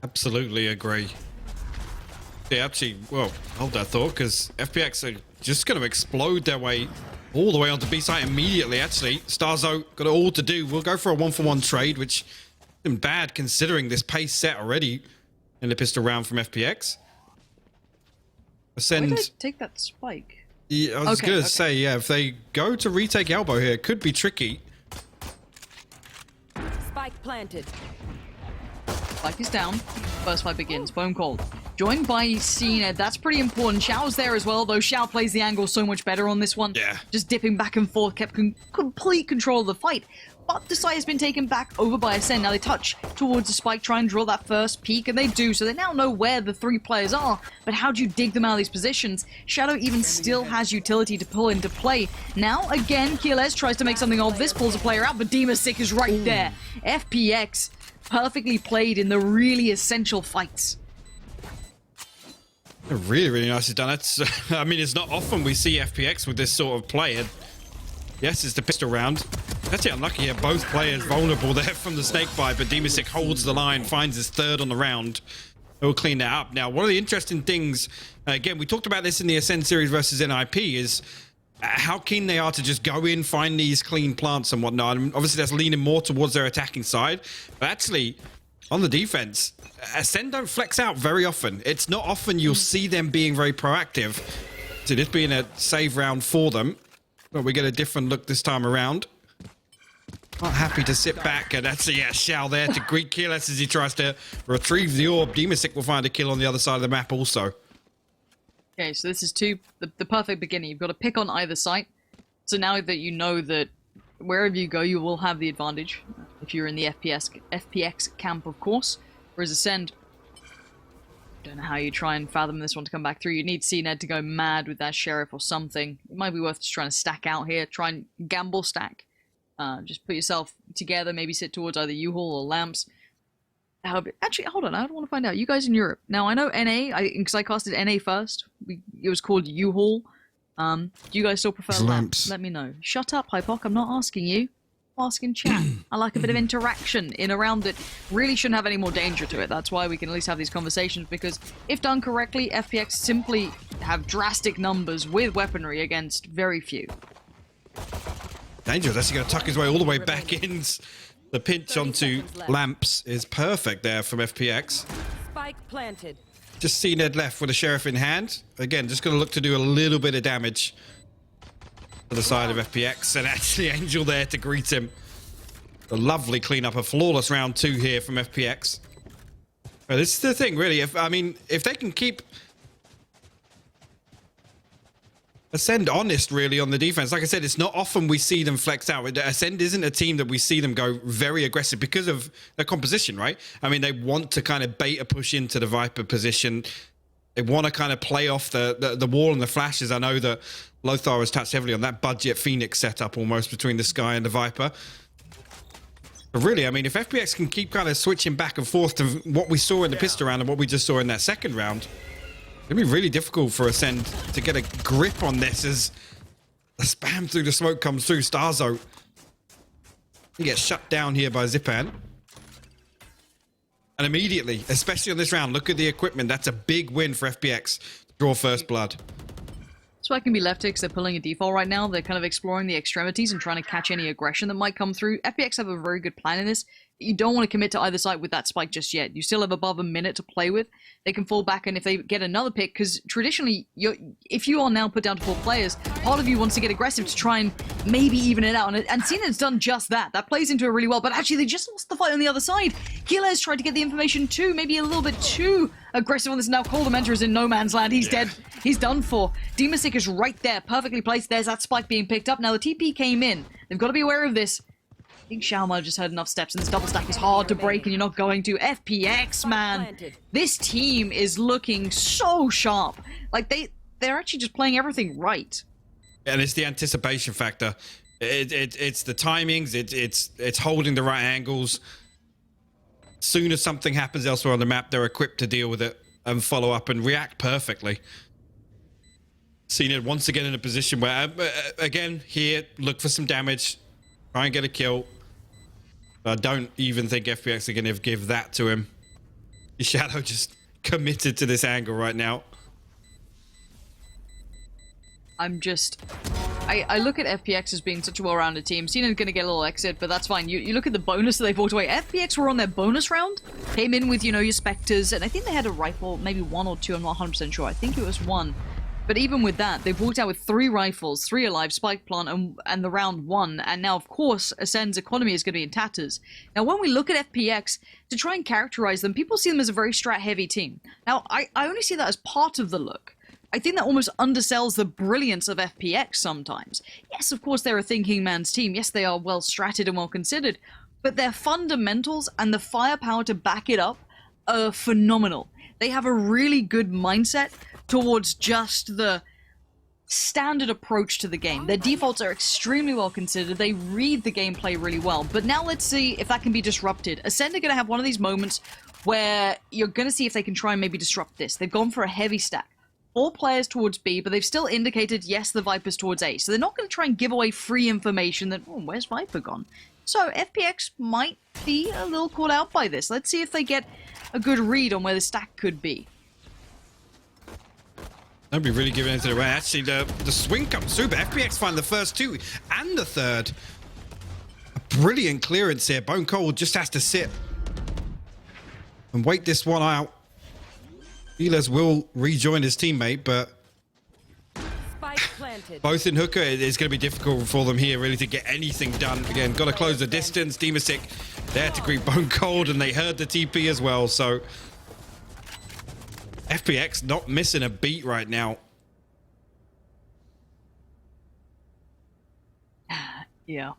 Absolutely agree. Yeah, actually, well, hold that thought, because FPX are just going to explode their way all the way onto B site immediately. Actually, Starzo got it all to do. We'll go for a 1-for-1 trade, which isn't bad considering this pace set already in the pistol round from FPX. Why did I Ascend. take that spike? Yeah, I was going to say, yeah, if they go to retake elbow here, it could be tricky. Spike planted. Spike is down. First fight begins. Foam call. Joined by Cena. That's pretty important. Xiao's there as well, though Xiao plays the angle so much better on this one. Yeah. Just dipping back and forth, kept complete control of the fight. But the site has been taken back over by Acend. Now they touch towards the spike, try and draw that first peek, and they do. So they now know where the three players are. But how do you dig them out of these positions? Shadow even still has utility to pull into play. Now, again, Keyless tries to make something of this, pulls a player out, but Sick is right there. FPX perfectly played in the really essential fights. Really, really nicely done. It's, I mean, it's not often we see FPX with this sort of play. And yes, it's the pistol round. Actually unlucky here. Both players vulnerable there from the snake bite, but Sick holds the line, finds his third on the round. He'll clean that up. Now, one of the interesting things, again, we talked about this in the Ascend series versus NIP, is how keen they are to just go in, find these clean plants and whatnot. And obviously, that's leaning more towards their attacking side. But actually, on the defense, Ascend don't flex out very often. It's not often you'll see them being very proactive. So this being a save round for them, but we get a different look this time around. Not happy to sit back, and that's Xiao there to greet Keyless as he tries to retrieve the orb. Sick will find a kill on the other side of the map also. Okay, so this is the perfect beginning. You've got to pick on either side. So now that you know that wherever you go, you will have the advantage. If you're in the FPX camp, of course. Whereas Ascend, don't know how you try and fathom this one to come back through. You need CNED to go mad with that Sheriff or something. It might be worth just trying to stack out here. Try and gamble stack. Just put yourself together, maybe sit towards either U-Haul or Lamps. Actually, hold on, I want to find out. You guys in Europe. Now, I know NA, because I casted NA first. It was called U-Haul. Do you guys still prefer Lamps? Let me know. Shut up, Hypoc, I'm not asking you. I'm asking chat. I like a bit of interaction in a round that really shouldn't have any more danger to it. That's why we can at least have these conversations, because if done correctly, FPX simply have drastic numbers with weaponry against very few. Dangerous. That's going to tuck his way all the way back in. The pinch onto Lamps is perfect there from FPX. Spike planted. Just see Ned left with a Sheriff in hand. Again, just going to look to do a little bit of damage to the side of FPX. And actually Angel there to greet him. A lovely cleanup, a flawless round 2 here from FPX. But this is the thing, really. If they can keep Ascend honest, really, on the defense. Like I said, it's not often we see them flex out. Ascend isn't a team that we see them go very aggressive because of their composition, right? I mean, they want to kind of bait a push into the Viper position. They want to kind of play off the wall and the flashes. I know that Lothar has touched heavily on that budget Phoenix setup almost between the Sky and the Viper. But really, I mean, if FPX can keep kind of switching back and forth to what we saw in the pistol round and what we just saw in that second round, it'll be really difficult for Ascend to get a grip on this as the spam through the smoke comes through. Starzo, he gets shut down here by Zipan. And immediately, especially on this round, look at the equipment. That's a big win for FPX to draw first blood. So I can be left here because they're pulling a default right now. They're kind of exploring the extremities and trying to catch any aggression that might come through. FPX have a very good plan in this. You don't want to commit to either side with that spike just yet. You still have above a minute to play with. They can fall back, and if they get another pick, because traditionally, if you are now put down to 4 players, part of you wants to get aggressive to try and maybe even it out. And Cena's done just that. That plays into it really well, but actually they just lost the fight on the other side. Keyless tried to get the information too, maybe a little bit too aggressive on this. Now Cold Mentor is in no man's land. He's dead. He's done for. Sick is right there, perfectly placed. There's that spike being picked up. Now the TP came in. They've got to be aware of this. I think Xiao might have just heard enough steps, and this double stack is hard to break, and you're not going to. FPX, man. This team is looking so sharp. Like, they're actually just playing everything right. And it's the anticipation factor. It's the timings. It's holding the right angles. Soon as something happens elsewhere on the map, they're equipped to deal with it and follow up and react perfectly. Seen it once again in a position where, again, here, look for some damage. Try and get a kill. I don't even think FPX are going to give that to him. Shadow just committed to this angle right now. I look at FPX as being such a well-rounded team. Cena's going to get a little exit, but that's fine. You look at the bonus that they walked away. FPX were on their bonus round. Came in with, you know, your Spectres, and I think they had a rifle, maybe one or two, I'm not 100% sure. I think it was one. But even with that, they've walked out with 3 rifles, 3 alive, spike plant, and the round 1. And now, of course, Ascend's economy is going to be in tatters. Now, when we look at FPX, to try and characterize them, people see them as a very strat-heavy team. Now, I only see that as part of the look. I think that almost undersells the brilliance of FPX sometimes. Yes, of course, they're a thinking man's team. Yes, they are well-stratted and well-considered. But their fundamentals and the firepower to back it up are phenomenal. They have a really good mindset towards just the standard approach to the game. Their defaults are extremely well considered. They read the gameplay really well. But now let's see if that can be disrupted. Ascend are going to have one of these moments where you're going to see if they can try and maybe disrupt this. They've gone for a heavy stack. 4 players towards B, but they've still indicated, yes, the Viper's towards A. So they're not going to try and give away free information that, oh, where's Viper gone? So FPX might be a little caught out by this. Let's see if they get a good read on where the stack could be. Don't be really giving into the way. Actually, the swing comes through, but FPX find the first 2 and the third. A brilliant clearance here. Bone Cold just has to sit and wait this one out. Healers will rejoin his teammate, but Spike planted. both in Hooker, it's going to be difficult for them here really to get anything done. Again, got to close the distance. Demasic there to greet Bone Cold, and they heard the TP as well, so FPX not missing a beat right now. Yeah.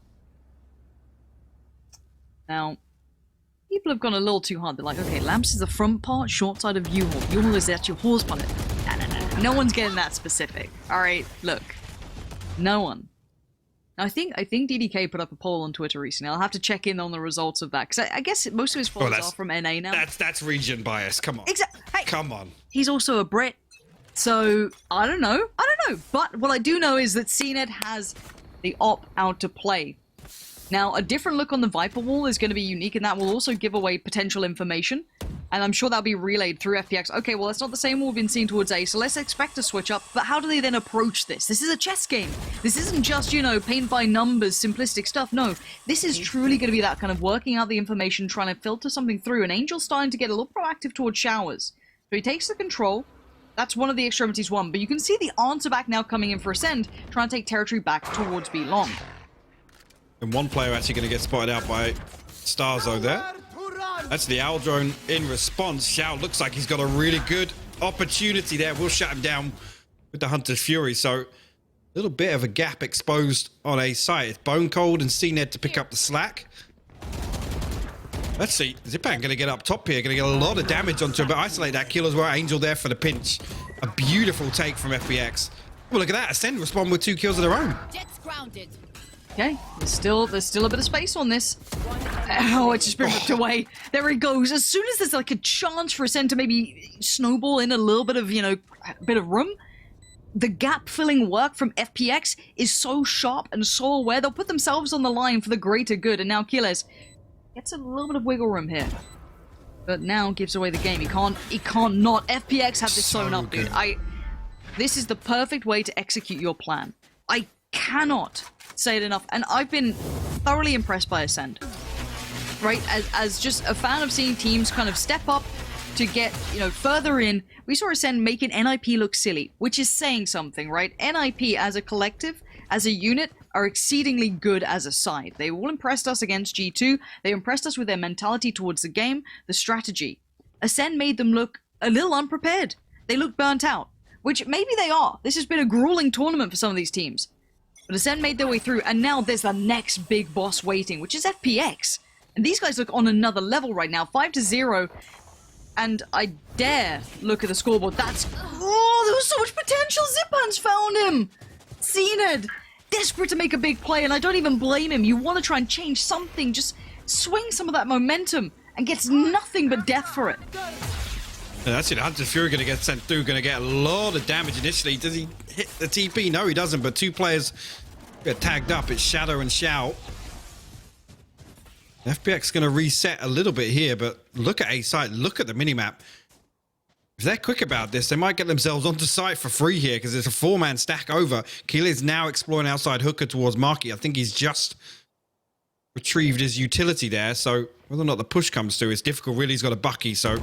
Now, people have gone a little too hard. They're like, okay, Lamps is the front part, short side of U-Haul. U-Haul is actually horse pilot. No. No one's getting that specific. Alright, look. No one. Now, I think DDK put up a poll on Twitter recently. I'll have to check in on the results of that, because I guess most of his followers are from NA now. That's region bias. Come on. Exactly. Hey, come on. He's also a Brit, so I don't know. But what I do know is that CNED has the op out to play. Now, a different look on the Viper wall is going to be unique, and that will also give away potential information. And I'm sure that'll be relayed through FPX. Okay, well, that's not the same wall we've been seeing towards A, so let's expect a switch up. But how do they then approach this? This is a chess game. This isn't just, you know, paint by numbers, simplistic stuff. No, this is truly going to be that kind of working out the information, trying to filter something through. And Angel's starting to get a little proactive towards showers. So he takes the control. That's one of the extremities won. But you can see the answer back now coming in for Ascend, trying to take territory back towards B long. And one player actually going to get spotted out by Starzo there. That's the Owl drone in response. Xiao looks like he's got a really good opportunity there. We'll shut him down with the Hunter's Fury. So a little bit of a gap exposed on A site. It's Bone Cold and CNED to pick up the slack. Let's see. Zipan going to get up top here. Going to get a lot of damage onto him, but isolate that kill as well. Angel there for the pinch. A beautiful take from FPX. Well, look at that. Ascend respond with 2 kills of their own. Jets grounded. Okay, there's still a bit of space on this. Oh, it's just been ripped away. There it goes. As soon as there's like a chance for Ascend to maybe snowball in a little bit of, you know, a bit of room, the gap-filling work from FPX is so sharp and so aware. They'll put themselves on the line for the greater good. And now Kiles gets a little bit of wiggle room here. But now gives away the game. He can't not. FPX have this sewn up, dude. This is the perfect way to execute your plan. I cannot say it enough, and I've been thoroughly impressed by Ascend, right? As just a fan of seeing teams kind of step up to get, you know, further in. We saw Ascend making NIP look silly, which is saying something, right? NIP as a collective, as a unit, are exceedingly good as a side. They all impressed us against G2. They impressed us with their mentality towards the game, the strategy. Ascend made them look a little unprepared. They look burnt out, which maybe they are. This has been a grueling tournament for some of these teams. But Ascend made their way through, and now there's the next big boss waiting, which is FPX. And these guys look on another level right now, 5-0. And I dare look at the scoreboard. That's... Oh, there was so much potential! Zipan's found him! CNED, desperate to make a big play, and I don't even blame him. You want to try and change something, just swing some of that momentum, and gets nothing but death for it. And that's it. Hunter's Fury going to get sent through, going to get a lot of damage initially. Does he hit the TP? No, he doesn't, but 2 players get tagged up. It's Shadow and Xiao. FPX going to reset a little bit here, but look at A site. Look at the minimap. If they're quick about this, they might get themselves onto site for free here because it's a 4-man stack over. Keeler is now exploring outside hooker towards Marky. I think he's just retrieved his utility there. So whether or not the push comes through, it's difficult. Really, he's got a Bucky, so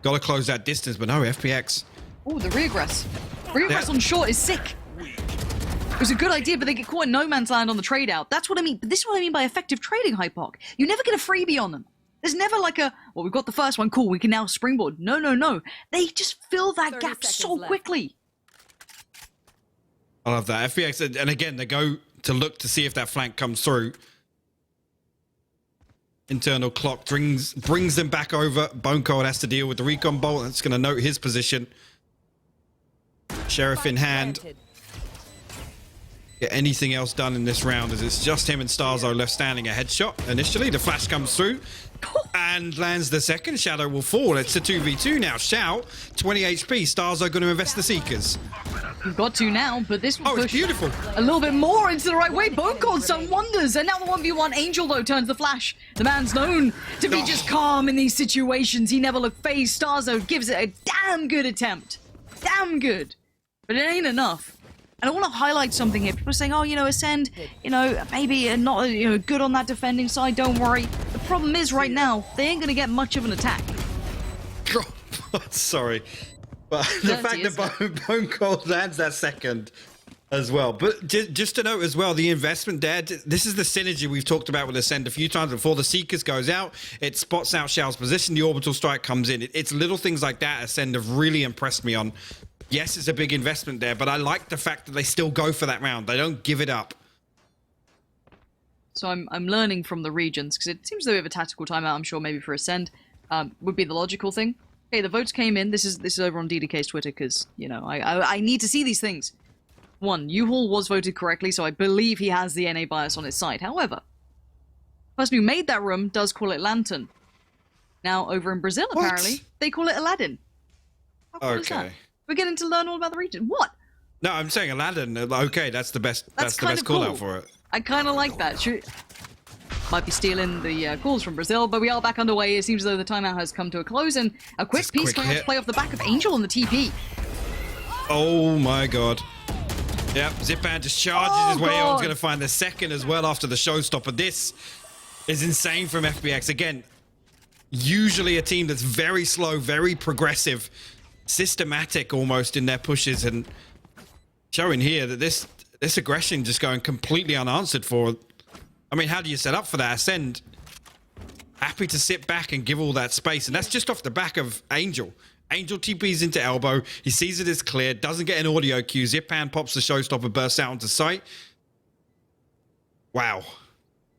got to close that distance. But no, FPX. Oh, the regress. Regress on short is sick. It was a good idea, but they get caught in no man's land on the trade out. That's what I mean. But this is what I mean by effective trading, Hypoc. You never get a freebie on them. There's never like a, well, we've got the first one, cool, we can now springboard. No, no, no. They just fill that gap so quickly. I love that. FPX, and again, they go to look to see if that flank comes through. Internal clock brings them back over. Bone Cold has to deal with the recon bolt. That's going to note his position. Sheriff in hand. Get anything else done in this round as it's just him and Starzo left standing. A headshot initially. The flash comes through and lands the second. Shadow will fall. It's a 2v2 now. Shout, 20 HP. Starzo going to invest the Seekers. You've got to now, but this will Oh, push it's beautiful. a little bit more into the right way. Bone Cold's done wonders. And now the 1v1 Angel, though, turns the flash. The man's known to be just calm in these situations. He never looked phased. Starzo gives it a damn good attempt. Damn good. But it ain't enough. And I want to highlight something here. People are saying, oh, you know, Acend, you know, maybe not, you know, good on that defending side. Don't worry. The problem is right now, they ain't going to get much of an attack. Sorry. But the fact that Bone Cold lands that second as well. But just to note as well, the investment there, this is the synergy we've talked about with Acend a few times before. The Seekers goes out, it spots out Shao's position, the orbital strike comes in. It's little things like that Acend have really impressed me on. Yes, it's a big investment there, but I like the fact that they still go for that round. They don't give it up. So I'm learning from the regions, because it seems that we have a tactical timeout, I'm sure maybe for Acend, would be the logical thing. Okay, the votes came in. This is over on DDK's Twitter, because, you know, I need to see these things. One, U-Haul was voted correctly, so I believe he has the NA bias on his side. However, the person who made that room does call it Lantern. Now, over in Brazil, apparently, they call it Aladdin. How cool is that? We're getting to learn all about the region. What? No, I'm saying Aladdin. Okay, that's the best. That's the best call out for it. I kind of like that. Might be stealing the calls from Brazil, but we are back underway. It seems as though the timeout has come to a close, and a quick piece coming to play off the back of Angel on the TP. Oh my god. Yep, Zipan just charges his way on. He's going to find the second as well after the showstopper. This is insane from FPX. Again, usually a team that's very slow, very progressive, systematic almost in their pushes, and showing here that this aggression just going completely unanswered for. I mean, how do you set up for that? Acend happy to sit back and give all that space, and that's just off the back of Angel. Angel TP's into elbow. He sees it as clear, doesn't get an audio cue. Zipan pops the showstopper, bursts out onto sight. Wow.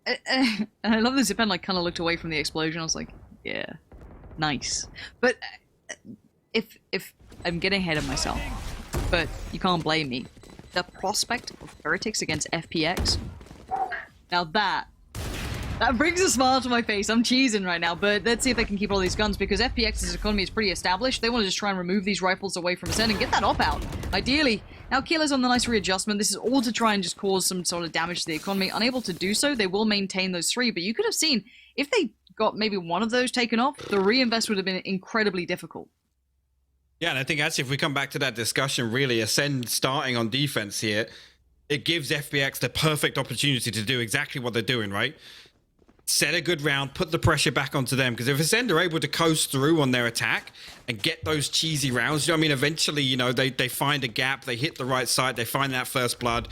And I love that Zipan like kind of looked away from the explosion. I was like, yeah, nice. But if I'm getting ahead of myself, but you can't blame me. The prospect of Heretics against FPX, now that brings a smile to my face. I'm cheesing right now, but let's see if they can keep all these guns, because FPX's economy is pretty established. They want to just try and remove these rifles away from Acend and get that op out, ideally. Now, Killer's on the nice readjustment. This is all to try and just cause some sort of damage to the economy. Unable to do so, they will maintain those three, but you could have seen, if they got maybe one of those taken off, the reinvest would have been incredibly difficult. Yeah, and I think actually if we come back to that discussion, really, Acend starting on defense here, it gives FPX the perfect opportunity to do exactly what they're doing, right? Set a good round, put the pressure back onto them, because if Acend are able to coast through on their attack and get those cheesy rounds, you know what I mean, eventually, you know, they find a gap, they hit the right side, they find that first blood,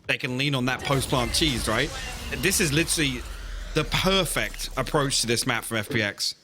they can lean on that post-plant cheese, right? This is literally the perfect approach to this map from FPX.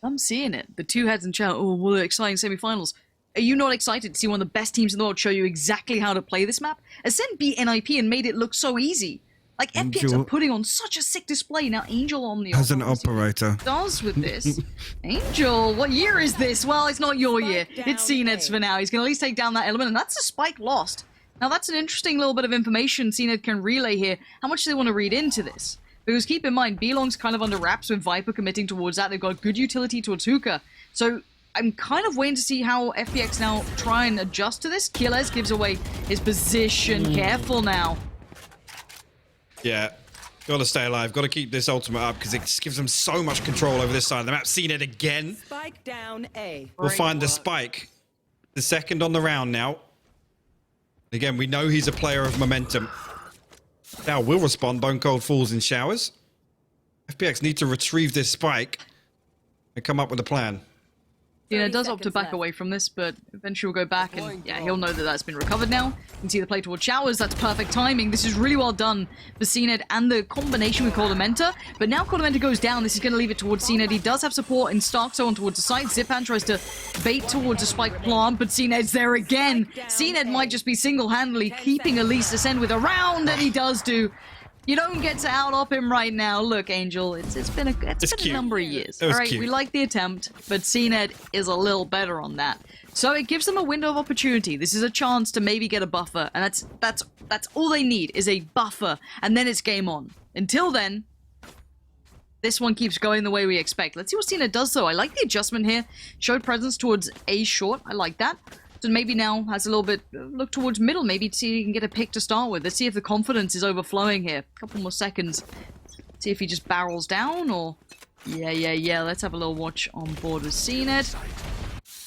I'm seeing it. The two heads in chat, oh, what exciting semifinals. Are you not excited to see one of the best teams in the world show you exactly how to play this map? Acend beat NIP and made it look so easy. Like, FPX are putting on such a sick display. Now, Angel on the as an operator does with this. Angel, what year is this? Well, it's not your year. It's CNED's for now. He's going to at least take down that element, and that's a spike lost. Now, that's an interesting little bit of information CNED can relay here. How much do they want to read into this? Because keep in mind, Belong's kind of under wraps with Viper committing towards that. They've got good utility towards Hookah. So I'm kind of waiting to see how FPX now try and adjust to this. Killers gives away his position. Careful now. Yeah. Got to stay alive. Got to keep this ultimate up because it just gives them so much control over this side of the map. Seen it again. Spike down A. We'll Great find the work. spike. The second on the round now. Again, we know he's a player of momentum. Now will respond. Bone Cold falls in showers. FPX need to retrieve this spike and come up with a plan. Cena 30 does opt to seconds back left. away from this, but eventually we'll go back and yeah, he'll know that that's been recovered now. You can see the play towards showers. That's perfect timing. This is really well done for CNED and the combination with Cordamenta. But now Cordamenta goes down. This is going to leave it towards CNED. He does have support in Starkzone on towards the side. Zipan tries to bait towards a spike plant, but CNED's there again. CNED might just be single-handedly keeping Elise Acend with a round, and he does do. You don't get to out-op him right now. Look, Angel, it's been a cute. number of years. It was All right, cute. we like the attempt, but CNED is a little better on that. So it gives them a window of opportunity. This is a chance to maybe get a buffer, and that's all they need is a buffer, and then it's game on. Until then, this one keeps going the way we expect. Let's see what CNED does, though. I like the adjustment here. Showed presence towards A short. I like that. So maybe now has a little bit look towards middle, maybe to see if he can get a pick to start with. Let's see if the confidence is overflowing here. A couple more seconds. See if he just barrels down or... Yeah. Let's have a little watch on board with CNED.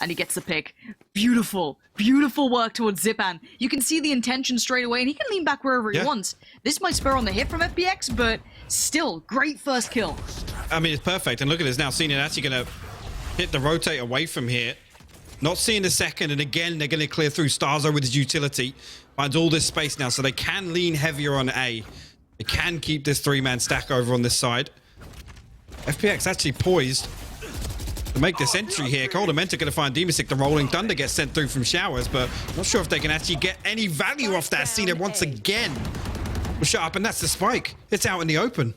And he gets the pick. Beautiful. Beautiful work towards Zipan. You can see the intention straight away, and he can lean back wherever he wants. This might spur on the hit from FPX, but still, great first kill. I mean, it's perfect. And look at this now. Seen it actually going to hit the rotate away from here. Not seeing the second. And again, they're going to clear through. Starzo with his utility. Finds all this space now. So they can lean heavier on A. They can keep this three-man stack over on this side. FPX actually poised to make this entry here. Cordamenta going to find Demasic. The Rolling Thunder gets sent through from showers. But not sure if they can actually get any value off that. Seen it once again. Well, shut up. And that's the spike. It's out in the open.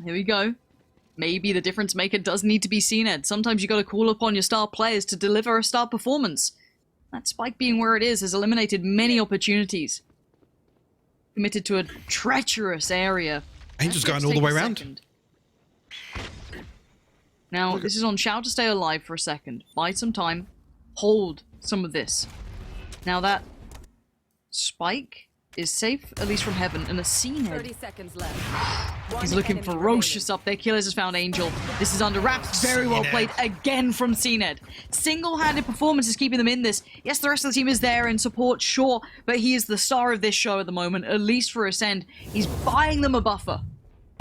Here we go. Maybe the difference maker does need to be CNED. Sometimes you got to call upon your star players to deliver a star performance. That spike being where it is has eliminated many opportunities. Committed to a treacherous area. Angel's FPX going all the take way a around. second. Now, this is on Shout to stay alive for a second. Buy some time. Hold some of this. Now that spike is safe, at least from heaven, and a CNED. 30 seconds left. He's One looking enemy ferocious up there. Killers has found Angel. This is under wraps. Very well played again from CNED. Single-handed performance is keeping them in this. Yes, the rest of the team is there in support, sure, but he is the star of this show at the moment, at least for Acend. He's buying them a buffer.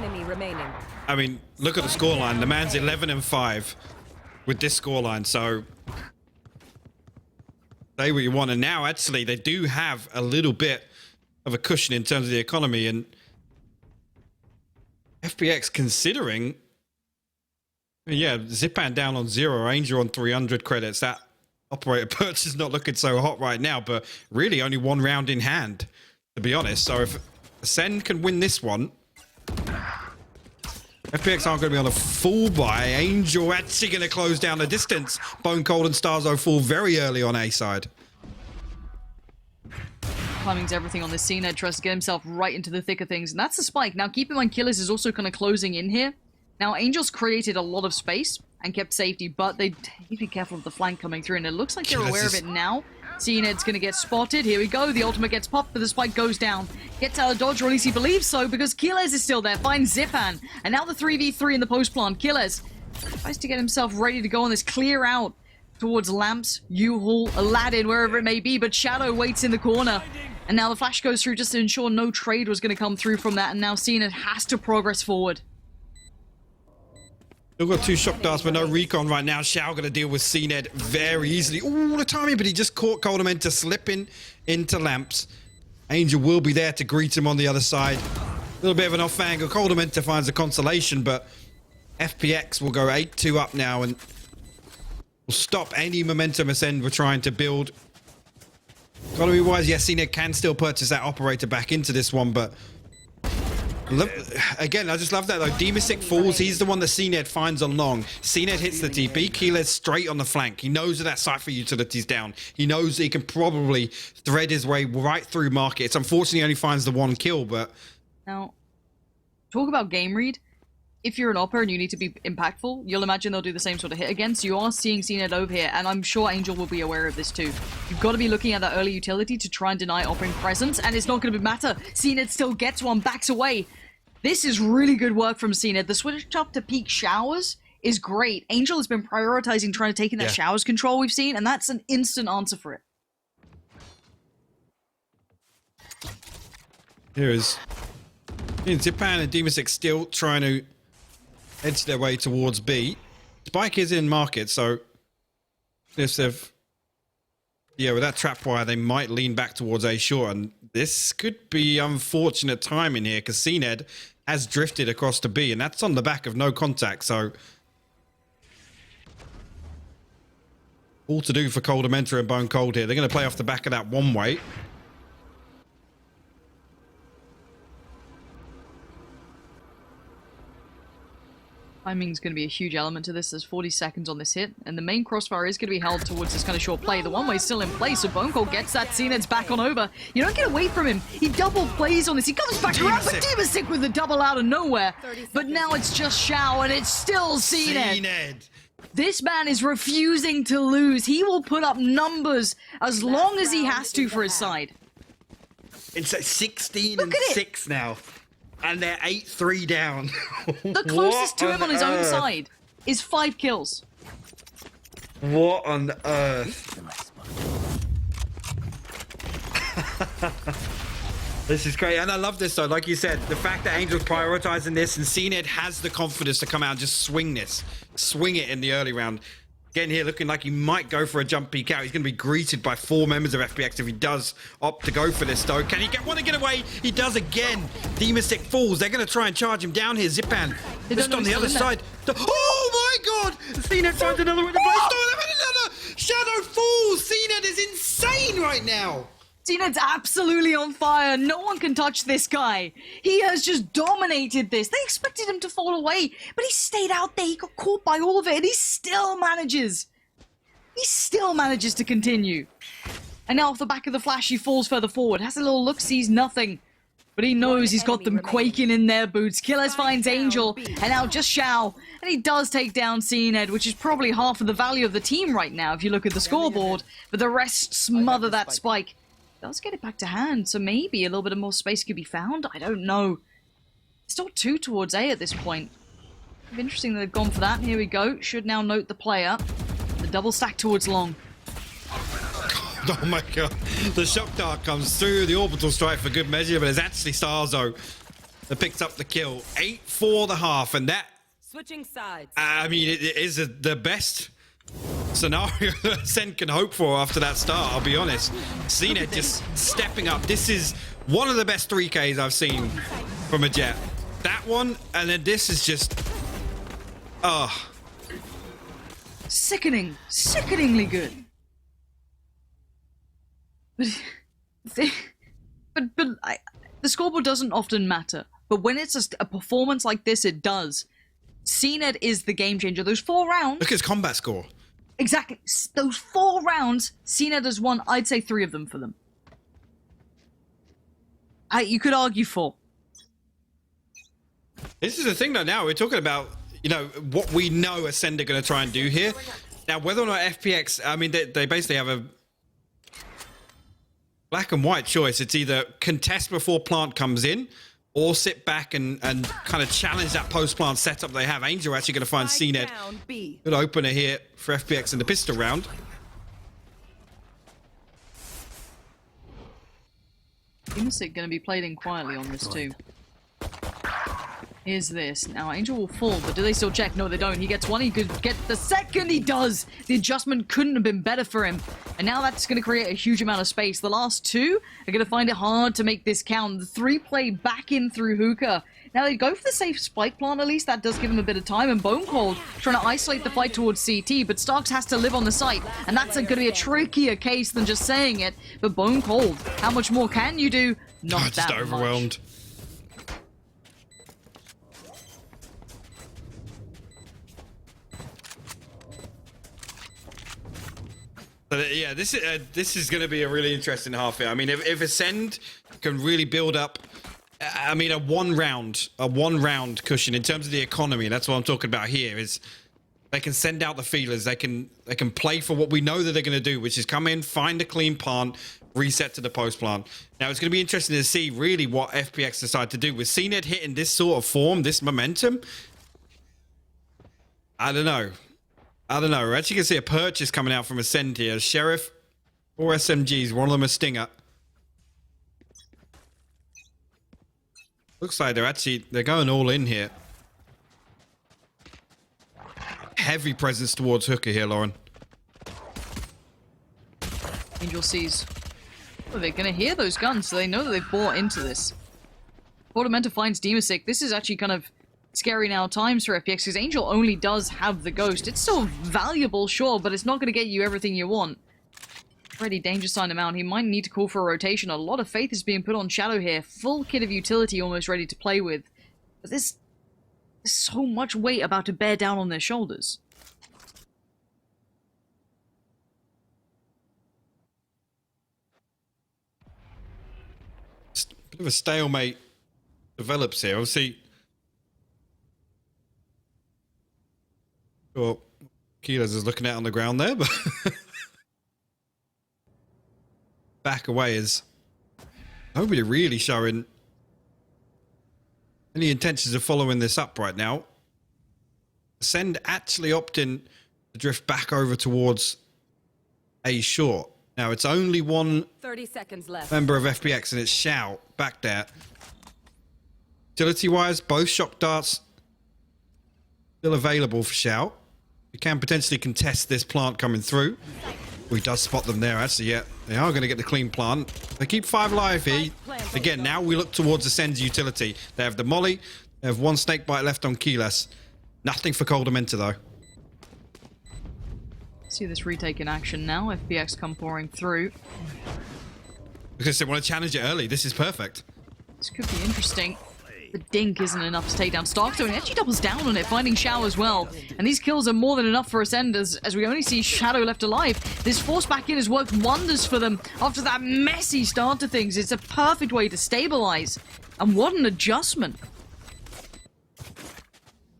Enemy remaining. I mean, look at the scoreline. The man's 11-5 with this scoreline. So say what you want. And now, actually, they do have a little bit of a cushion in terms of the economy. And FPX considering, yeah, Zipan down on 0, Angel on 300 credits. That operator purchase is not looking so hot right now, but really only one round in hand, to be honest. So if Acend can win this one, FPX aren't going to be on a full buy. Angel actually going to close down the distance. Bone Cold and Starzo fall very early on A side. Timing's everything on this scene. Ed tries to get himself right into the thick of things, and that's the spike. Now, keep in mind, Killers is also kind of closing in here. Now, Angel's created a lot of space and kept safety, but they need to be careful of the flank coming through, and it looks like they're aware of it now. CNED's going to get spotted. Here we go. The ultimate gets popped, but the spike goes down. Gets out of dodge, or at least he believes so, because Killers is still there. Finds Zipan. And now the 3v3 in the post plant. Killers tries to get himself ready to go on this clear out towards Lamps, U-Haul, Aladdin, wherever it may be, but Shadow waits in the corner. And now the flash goes through just to ensure no trade was going to come through from that, and now CNED has to progress forward. Still got 2 shock darts, but no recon right now. Shao going to deal with CNED very easily. Ooh, the timing, but he just caught Cordamenta slipping into Lamps. Angel will be there to greet him on the other side. A little bit of an off angle. Cordamenta finds a consolation, but FPX will go 8-2 up now and will stop any momentum Acend were trying to build. Gotta be wise. Yes, CNED can still purchase that operator back into this one, but again, I just love that though. Demasic falls. He's the one that CNED finds along. CNED hits the TP. Keeler's straight on the flank. He knows that Cypher utility's down. He knows that he can probably thread his way right through market. It's unfortunately he only finds the 1 kill, but Now, talk about game read. If you're an opper and you need to be impactful, you'll imagine they'll do the same sort of hit again. So you are seeing CNED over here, and I'm sure Angel will be aware of this too. You've got to be looking at that early utility to try and deny oppering presence, and it's not going to matter. CNED still gets one, backs away. This is really good work from Cena. The switch up to peak showers is great. Angel has been prioritizing trying to take in that showers control we've seen, and that's an instant answer for it. Here is Zipan and Demasik still trying to edge their way towards B. Spike is in market, so if they've... Yeah, with that trap wire, they might lean back towards A short, and this could be unfortunate timing here, because CNED has drifted across to B, and that's on the back of no contact, so... All to do for Cold Dementor and Bone Cold here. They're going to play off the back of that one way. Timing's going to be a huge element to this. There's 40 seconds on this hit, and the main crossfire is going to be held towards this kind of short play. The one-way's still in place, so Bone Cold gets that CNED's back on over. You don't get away from him. He double plays on this. He comes back around, but Demasik with the double out of nowhere. But now it's just Shao, and it's still CNED. This man is refusing to lose. He will put up numbers as long as he has to for his side. It's at 16 and 6 now. And they're 8-3 down. The closest to him on his own side is 5 kills. What on earth? This is great. And I love this, though. Like you said, the fact that Angel's prioritizing this and CNED has the confidence to come out and just swing this. Swing it in the early round. Again here, looking like he might go for a jump peek out. He's going to be greeted by 4 members of FPX if he does opt to go for this, though. Can he want to get away? He does again. Demasik falls. They're going to try and charge him down here. Zipan just on the other side. Oh, my God! CNED finds another one to play. Another Shadow falls. CNED is insane right now. CNED's absolutely on fire. No one can touch this guy. He has just dominated this. They expected him to fall away, but he stayed out there. He got caught by all of it, and he still manages. He still manages to continue. And now off the back of the flash, he falls further forward. Has a little look, sees nothing. But he knows he's got them quaking in their boots. Killers finds Angel, and now just Shao. And he does take down CNED, which is probably half of the value of the team right now, if you look at the scoreboard. But the rest smother that spike. Does get it back to hand, so maybe a little bit of more space could be found. I don't know. Still 2 towards A at this point. Interesting that they've gone for that. Here we go. Should now note the player. The double stack towards long. Oh my God. The shock dart comes through. The orbital strike for good measure, but it's actually Starzo that picks up the kill. 8-4 the half, and that... Switching sides. I mean, it is the best scenario that Acend can hope for after that start, I'll be honest. CNED just stepping up. This is one of the best 3Ks I've seen from a Jet. That one, and then this is just... Sickening. Sickeningly good. But the scoreboard doesn't often matter. But when it's a performance like this, it does. CNED is the game changer. Those 4 rounds... Look at his combat score. Exactly. Those 4 rounds, CNED has won, I'd say 3 of them for them. You could argue 4. This is the thing, though, now we're talking about, you know, what we know Acend are going to try and do here. Now, whether or not FPX, I mean, they basically have a black and white choice. It's either contest before plant comes in, or sit back and kind of challenge that post-plant setup they have. Angel actually going to find CNED. Good opener here for FPX in the pistol round. Demasik going to be played in quietly on this too. Here's this. Now, Angel will fall, but do they still check? No, they don't. He gets one. He could get the second. He does. The adjustment couldn't have been better for him. And now that's going to create a huge amount of space. The last 2 are going to find it hard to make this count. The 3 play back in through hookah. Now, they go for the safe spike plant, at least. That does give him a bit of time. And Bone Cold trying to isolate the fight towards CT. But Starks has to live on the site. And that's going to be a trickier case than just saying it. But Bone Cold, how much more can you do? Not that just overwhelmed. Much. But yeah, this is going to be a really interesting half here. I mean, if Acend can really build up, I mean, a one round cushion in terms of the economy. That's what I'm talking about here. Is they can send out the feelers. They can play for what we know that they're going to do, which is come in, find a clean plant, reset to the post plant. Now, it's going to be interesting to see really what FPX decide to do. With CNED hitting this sort of form, this momentum, I don't know. We're actually going to see a purchase coming out from Acend here. Sheriff or SMGs, one of them a Stinger. Looks like they're going all in here. Heavy presence towards Hooker here, Lauren. Angel sees. Oh, they're gonna hear those guns, so they know that they've bought into this. Tormenta finds Demasik. This is actually kind of scary now times for FPX, because Angel only does have the Ghost. It's still valuable, sure, but it's not gonna get you everything you want. Already danger sign him out. He might need to call for a rotation. A lot of faith is being put on Shadow here. Full kit of utility almost ready to play with. But there's so much weight about to bear down on their shoulders. A bit of a stalemate develops here. Obviously, well, Keyless is looking out on the ground there, but back away is nobody really showing any intentions of following this up right now. Acend actually opting to drift back over towards A short. Now, it's only one 30 seconds left. member of FPX, and it's Shout back there. Utility-wise, both shock darts still available for Shout. We can potentially contest this plant coming through. We does spot them there, actually. Yeah, they are going to get the clean plant. They keep 5 alive here. Again, now we look towards Ascend's utility. They have the molly. They have 1 snakebite left on Keyless. Nothing for Coldamenta, though. See this retake in action now. FPX come pouring through. Because they want to challenge it early. This is perfect. This could be interesting. The dink isn't enough to take down Starkstone. He actually doubles down on it, finding Shadow as well. And these kills are more than enough for Acend as we only see Shadow left alive. This force back in has worked wonders for them after that messy start to things. It's a perfect way to stabilize. And what an adjustment.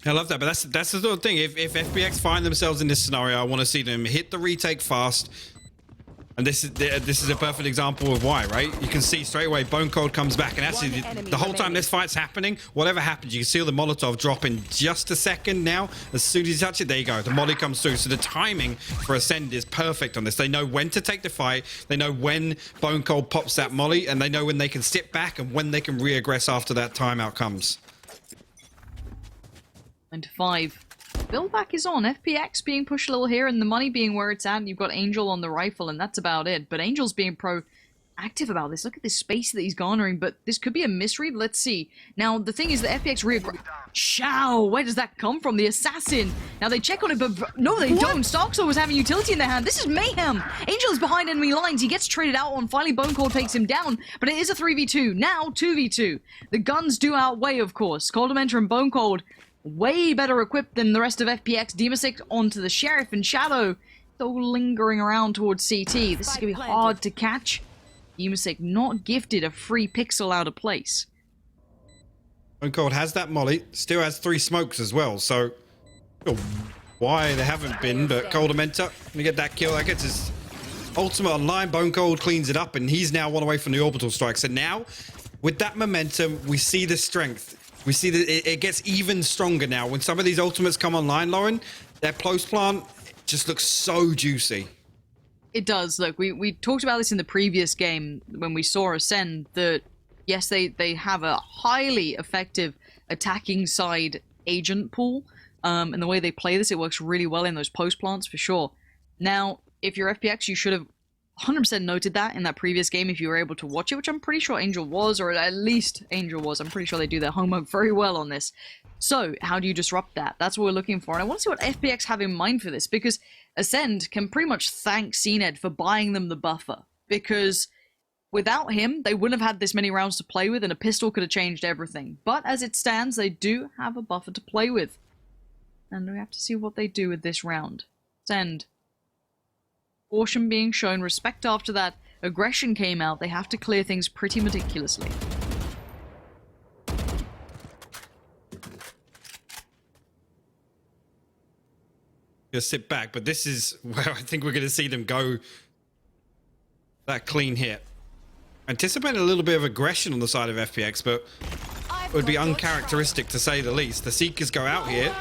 I love that, but that's the sort of thing. If FPX find themselves in this scenario, I want to see them hit the retake fast. And this is a perfect example of why, right? You can see straight away Bone Cold comes back, and actually the whole time this fight's happening, whatever happens, you can see the Molotov drop in just a second now. As soon as you touch it, there you go. The molly comes through. So the timing for Acend is perfect on this. They know when to take the fight. They know when Bone Cold pops that molly, and they know when they can step back and when they can re-aggress after that timeout comes. 9-5. Build back is on. FPX being pushed a little here, and the money being where it's at. You've got Angel on the rifle, and that's about it. But Angel's being proactive about this. Look at this space that he's garnering, but this could be a misread. Let's see. Now, the thing is, the FPX Shao! Where does that come from? The assassin! Now, they check on it, but no, they don't. Starkstone was having utility in their hand. This is mayhem! Angel is behind enemy lines. He gets traded out on. Finally, Bone Cold takes him down, but it is a 3v2. Now, 2v2. The guns do outweigh, of course. Coldamenta and Bone Cold way better equipped than the rest of FPX. Demasik onto the Sheriff, and Shadow still lingering around towards CT. This is going to be hard to catch. Demasik not gifted a free pixel out of place. Bone Cold has that molly, still has 3 smokes as well, so why they haven't been, but Coldamenta gonna get that kill. That gets his ultimate online. Bone Cold cleans it up, and he's now 1 away from the orbital strike. So now, with that momentum, we see the strength. We see that it gets even stronger now. When some of these ultimates come online, Lauren, their post plant just looks so juicy. It does. Look, we talked about this in the previous game when we saw Acend, that yes, they have a highly effective attacking side agent pool. And the way they play this, it works really well in those post plants for sure. Now, if you're FPX, you should have 100% noted that in that previous game if you were able to watch it, which I'm pretty sure Angel was, or at least Angel was. I'm pretty sure they do their homework very well on this. So, how do you disrupt that? That's what we're looking for. And I want to see what FPX have in mind for this, because Acend can pretty much thank CNED for buying them the buffer. Because without him, they wouldn't have had this many rounds to play with, and a pistol could have changed everything. But as it stands, they do have a buffer to play with. And we have to see what they do with this round. Acend. Caution being shown, respect after that aggression came out. They have to clear things pretty meticulously. Just sit back, but this is where I think we're going to see them go that clean hit. Anticipating a little bit of aggression on the side of FPX, but it would be uncharacteristic to say the least. The Seekers go out here.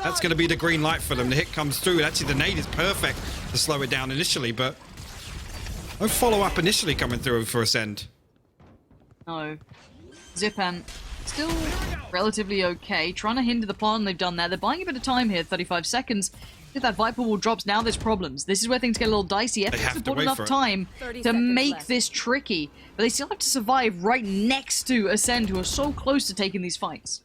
That's going to be the green light for them. The hit comes through. Actually, the nade is perfect to slow it down initially, but no follow-up initially coming through for Acend. No. Zipan still relatively okay. Trying to hinder the plan, they've done that. They're buying a bit of time here, 35 seconds. If that Viper wall drops, now there's problems. This is where things get a little dicey. FPX have bought enough time to make this tricky, but they still have to survive right next to Acend, who are so close to taking these fights.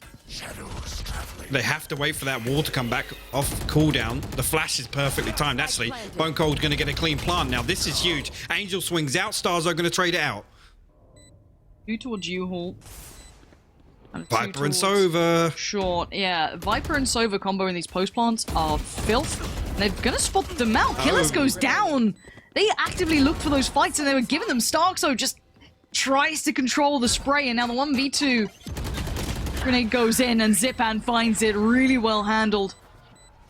They have to wait for that wall to come back off cooldown. The flash is perfectly timed, actually. Bone Cold going to get a clean plant now. This is huge. Angel swings out. Stars are going to trade it out. 2 towards U-Haul. Viper and Sova. Short, yeah. Viper and Sova combo in these post plants are filth. And they're gonna spot them out. Killers goes down. They actively looked for those fights and they were giving them. Starkso just tries to control the spray, and now the 1v2 grenade goes in and Zipan finds it really well handled.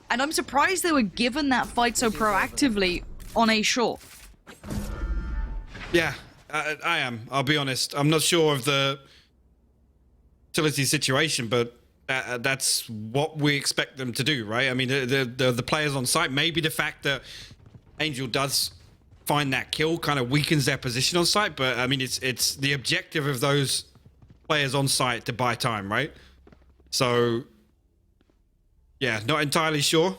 And I'm surprised they were given that fight so proactively on A short. Yeah, I am. I'll be honest. I'm not sure of the utility situation, but that's what we expect them to do, right? I mean, the players on site, maybe the fact that Angel does find that kill kind of weakens their position on site, but I mean, it's the objective of those players on site to buy time, right? So, yeah, not entirely sure.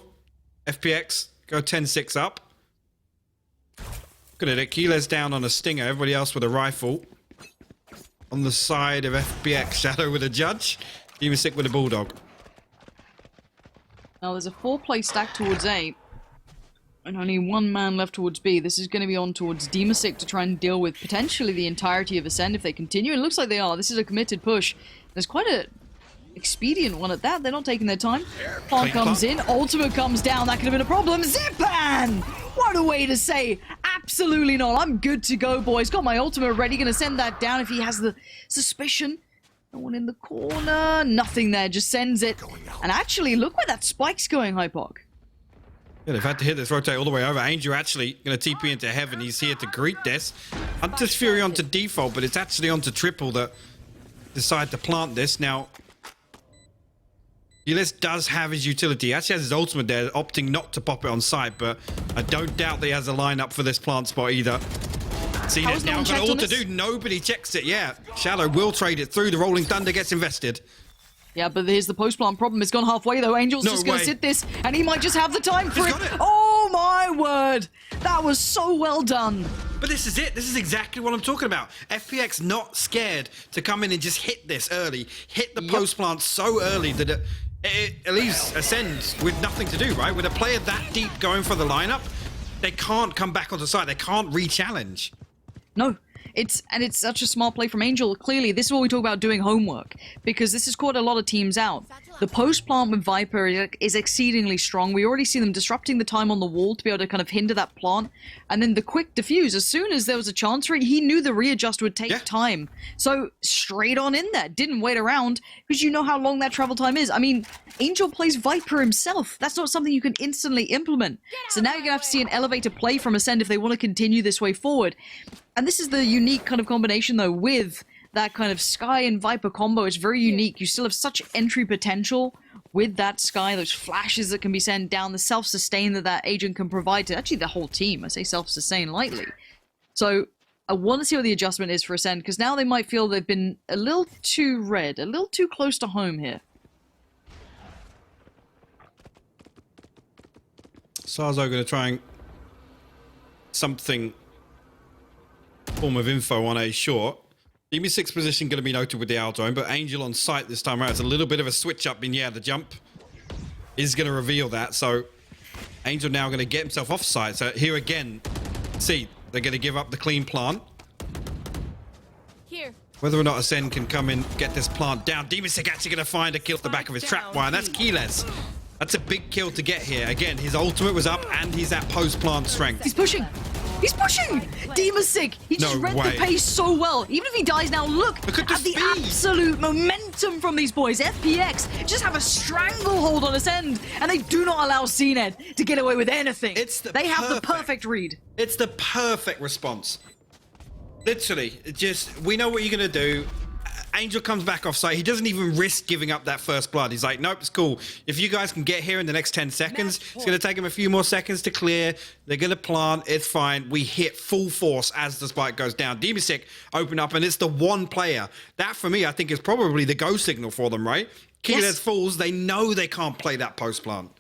FPX go 10-6 up. Good at it. Keeler's down on a stinger. Everybody else with a rifle. On the side of FPX, Shadow with a judge. Demasic with a bulldog. Now there's a 4-play stack towards A. And only 1 man left towards B. This is going to be on towards Demasic to try and deal with potentially the entirety of Acend if they continue. It looks like they are. This is a committed push. There's quite a expedient one at that. They're not taking their time. Plant comes in. Ultimate comes down. That could have been a problem. Zipan! What a way to say, absolutely not. I'm good to go, boys. Got my ultimate ready. Going to send that down if he has the suspicion. No one in the corner. Nothing there. Just sends it. And actually, look where that spike's going, Hypok. Yeah, they've had to hit this rotate all the way over. Angel actually going to TP into heaven. He's here to greet this. Hunter's Fury onto default, but it's actually onto triple that decide to plant this. Now, Ulyss does have his utility. He actually has his ultimate there, opting not to pop it on site, but I don't doubt that he has a lineup for this plant spot either. Seen it now, got all to do. Nobody checks it, yeah. Shadow will trade it through. The Rolling Thunder gets invested. Yeah, but here's the post-plant problem. It's gone halfway, though. Angel's just going to sit this, and he might just have the time for it. Oh, my word. That was so well done. But this is it. This is exactly what I'm talking about. FPX not scared to come in and just hit this early. Hit the post-plant so early that it leaves Acend with nothing to do, right? With a player that deep going for the lineup, they can't come back onto site. They can't re-challenge. No. It's such a smart play from Angel. Clearly, this is what we talk about doing homework, because this has caught a lot of teams out. The post plant with Viper is exceedingly strong. We already see them disrupting the time on the wall to be able to kind of hinder that plant, and then the quick defuse. As soon as there was a chance for it, he knew the readjust would take time. So straight on in there, didn't wait around, because you know how long that travel time is. I mean, Angel plays Viper himself. That's not something you can instantly implement. So now you're gonna have to see an elevator play from Acend if they want to continue this way forward. And this is the unique kind of combination, though, with that kind of Skye and Viper combo. It's very unique. You still have such entry potential with that Skye, those flashes that can be sent down, the self-sustain that agent can provide to actually the whole team. I say self-sustain lightly. So I want to see what the adjustment is for Acend, because now they might feel they've been a little too red, a little too close to home here. Sarzo going to try and something form of info on A short. Demasic position going to be noted with the Aldrone, but Angel on site this time around. It's a little bit of a switch up in, yeah, the jump is going to reveal that. So Angel now going to get himself off site. So here again, see, they're going to give up the clean plant. Here. Whether or not Acend can come in, get this plant down. Demasic actually going to find a kill at the back of his trap wire. That's keyless. That's a big kill to get here. Again, his ultimate was up and he's at post-plant strength. He's pushing. He's pushing! Demasic! He just read the pace so well. Even if he dies now, look at the absolute momentum from these boys. FPX just have a stranglehold on Acend, and they do not allow CNED to get away with anything. They have the perfect read. It's the perfect response. Literally, we know what you're going to do. Angel comes back off site. He doesn't even risk giving up that first blood. He's like, nope, it's cool. If you guys can get here in the next 10 seconds, it's going to take him a few more seconds to clear. They're going to plant. It's fine. We hit full force as the spike goes down. Demisik open up, and it's the one player. That, for me, I think is probably the go signal for them, right? Keyless Yes. falls. They know they can't play that post plant.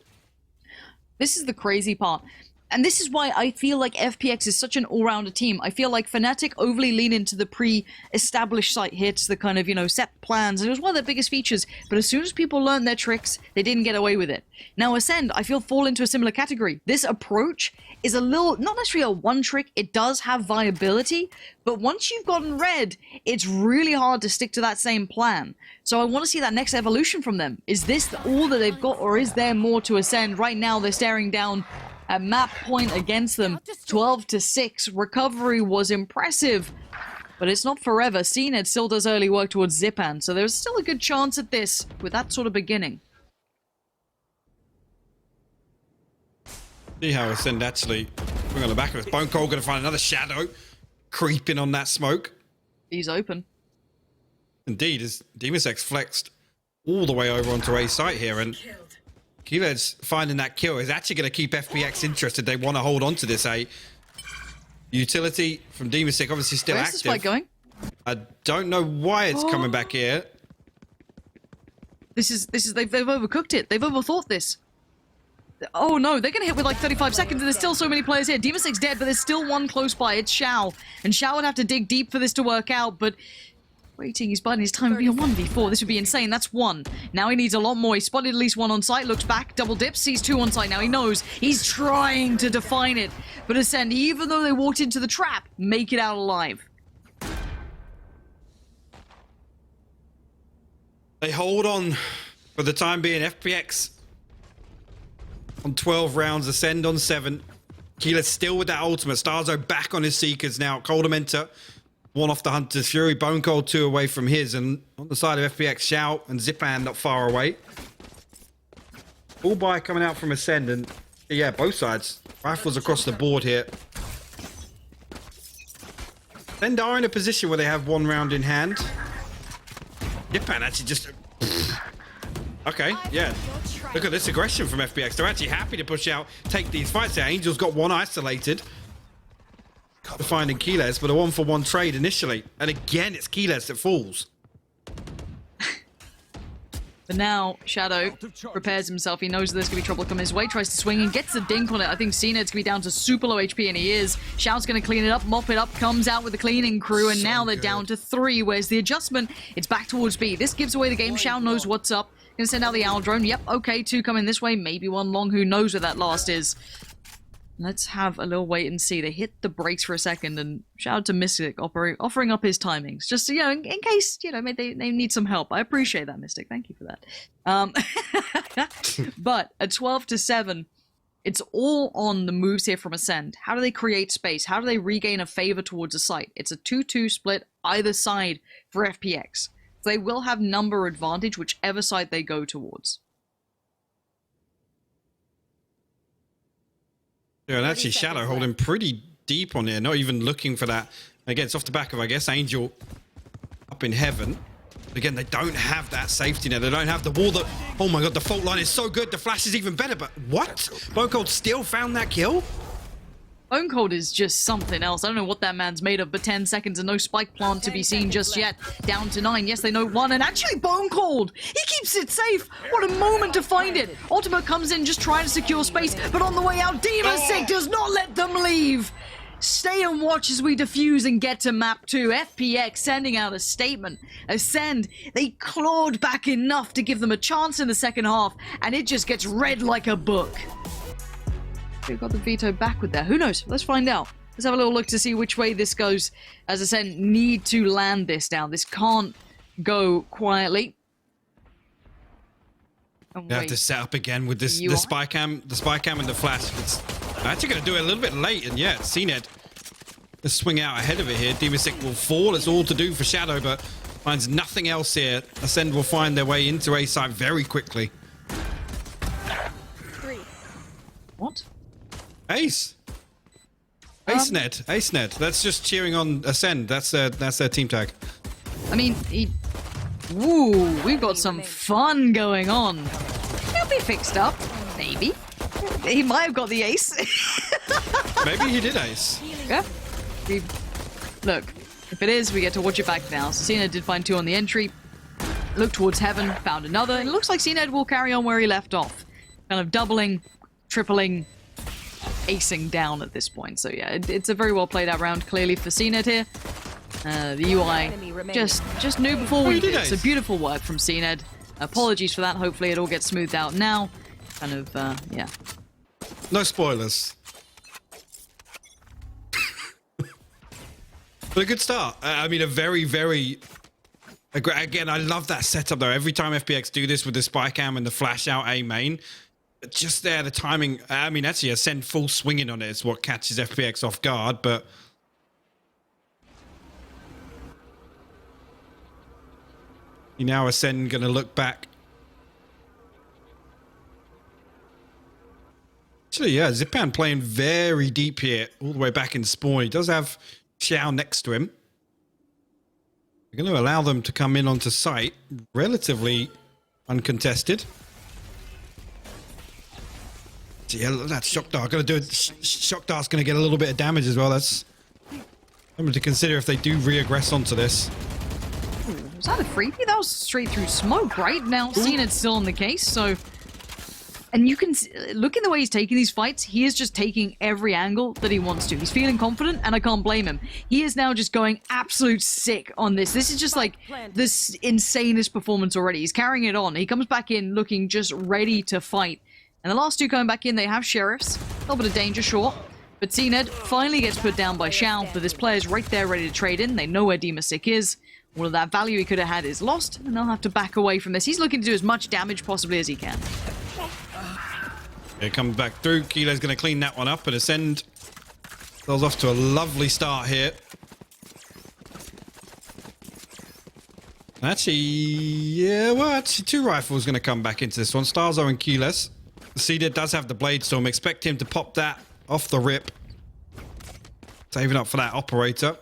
This is the crazy part. And this is why I feel like FPX is such an all-rounder team. I feel like Fnatic overly lean into the pre-established site hits, the kind of, you know, set plans. And it was one of their biggest features. But as soon as people learned their tricks, they didn't get away with it. Now, Acend, I feel, fall into a similar category. This approach is a little, not necessarily a one trick. It does have viability. But once you've gotten red, it's really hard to stick to that same plan. So I want to see that next evolution from them. Is this all that they've got, or is there more to Acend? Right now, they're staring down at map point against them, 12-6. Recovery was impressive, but it's not forever. CNED still does early work towards Zipan, so there's still a good chance at this with that sort of beginning. See how Ascend actually bring on the back of us. Bone Cold going to find another shadow creeping on that smoke. He's open. Indeed, as Demisix flexed all the way over onto A site here, and Keeled's finding that kill is actually going to keep FPX interested. They want to hold on to this A. Utility from Demisik obviously still Where's active. this fight going? I don't know why it's coming back here. They've overcooked it. They've overthought this. Oh no, they're gonna hit with like 35 seconds and there's still so many players here. Demisic's dead, but there's still one close by. It's Xiao. And Xiao would have to dig deep for this to work out, but waiting, he's biding his time. Would be a 1v4. This would be insane. That's one. Now he needs a lot more. He spotted at least one on site, looks back, double dips, sees two on site. Now he knows he's trying to define it. But Ascend, even though they walked into the trap, make it out alive. They hold on for the time being. FPX on 12 rounds, Ascend on 7. Keeler still with that ultimate. Starzo back on his Seekers now. Coldamenta, one off the Hunter's Fury. Bone Cold 2 away from his. And on the side of FPX, Shout and Zipan not far away. All by coming out from Ascend. And yeah, both sides. Rifles across the board here. Ascend are in a position where they have one round in hand. Zipan actually just... Okay, yeah. Look at this aggression from FPX. They're actually happy to push out, take these fights. There, Angel's got one isolated. Finding Keyless, but a 1-for-1 trade initially. And again, it's Keyless that falls. But now, Shadow prepares himself. He knows there's going to be trouble coming his way. Tries to swing and gets a dink on it. I think CNED's going to be down to super low HP, and he is. Shout's going to clean it up, mop it up, comes out with the cleaning crew, and now they're down to 3. Where's the adjustment? It's back towards B. This gives away the game. Shout knows what's up. Gonna send out the owl drone. Yep, okay, 2 coming this way. Maybe 1 long. Who knows where that last is? Let's have a little wait and see. They hit the brakes for a second, and shout out to Mystic offering up his timings. Just, you know, in case, you know, maybe they need some help. I appreciate that, Mystic. Thank you for that. But at 12-7, it's all on the moves here from Ascend. How do they create space? How do they regain a favor towards a site? It's a 2-2 split either side for FPX. They will have number advantage whichever side they go towards. Yeah, and actually Shadow holding pretty deep on here, not even looking for that. Again, it's off the back of, I guess, Angel up in heaven. Again, they don't have that safety net. They don't have the wall that... Oh my god, the fault line is so good. The flash is even better, but what? Bone Cold still found that kill? Bone Cold is just something else. I don't know what that man's made of, but 10 seconds and no spike plant to be seen just yet. Down to 9. Yes, they know 1, and actually Bone Cold! He keeps it safe! What a moment to find it! Ultimate comes in just trying to secure space, but on the way out, Demisik does not let them leave! Stay and watch as we defuse and get to map 2. FPX sending out a statement. Ascend, they clawed back enough to give them a chance in the second half, and it just gets read like a book. We've got the veto back with that. Who knows? Let's find out. Let's have a little look to see which way this goes. As I said, need to land this down. This can't go quietly. They have to set up again with this the spy cam and the flash. It's actually going to do it a little bit late, and yeah, CNED to swing out ahead of it here. Demisik will fall. It's all to do for Shadow, but finds nothing else here. Ascend will find their way into A side very quickly. 3. What? Ace. Acend. That's just cheering on Acend. That's their team tag. I mean, Ooh, we've got some fun going on. He'll be fixed up, maybe. He might have got the ace. Maybe he did ace. Yeah. Look, if it is, we get to watch it back now. So Cena did find 2 on the entry. Looked towards heaven, found another. And it looks like Cena will carry on where he left off. Kind of doubling, tripling, acing down at this point. So yeah, it's a very well played out round, clearly, for CNED here. The UI just knew before we did. So beautiful work from CNED. Apologies for that. Hopefully it all gets smoothed out now. Kind of, yeah. No spoilers. But a good start. I mean, a very, very... Again, I love that setup, though. Every time FPX do this with the spy cam and the flash out A main, just there, the timing... I mean, actually, Acend full swinging on it is what catches FPX off guard, but... Now Acend going to look back. Actually, yeah, Zipan playing very deep here, all the way back in spawn. He does have Xiao next to him. We're going to allow them to come in onto site, relatively uncontested. So yeah, that's Shock Dart. Going to do it. Shock Dart's going to get a little bit of damage as well. That's something to consider if they do re-aggress onto this. Was that a freebie? That was straight through smoke, right? Now, Cened's still in the case, so... And you can look in the way he's taking these fights. He is just taking every angle that he wants to. He's feeling confident, and I can't blame him. He is now just going absolute sick on this. This is just like this insanest performance already. He's carrying it on. He comes back in looking just ready to fight. And the last 2 coming back in, they have sheriffs. A little bit of danger, sure. But CNED finally gets put down by Xiao, but this player's right there ready to trade in. They know where Demasik is. All of that value he could have had is lost, and they'll have to back away from this. He's looking to do as much damage possibly as he can. It comes back through. Kilo's going to clean that one up, and Acend goes off to a lovely start here. Actually, yeah, well, actually 2 rifles going to come back into this one. Starzo and Keyless. Cedar does have the Blade Storm. Expect him to pop that off the rip. Saving up for that operator.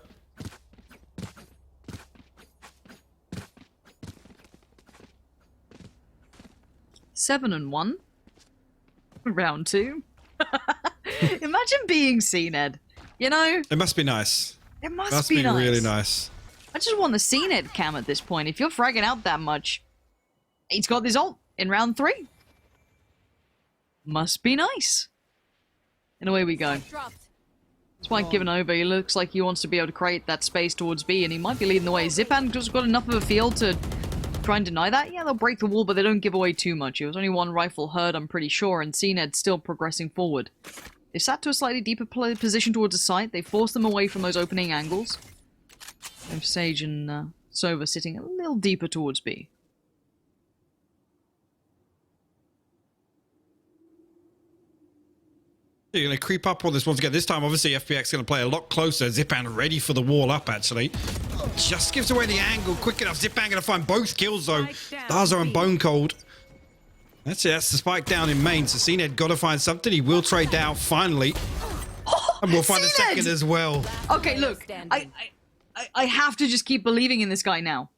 Seven and 1. Round 2. Imagine being CNED. You know? It must be nice. It must be nice. Really nice. I just want the CNED cam at this point. If you're fragging out that much, he's got this ult in round 3. Must be nice. And away we go. Spike given over. He looks like he wants to be able to create that space towards B, and he might be leading the way. Zipan just got enough of a field to try and deny that. Yeah, they'll break the wall, but they don't give away too much. It was only 1 rifle heard, I'm pretty sure, and CNED still progressing forward. They sat to a slightly deeper position towards the site. They forced them away from those opening angles. And Sage and Sova sitting a little deeper towards B. You're going to creep up on this once again. This time, obviously, FPX going to play a lot closer. Zipan ready for the wall up, actually. Just gives away the angle quick enough. Zipan going to find both kills, though. Starzo and Bone Cold. That's it. That's the spike down in main. So CNED got to find something. He will trade down, finally. And we'll find a second as well. Okay, look. I have to just keep believing in this guy now.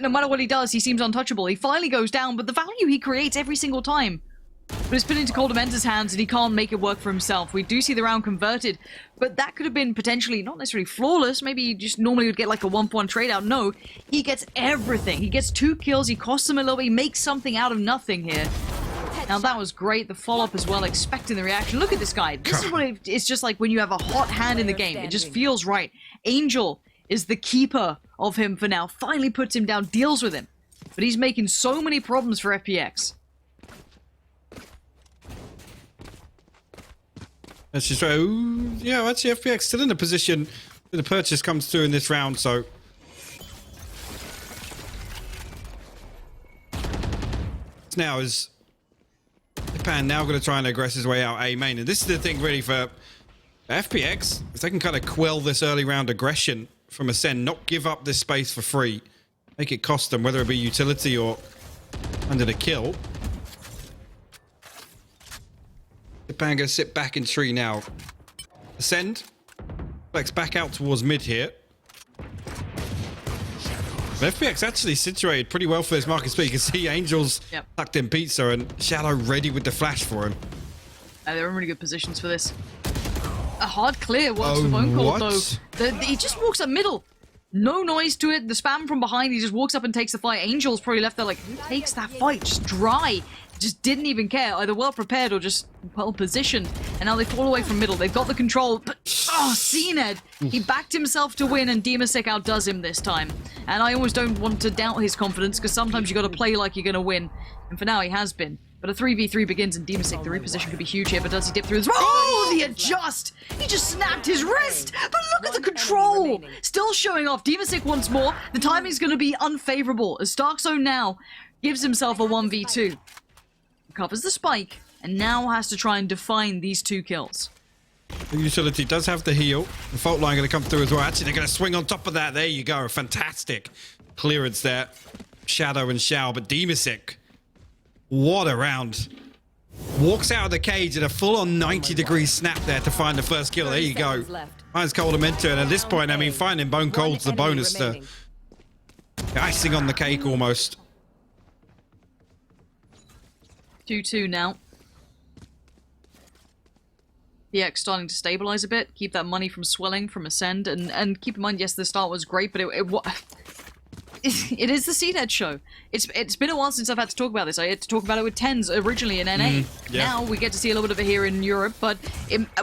No matter what he does, he seems untouchable. He finally goes down, but the value he creates every single time. But it's put into Coldamenter's hands, and he can't make it work for himself. We do see the round converted, but that could have been potentially not necessarily flawless. Maybe he just normally would get like a 1-for-1 trade out. No, he gets everything. He gets 2 kills. He costs him a little bit. He makes something out of nothing here. Now that was great. The follow-up as well, expecting the reaction. Look at this guy. This is what it's just like when you have a hot hand in the game. It just feels right. Angel is the keeper of him for now. Finally puts him down, deals with him. But he's making so many problems for FPX. That's just right. Ooh, yeah, actually, FPX still in a position where the purchase comes through in this round, so. Now is Japan now going to try and aggress his way out A main. And this is the thing really for FPX. If they can kind of quell this early round aggression from Acend, not give up this space for free, make it cost them, whether it be utility or under the kill. Japan going to sit back in tree now. Acend Flex back out towards mid here. FPX actually situated pretty well for this market split. You can see Angels tucked in pizza and Shadow ready with the flash for him. They're in really good positions for this. A hard clear works for Bone Cold, though. He just walks up middle. No noise to it. The spam from behind, he just walks up and takes the fight. Angel's probably left there like, who takes that fight? Just dry. Just didn't even care. Either well prepared or just well positioned. And now they fall away from middle. They've got the control. But, oh, CNED. He backed himself to win and Demasek outdoes him this time. And I always don't want to doubt his confidence because sometimes you got to play like you're going to win. And for now, he has been. But a 3v3 begins and Demasek, the reposition could be huge here, but does he dip through his... Oh, the adjust! He just snapped his wrist! But look at the control! Still showing off. Demasek once more. The timing's going to be unfavorable as Starkzone now gives himself a 1v2. Covers the spike, and now has to try and define these 2 kills. The utility does have the heal. The fault line going to come through as well. Actually, they're going to swing on top of that. There you go. Fantastic clearance there. Shadow and Shao, but Demasek, what a round. Walks out of the cage in a full-on 90-degree snap there to find the first kill. There you go. Finds Cold Mentor, and at this point, I mean, finding Bone Cold's the bonus. The icing on the cake almost. 2-2 now. PX starting to stabilize a bit, keep that money from swelling from Acend, and keep in mind, yes, the start was great, but it is the CNED show. It's been a while since I've had to talk about this. I had to talk about it with Tens originally in NA. Now we get to see a little bit of it here in Europe, but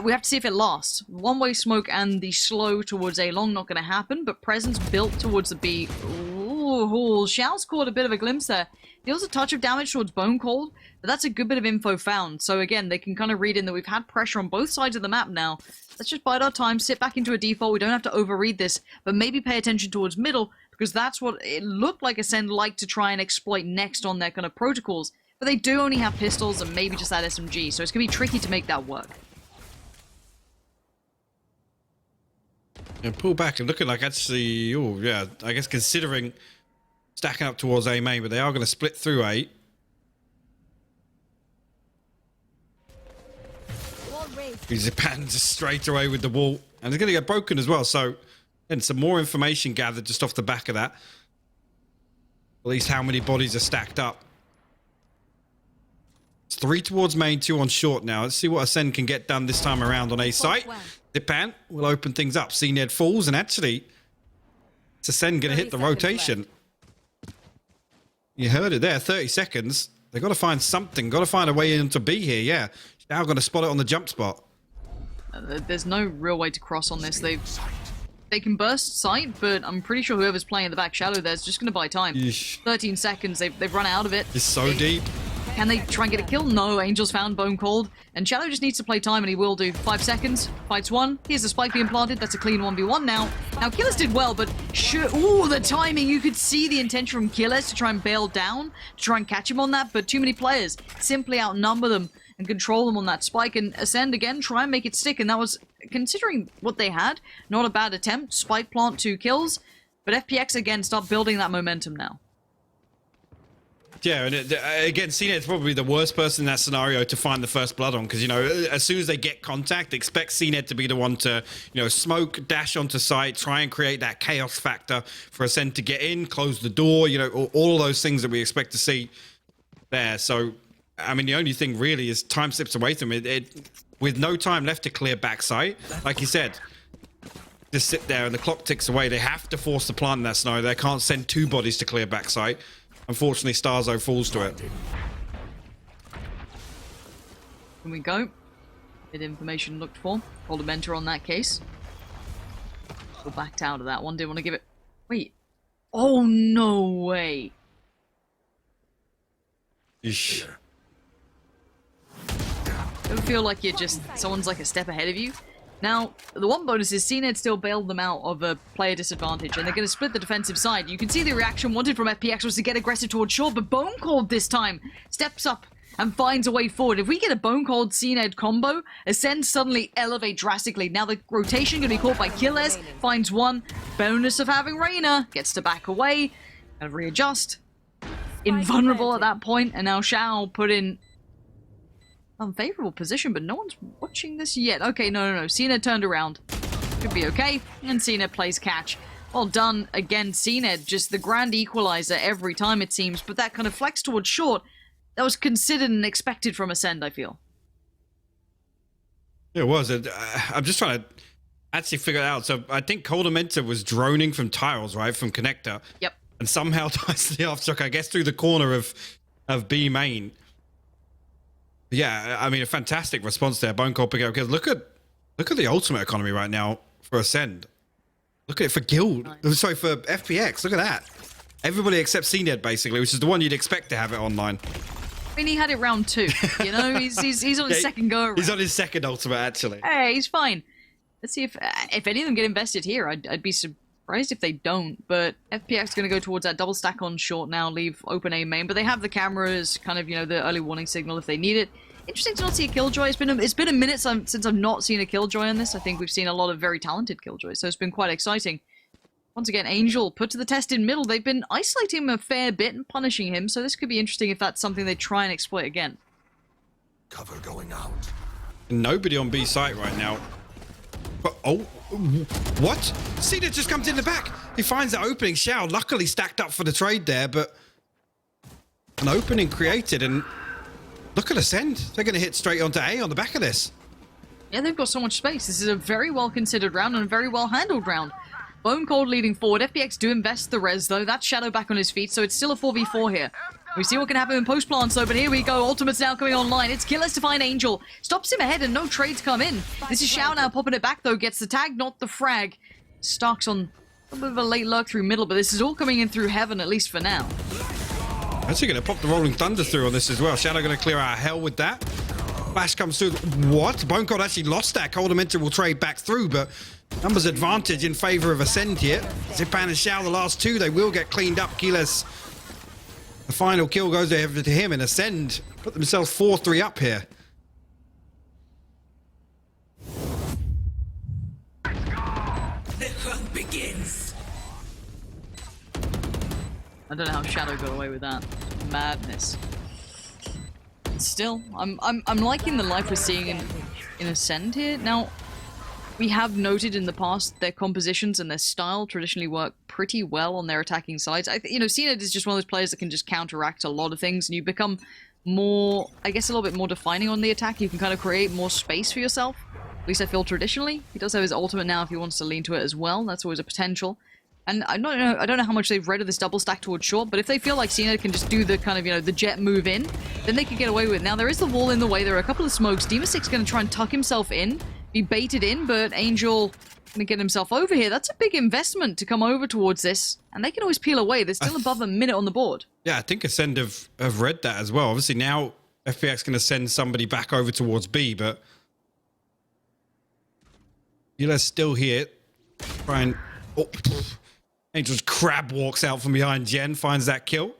we have to see if it lasts. One-way smoke and the slow towards A long not going to happen, but presence built towards the B. Ooh, Shao's caught a bit of a glimpse there. Deals a touch of damage towards Bone Cold, but that's a good bit of info found. So again, they can kind of read in that we've had pressure on both sides of the map now. Let's just bide our time, sit back into a default. We don't have to overread this, but maybe pay attention towards middle, because that's what it looked like Acend liked to try and exploit next on their kind of protocols. But they do only have pistols and maybe just that SMG, so it's going to be tricky to make that work. And pull back and looking like actually, oh yeah, I guess considering stacking up towards A main, but they are going to split through A. He's Japan just straight away with the wall, and it's going to get broken as well. So, and some more information gathered just off the back of that. At least how many bodies are stacked up. It's 3 towards main, 2 on short now. Let's see what Acend can get done this time around on A site. Japan will open things up. CNED falls, and actually, it's Acend going to hit the rotation. You heard it there, 30 seconds. They've got to find something, got to find a way into B here, yeah. Now going to spot it on the jump spot. There's no real way to cross on this. They can burst sight, but I'm pretty sure whoever's playing in the back shadow there is just going to buy time. Yeesh. 13 seconds, they've run out of it. It's so deep. Can they try and get a kill? No, Angel's found Bone Cold. And Shadow just needs to play time, and he will do. 5 seconds. Fights 1. Here's the spike being planted. That's a clean 1v1 now. Now, Killers did well, but sure. Ooh, the timing. You could see the intention from Killers to try and bail down, to try and catch him on that, but too many players simply outnumber them and control them on that spike. And Acend, again, try and make it stick. And that was, considering what they had, not a bad attempt. Spike plant 2 kills. But FPX, again, start building that momentum now. Yeah, and again, CNED's probably the worst person in that scenario to find the first blood on, because, you know, as soon as they get contact, expect CNED to be the one to, you know, smoke, dash onto site, try and create that chaos factor for Acend to get in, close the door, you know, all of those things that we expect to see there. So, I mean, the only thing really is time slips away from it. With no time left to clear backside, like you said, just sit there and the clock ticks away. They have to force the plant in that scenario. They can't send 2 bodies to clear backside. Unfortunately, Starzo falls to it. Here we go. Bit information looked for. Called a mentor on that case. Or backed out of that one. Didn't want to give it... Wait. Oh, no way. Eesh. Don't feel like you're just... Someone's like a step ahead of you. Now, the one bonus is CNED still bailed them out of a player disadvantage, and they're going to split the defensive side. You can see the reaction wanted from FPX was to get aggressive towards short, but Bone Cold this time steps up and finds a way forward. If we get a Bone Cold CNED combo, Acend suddenly elevate drastically. Now the rotation going to be caught by Killers, finds one. Bonus of having Reyna, gets to back away, and readjust. Invulnerable at that point, and now Shao put in unfavorable position, but no one's watching this yet. Okay, no. CNED turned around. Should be okay. And CNED plays catch. Well done again, CNED. Just the grand equalizer every time, it seems. But that kind of flex towards short, that was considered and expected from Acend, I feel. It was. I'm just trying to actually figure it out. So I think Coldamenta was droning from tiles, right? From connector. Yep. And somehow dies the aftershock, I guess, through the corner of B main. Yeah, I mean, a fantastic response there. Bone Cold pick up. Because look at the ultimate economy right now for Acend. Look at it for Guild. Nice. Sorry, for FPX. Look at that. Everybody except CNED, basically, which is the one you'd expect to have it online. I mean, he had it round 2. You know, he's on his second go around. He's on his second ultimate, actually. Hey, he's fine. Let's see if any of them get invested here. I'd be surprised if they don't. But FPX is going to go towards that double stack on short now, leave open A main. But they have the cameras, kind of, you know, the early warning signal if they need it. Interesting to not see a Killjoy. It's been a minute since I've not seen a Killjoy on this. I think we've seen a lot of very talented Killjoys, so it's been quite exciting. Once again, Angel put to the test in middle. They've been isolating him a fair bit and punishing him, so this could be interesting if that's something they try and exploit again. Cover going out. Nobody on B site right now. But, oh, what? Cena just comes in the back. He finds that opening. Xiao luckily stacked up for the trade there, but an opening created, and look at Acend. They're going to hit straight onto A on the back of this. Yeah, they've got so much space. This is a very well-considered round and a very well-handled round. Bone Cold leading forward. FPX do invest the res, though. That's Shadow back on his feet, so it's still a 4v4 here. We see what can happen in post plants, though, but here we go. Ultimate's now coming online. It's Killers to find Angel. Stops him ahead, and no trades come in. This is Xiao now popping it back, though. Gets the tag, not the frag. Starks on a bit of a late lurk through middle, but this is all coming in through heaven, at least for now. Actually going to pop the Rolling Thunder through on this as well. Shadow going to clear out hell with that. Flash comes through. What? Bone Cold actually lost that. Coldamenta will trade back through, but numbers advantage in favor of Acend here. Zipan and Xiao, the last two, they will get cleaned up. Keyless, the final kill goes over to him, and Acend put themselves 4-3 up here. The hunt begins. I don't know how Shadow got away with that. Madness. Still, I'm liking the life we're seeing in Acend here. Now, we have noted in the past their compositions and their style traditionally work pretty well on their attacking sides. You know, CNED is just one of those players that can just counteract a lot of things, and you become more, I guess, a little bit more defining on the attack. You can kind of create more space for yourself. At least I feel traditionally. He does have his ultimate now if he wants to lean to it as well. That's always a potential. And I don't know how much they've read of this double stack towards short, but if they feel like CNED can just do the kind of, you know, the jet move in, then they could get away with it. Now, there is the wall in the way. There are a couple of smokes. Demasic's going to try and tuck himself in, be baited in, but Angel going to get himself over here. That's a big investment to come over towards this, and they can always peel away. They're still above a minute on the board. Yeah, I think Acend have read that as well. Obviously, now FPX going to send somebody back over towards B, but Yule's still here. Try and... Oh, Angel's crab walks out from behind Jen, finds that kill.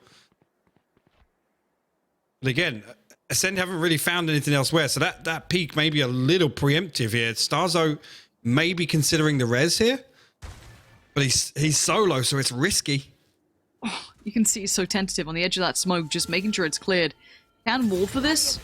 But again, Acend haven't really found anything elsewhere, so that peak may be a little preemptive here. Starzo may be considering the res here, but he's solo, so it's risky. Oh, you can see he's so tentative on the edge of that smoke, just making sure it's cleared. Can wall for this.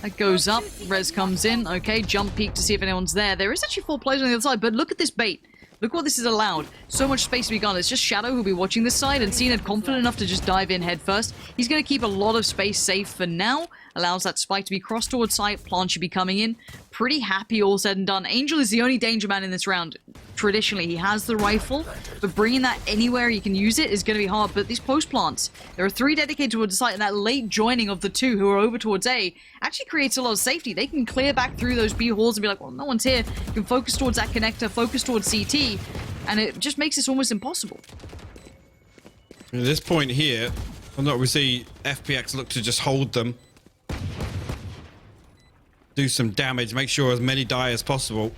That goes up, res comes in. Okay, jump peek to see if anyone's there. There is actually 4 players on the other side, but look at this bait. Look what this is allowed. So much space to be gone. It's just Shadow who'll be watching this side, and CNED confident enough to just dive in head first. He's going to keep a lot of space safe for now. Allows that spike to be crossed towards site. Plant should be coming in. Pretty happy all said and done. Angel is the only danger man in this round. Traditionally, he has the rifle, but bringing that anywhere he can use it is going to be hard. But these post plants, there are 3 dedicated towards the site, and that late joining of the 2 who are over towards A actually creates a lot of safety. They can clear back through those B halls and be like, well, no one's here. You can focus towards that connector, focus towards CT, and it just makes this almost impossible. At this point here, we see FPX look to just hold them. Do some damage, make sure as many die as possible.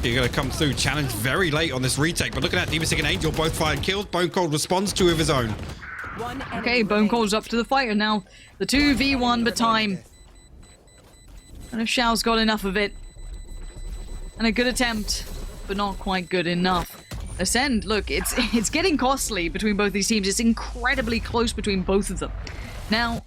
You're going to come through, challenge very late on this retake, but look at that, Demastic and Angel both fired kills. Bone Cold responds 2 of his own. Okay, Bone Cold's up to the fight, and now the 2v1, but time. And if Xiao's got enough of it. And a good attempt, but not quite good enough. Acend, look, it's getting costly between both these teams. It's incredibly close between both of them. Now,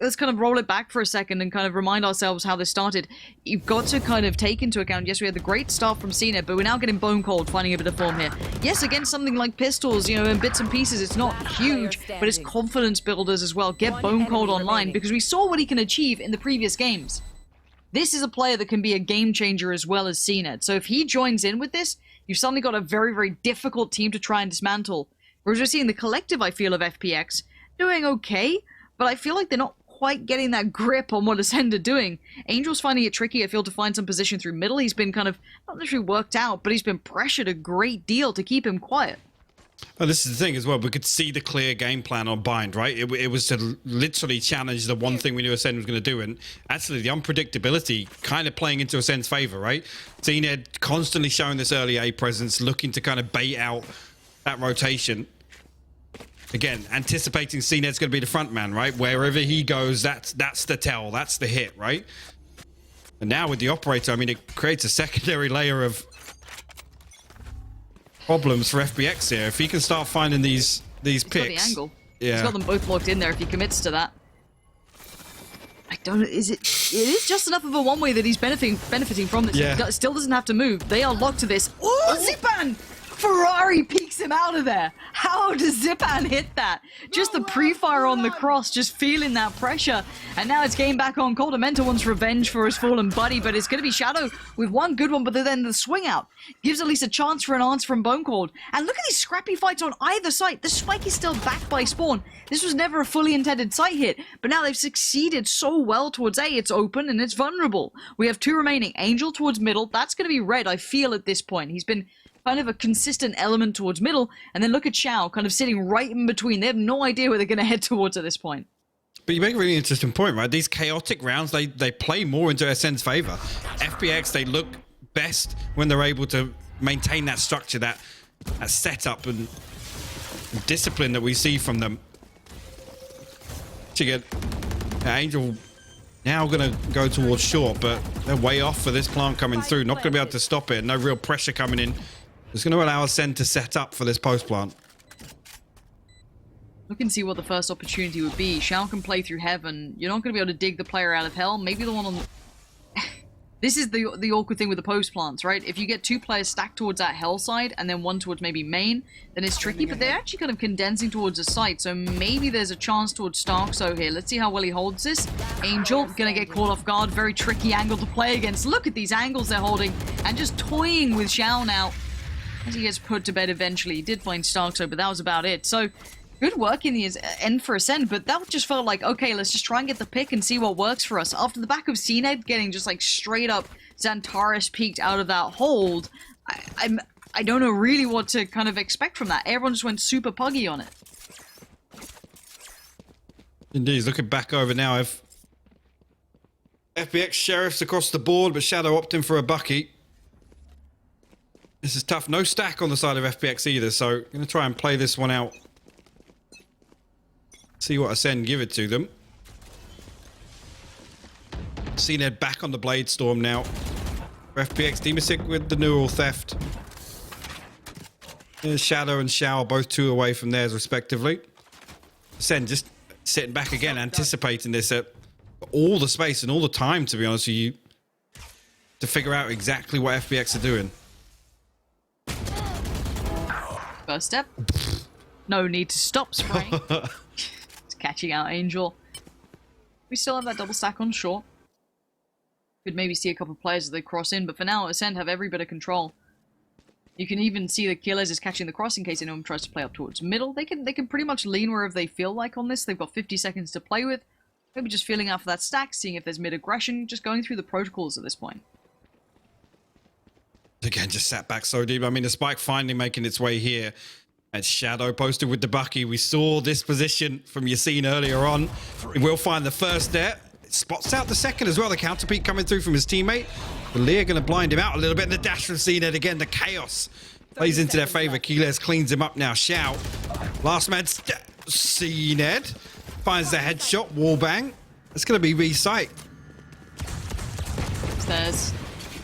let's kind of roll it back for a second and kind of remind ourselves how this started. You've got to kind of take into account, yes, we had the great start from CNED, but we're now getting bone cold, finding a bit of form here. Yes, against something like pistols, you know, in bits and pieces, it's not huge, but it's confidence builders as well. Get bone cold online, because we saw what he can achieve in the previous games. This is a player that can be a game changer as well as CNED. So if he joins in with this, you've suddenly got a very, very difficult team to try and dismantle. Whereas we're seeing the collective, I feel, of FPX doing okay, but I feel like they're not quite getting that grip on what Acend are doing. Angel's finding it tricky, I feel, to find some position through middle. He's been kind of, not necessarily worked out, but he's been pressured a great deal to keep him quiet. Well, this is the thing as well. We could see the clear game plan on Bind, right? It was to literally challenge the one thing we knew Acend was going to do. And actually, the unpredictability kind of playing into Ascend's favor, right? CNED constantly showing this early A presence, looking to kind of bait out that rotation. Again, anticipating CNED's going to be the front man, right? Wherever he goes, that's the tell, that's the hit, right? And now with the operator, I mean, it creates a secondary layer of problems for FPX here. If he can start finding these picks, got the angle. Yeah, He's got them both locked in there. If he commits to that, I don't know. It is just enough of a one-way that he's benefiting from this. Yeah. He still doesn't have to move. They are locked to this. Oh, Zipan! Ferrari peeks him out of there. How does Zipan hit that? Just the pre-fire on the cross, just feeling that pressure. And now it's game back on cold. Amenta wants revenge for his fallen buddy, but it's going to be Shadow with one good one, but then the swing out gives at least a chance for an answer from Bone Cold. And look at these scrappy fights on either side. The spike is still backed by Spawn. This was never a fully intended site hit, but now they've succeeded so well towards A. It's open and it's vulnerable. We have two remaining. Angel towards middle. That's going to be red, I feel, at this point. He's been kind of a consistent element towards middle, and then look at Shao kind of sitting right in between. They have no idea where they're going to head towards at this point. but you make a really interesting point, right? These chaotic rounds, they play more into Ascend's favor. FPX, they look best when they're able to maintain that structure, that setup and discipline that we see from them. To get Angel now going to go towards short, but they're way off for this plant coming through. Not going to be able to stop it. No real pressure coming in. It's going to allow Acend to set up for this post plant. Look and see what the first opportunity would be. Shao can play through heaven. You're not going to be able to dig the player out of hell. Maybe the one on... This is the awkward thing with the post plants, right? If you get two players stacked towards that hell side and then one towards maybe main, then it's tricky, but they're actually kind of condensing towards a site, so maybe there's a chance towards Starkso here. Let's see how well he holds this. Angel gonna get caught off guard. Very tricky angle to play against. Look at these angles they're holding and just toying with Shao now as he gets put to bed eventually. He did find Starkso, but that was about it. So good work in the end for Acend, but that just felt like, okay, let's just try and get the pick and see what works for us. After the back of CNED getting just like straight up Xantares peeked out of that hold, I don't know really what to kind of expect from that. Everyone just went super puggy on it. Indeed, he's looking back over now. If FPX sheriffs across the board, but Shadow opting for a bucky. This is tough. No stack on the side of FPX either, so I'm going to try and play this one out. See what Acend give it to them. CNED back on the Blade Storm now. FPX Demasic with the neural theft. There's Shadow and Shao, both two away from theirs respectively. Acend just sitting back again, anticipating this at all the space and all the time, to be honest with you, to figure out exactly what FPX are doing. First step. No need to stop spraying. Catching out Angel. We still have that double stack on short. Could maybe see a couple of players as they cross in, but for now, Acend have every bit of control. You can even see the Killers is catching the cross in case anyone tries to play up towards middle. They can pretty much lean wherever they feel like on this. They've got 50 seconds to play with. Maybe just feeling out for that stack, seeing if there's mid aggression, just going through the protocols at this point. Again, just sat back so deep. I mean, the spike finally making its way here. And Shadow posted with the bucky. We saw this position from Yassine earlier on. We'll find the first there. Spots out the second as well. The counter peek coming through from his teammate. Lear going to blind him out a little bit. And the dash from CNED again. The chaos plays into their favor. Keyless cleans him up now. Shao. Last man. CNED finds the headshot. Wallbang. It's going to be re-sight. There's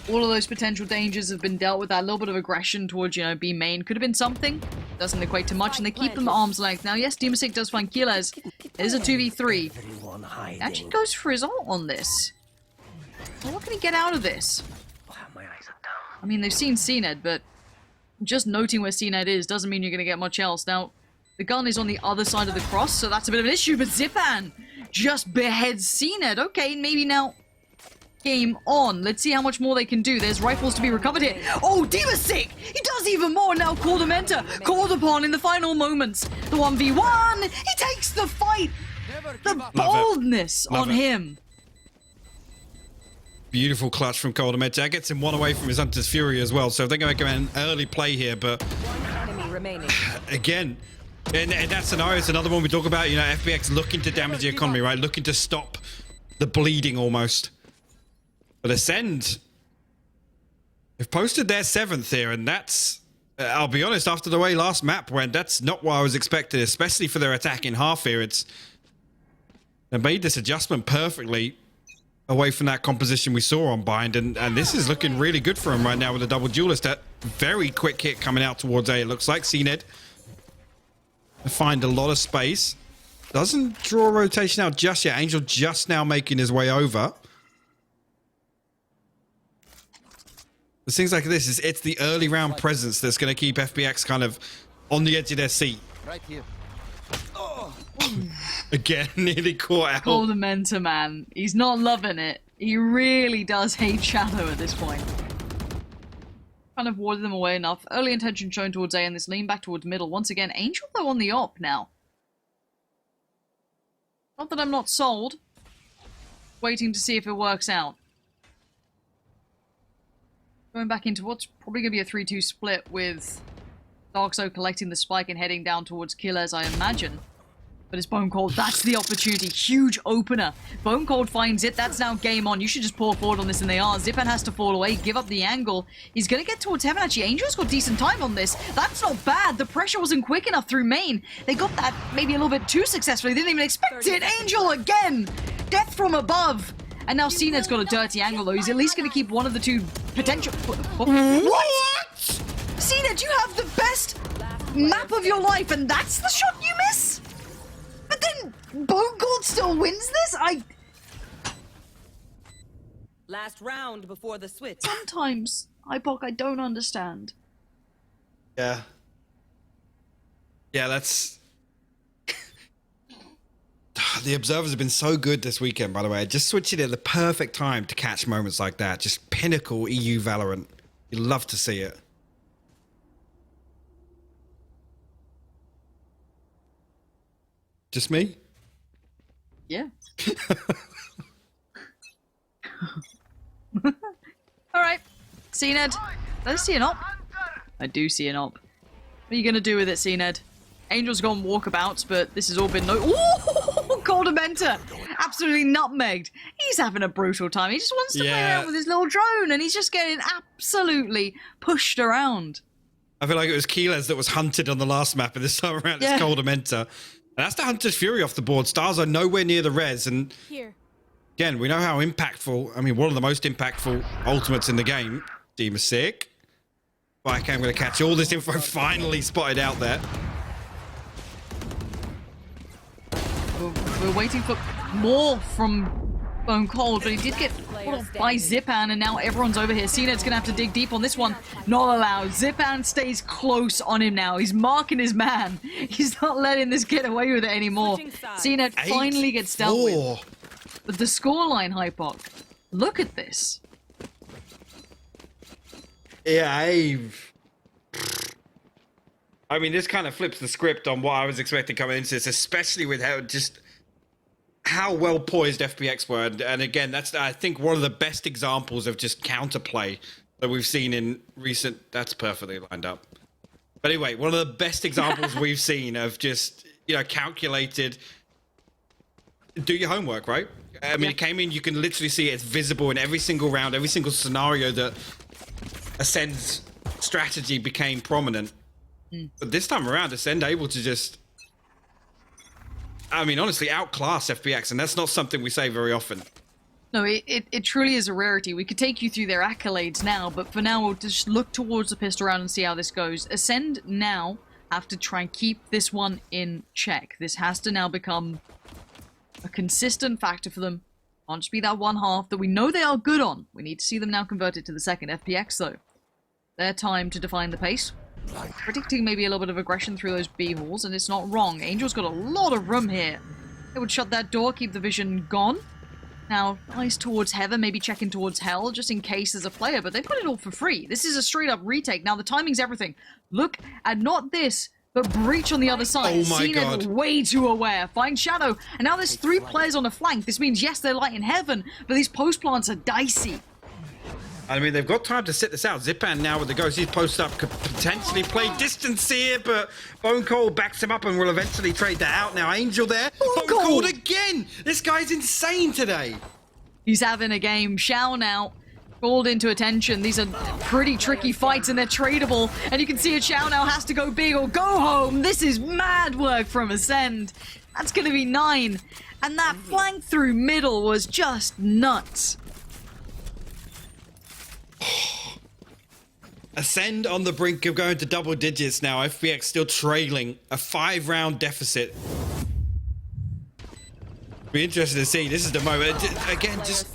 All of those potential dangers have been dealt with. That little bit of aggression towards, you know, B main could have been something. Doesn't equate to much, and they keep them at arm's length. Now, yes, Demasig does find Killers. It is a 2v3. Everyone hiding. Actually goes for his ult on this. Well, what can he get out of this? My eyes are down. I mean, they've seen CNED, but just noting where CNED is doesn't mean you're going to get much else. Now, the gun is on the other side of the cross, so that's a bit of an issue, but Zipan just beheads CNED. Okay, maybe now game on. Let's see how much more they can do. There's rifles to be recovered here. Oh, Demasig! He does even more now. Cordamenta called upon in the final moments. The 1v1! He takes the fight! The boldness on him. Beautiful clutch from Coldamenta. That gets him one away from his Hunter's Fury as well. So they're going to make an early play here, but One enemy remaining. again, in that scenario, it's another one we talk about. You know, FPX looking to damage the economy, right? Looking to stop the bleeding almost. But Acend have posted their 7th here, and that's, I'll be honest, after the way last map went, that's not what I was expecting, especially for their attack in half here. They made this adjustment perfectly away from that composition we saw on Bind, and this is looking really good for him right now with a double duelist. That very quick hit coming out towards A, it looks like. CNED find a lot of space. Doesn't draw a rotation out just yet. Angel just now making his way over. There's things like this, it's the early round presence that's going to keep FPX kind of on the edge of their seat. Right here. Again, nearly caught out. Cordamenta, man. He's not loving it. He really does hate Shadow at this point. Kind of warded them away enough. Early intention shown towards A and this lean back towards middle. Once again, Angel though on the op now. Not that I'm not sold. Waiting to see if it works out. Going back into what's probably going to be a 3-2 split with Darkso collecting the spike and heading down towards Killers, I imagine. But it's Bone Cold. That's the opportunity. Huge opener. Bone Cold finds it. That's now game on. You should just pour forward on this, and they are. Zipan has to fall away, give up the angle. He's going to get towards heaven, actually. Angel's got decent time on this. That's not bad. The pressure wasn't quick enough through main. They got that maybe a little bit too successfully. They didn't even expect it. Angel again. Death from above. And now CNED's got a dirty angle, though. He's at least going to keep one of the two potential... What? CNED, you have the best map of your life, and that's the shot you miss? But then Bone Cold still wins this? Last round before the switch. Sometimes, Hypok, I don't understand. Yeah. Yeah, that's... The observers have been so good this weekend, by the way. Just switching at the perfect time to catch moments like that. Just pinnacle EU Valorant. You love to see it. Just me? Yeah. Alright. CNED. Let's see an op. I do see an op. What are you gonna do with it, CNED? Angel's gone walkabouts, but this has all been no- Ooh! Cordamenta! Absolutely nutmegged. He's having a brutal time. He just wants to play around with his little drone, and he's just getting absolutely pushed around. I feel like it was Keyless that was hunted on the last map, and this time around it's Cordamenta. And that's the Hunter's Fury off the board. Stars are nowhere near the res, and again, we know how impactful, I mean, one of the most impactful ultimates in the game. Demasig. Okay, I'm going to catch all this info finally spotted out there. We're waiting for more from Bone Cold, but he did get pulled by Zipan, and now everyone's over here. CNED's gonna have to dig deep on this one. Not allowed. Zipan stays close on him now. He's marking his man. He's not letting this get away with it anymore. CNED finally gets dealt with. But the scoreline, Hypok. Look at this. Yeah, I mean, this kind of flips the script on what I was expecting coming into this, especially with how well poised FPX were. And again, that's, I think, one of the best examples of just counterplay that we've seen in recent... That's perfectly lined up. But anyway, one of the best examples we've seen of just, you know, calculated... Do your homework, right? I mean, it came in, you can literally see it's visible in every single round, every single scenario that Ascend's strategy became prominent. But this time around, Acend able to just... I mean, honestly, outclass FPX, and that's not something we say very often. No, it truly is a rarity. We could take you through their accolades now, but for now we'll just look towards the pistol round and see how this goes. Acend now have to try and keep this one in check. This has to now become a consistent factor for them. Can't just be that one half that we know they are good on. We need to see them now converted to the second. FPX though, their time to define the pace. Predicting maybe a little bit of aggression through those B halls, and it's not wrong. Angel's got a lot of room here. They would shut that door, keep the vision gone. Now, eyes towards Heather, maybe checking towards Hell, just in case there's a player, but they've got it all for free. This is a straight-up retake. Now, the timing's everything. Look at not this, but Breach on the other side. Oh my God. Way too aware. Find Shadow. And now there's 3 players on the flank. This means, yes, they're light in heaven, but these post plants are dicey. I mean, they've got time to sit this out. Zipan now with the ghost. He's posted up, could potentially play distance here, but Bone Cold backs him up and will eventually trade that out. Now Angel there. Bone Cold again. This guy's insane today. He's having a game. Shao now called into attention. These are pretty tricky fights and they're tradable. And you can see it, Shao now has to go big or go home. This is mad work from Acend. That's going to be 9. And that flank through middle was just nuts. Acend on the brink of going to double digits now. FPX still trailing a 5-round deficit. Be interested to see. This is the moment. Again, just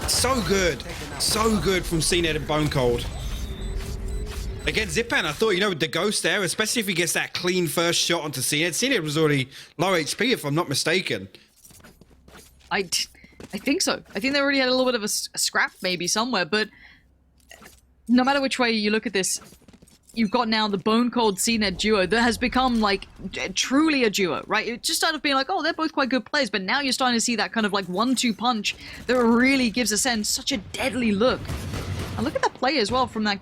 so good. So good from CNET and Bone Cold. Again, Zipan, I thought, you know, with the ghost there, especially if he gets that clean first shot onto CNET. CNET was already low HP, if I'm not mistaken. I think so. I think they already had a little bit of a scrap maybe somewhere, but no matter which way you look at this, you've got now the Bone Cold CNET duo that has become like truly a duo, right? It just started being like, oh, they're both quite good players, but now you're starting to see that kind of like 1-2 punch that really gives Acend such a deadly look. And look at that play as well from that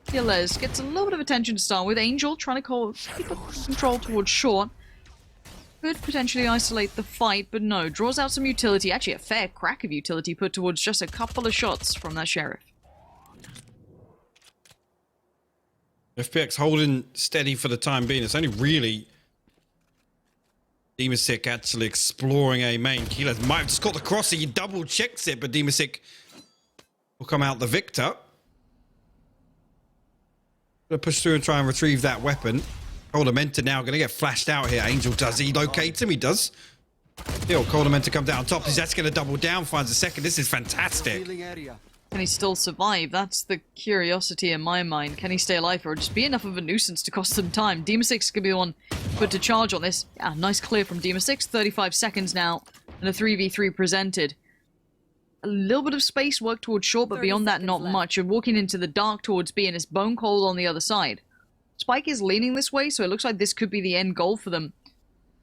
Killers. Gets a little bit of attention to start with. Angel trying to keep control towards short. Could potentially isolate the fight, but no. Draws out some utility. Actually, a fair crack of utility put towards just a couple of shots from that Sheriff. FPX holding steady for the time being. It's only really Demasic actually exploring a main. Keeler might have just got the crossing. He double checks it, but Demasic will come out the victor. Gonna push through and try and retrieve that weapon. Coldamenta now gonna get flashed out here. Angel does. He locates him. He does. Still, Coldamenta come down on top. He's actually gonna double down. Finds a second. This is fantastic. Can he still survive? That's the curiosity in my mind. Can he stay alive or just be enough of a nuisance to cost them time? Demasix could be the one put to charge on this. Yeah, nice clear from Demasix. 35 seconds now and a 3v3 presented. A little bit of space work towards short, but beyond that, not much. And walking into the dark towards B and it's Bone Cold on the other side. Spike is leaning this way, so it looks like this could be the end goal for them.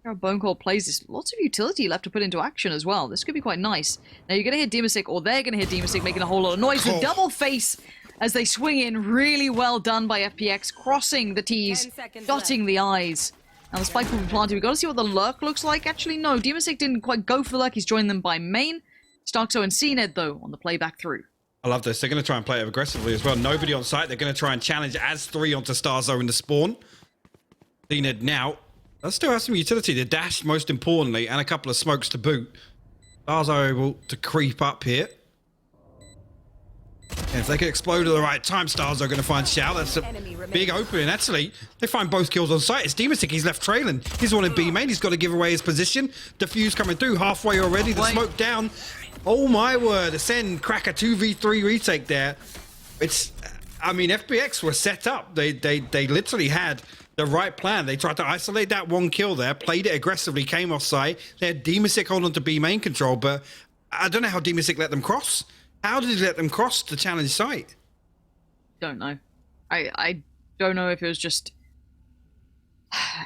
How Bone Cold plays this. Lots of utility left to put into action as well. This could be quite nice. Now you're going to hit Demasic, or they're going to hit Demasic, making a whole lot of noise. The double face as they swing in. Really well done by FPX, crossing the T's, dotting the I's. Now the spike will be planted. We've got to see what the lurk looks like. Actually, no. Demasic didn't quite go for the lurk. He's joined them by main. Starkzo and CNED, though, on the playback through. I love this. They're going to try and play it aggressively as well. Nobody on site. They're going to try and challenge as 3 onto Starzo in the spawn. CNED now. That still has some utility. The dash, most importantly, and a couple of smokes to boot. Stars are able to creep up here. And if they can explode at the right time, Stars are going to find Shao. That's a big opening. Actually, they find both kills on site. It's Demasic. He's left trailing. He's the one in B main. He's got to give away his position. Diffuse coming through. Halfway already. The smoke down. Oh my word. Ascend crack a 2v3 retake there. It's, I mean, FPX were set up. They literally had the right plan. They tried to isolate that one kill there, played it aggressively, came off site. They had Demasic hold on to B main control, but I don't know how Demasic let them cross. How did he let them cross the challenge site? Don't know. I don't know if it was just...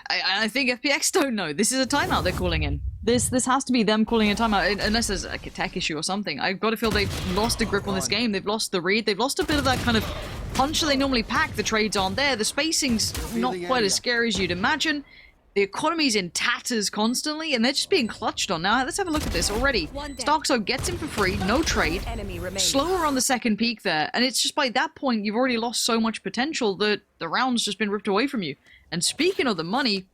I think FPX don't know. This is a timeout they're calling in. This has to be them calling a timeout, unless there's like a tech issue or something. I've got to feel they've lost a grip on this game. They've lost the read. They've lost a bit of that kind of punch that they normally pack. The trades aren't there. The spacing's not quite as scary as you'd imagine. The economy's in tatters constantly, and they're just being clutched on. Now, let's have a look at this already. Starkzo gets him for free, no trade. Slower on the second peak there, and it's just by that point, you've already lost so much potential that the round's just been ripped away from you. And speaking of the money,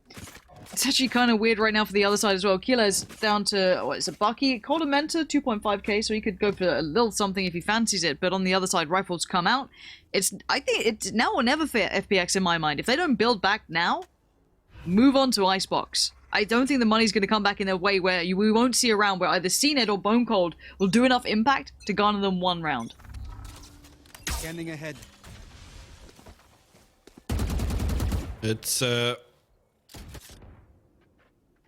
It's actually kind of weird right now for the other side as well. Kila's down to, what is it, Bucky? Called a Mentor, 2.5k, so he could go for a little something if he fancies it. But on the other side, Rifles come out. I think it's now or never for FPX in my mind. If they don't build back now, move on to Icebox. I don't think the money's going to come back in their way where we won't see a round where either CNED or Bone Cold will do enough impact to garner them one round. Scanning ahead. It's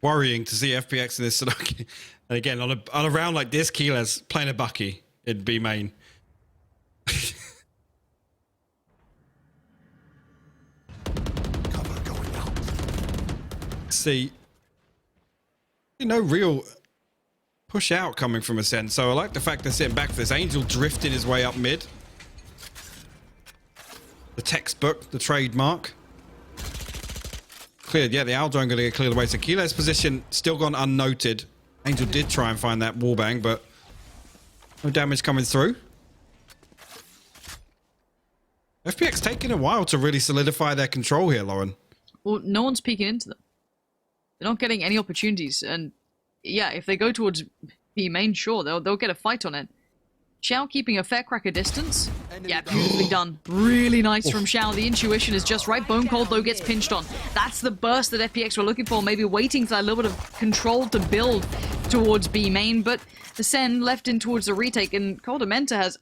worrying to see FPX in this sort of, and again on a round like this, Keeler's playing a Bucky in B main. Cover going out. See, no real push out coming from Acend, so I like the fact they're sitting back for this. Angel drifting his way up mid. The textbook, the trademark. Cleared, yeah, the Aldrone going to get cleared away. So Keeler's position still gone unnoted. Angel did try and find that wallbang, but no damage coming through. FPX taking a while to really solidify their control here, Lauren. Well, no one's peeking into them. They're not getting any opportunities, and yeah, if they go towards B main, sure, they'll get a fight on it. Xiao keeping a fair cracker distance. Yeah, beautifully done. Really nice from Xiao. The intuition is just right. Bone Cold, though, gets pinched on. That's the burst that FPX were looking for. Maybe waiting for that little bit of control to build towards B main. But Acend left in towards the retake, and Coldamenta has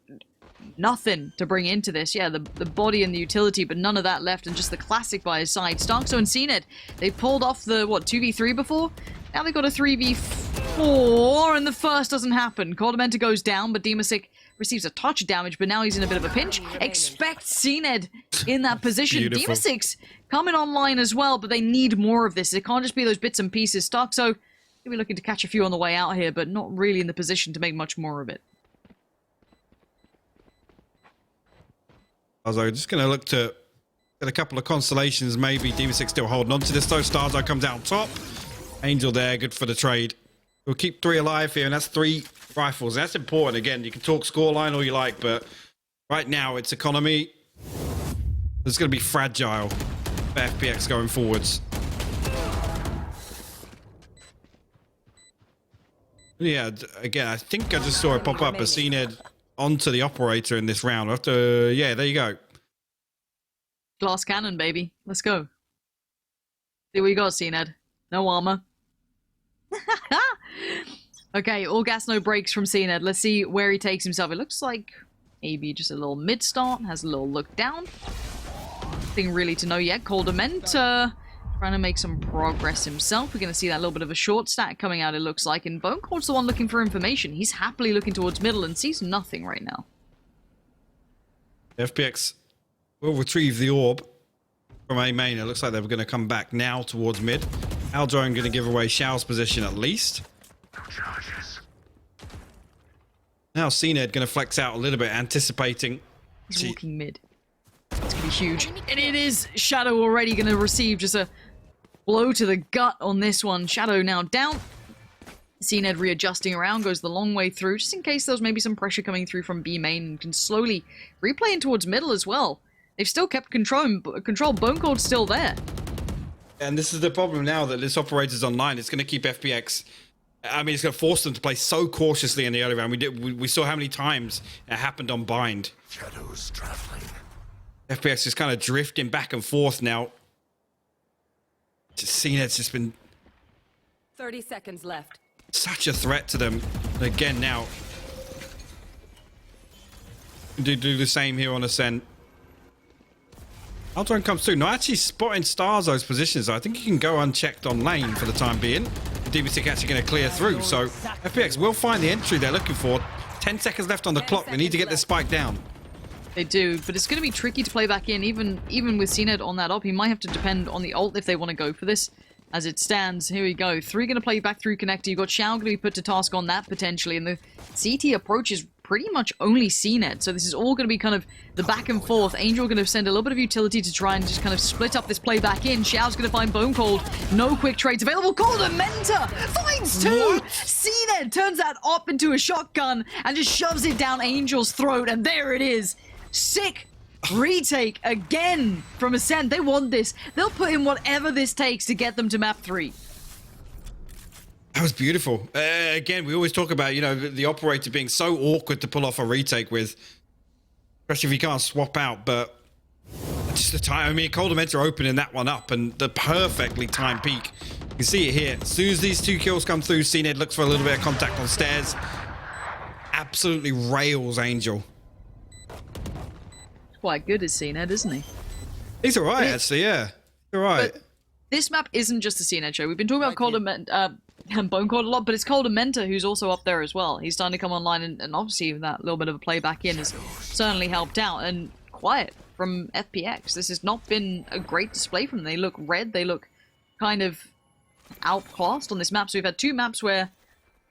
nothing to bring into this. Yeah, the body and the utility, but none of that left, and just the classic by his side. Starkso and CNED, they pulled off the, 2v3 before? Now they've got a 3v4, and the first doesn't happen. Coldamenta goes down, but Dimasic receives a touch damage, but now he's in a bit of a pinch. Expect CNED in that position. Dimasic coming online as well, but they need more of this. It can't just be those bits and pieces. Starkso maybe looking to catch a few on the way out here, but not really in the position to make much more of it. Starzo just going to look to get a couple of constellations, maybe. Dimasic still holding on to this, though. Starzo comes out top. Angel there, good for the trade. We'll keep 3 alive here, and that's 3 rifles. That's important. Again, you can talk scoreline all you like, but right now it's economy. It's going to be fragile for FPX going forwards. Yeah, again, I think I just saw it pop up as CNED onto the operator in this round. After, yeah, there you go. Glass cannon, baby. Let's go. See what you got, CNED. No armor. Okay, all gas, no brakes from CNED. Let's see where he takes himself. It looks like maybe just a little mid-start. Has a little look down. Nothing really to know yet. Coldamenta trying to make some progress himself. We're going to see that little bit of a short stack coming out, it looks like. And Bone Cold's the one looking for information. He's happily looking towards middle and sees nothing right now. FPX will retrieve the orb from A main. It looks like they're going to come back now towards mid. Aldrone going to give away Xiao's position at least. Now CNED going to flex out a little bit, anticipating. He's walking mid. It's going to be huge. And it is Shadow already going to receive just a blow to the gut on this one. Shadow now down. CNED readjusting around, goes the long way through, just in case there's maybe some pressure coming through from B main, and can slowly replay in towards middle as well. They've still kept control. Bone Cold's still there. And this is the problem now that this operator's online. It's going to keep FPX. I mean, it's going to force them to play so cautiously in the early round. We saw how many times it happened on bind. Shadows traveling. FPX is kind of drifting back and forth now. Just seeing it's just been 30 seconds left. such a threat to them. Again now. Do the same here on Ascent. Aldrone comes through. Not actually spotting Starzo's positions. I think he can go unchecked on lane for the time being. Dimasic actually going to clear through. So FPX will find the entry they're looking for. 10 seconds left on the clock. They need to get this spike down. They do, but it's going to be tricky to play back in. Even with CNED on that op, he might have to depend on the ult if they want to go for this. As it stands, here we go. 3 going to play back through connector. You've got Xiao going to be put to task on that potentially. And the CT approach is pretty much only CNED. So this is all going to be kind of the back and forth. Angel going to send a little bit of utility to try and just kind of split up this play back in. Xiao's going to find Bone Cold. No quick trades available. Coldamenta finds 2! What? CNED turns that op into a shotgun and just shoves it down Angel's throat. And there it is. Sick Retake again from Acend. They want this. They'll put in whatever this takes to get them to map 3. That was beautiful. Again, we always talk about, you know, the operator being so awkward to pull off a retake with, especially if you can't swap out, but just the time. I mean, Coldamenta opening that one up and the perfectly timed peak. You can see it here. As soon as these 2 kills come through, CNED looks for a little bit of contact on stairs. Absolutely rails Angel. Quite good as CNED, isn't he? He's all right, actually, yeah. He's all right. But this map isn't just a CNED show. We've been talking about Coldamenta and Bone Cold a lot, but it's Coldamenta who's also up there as well. He's starting to come online, and obviously that little bit of a play back in has certainly helped out. And Quiet from FPX. This has not been a great display from them. They look red. They look kind of outclassed on this map. So we've had 2 maps where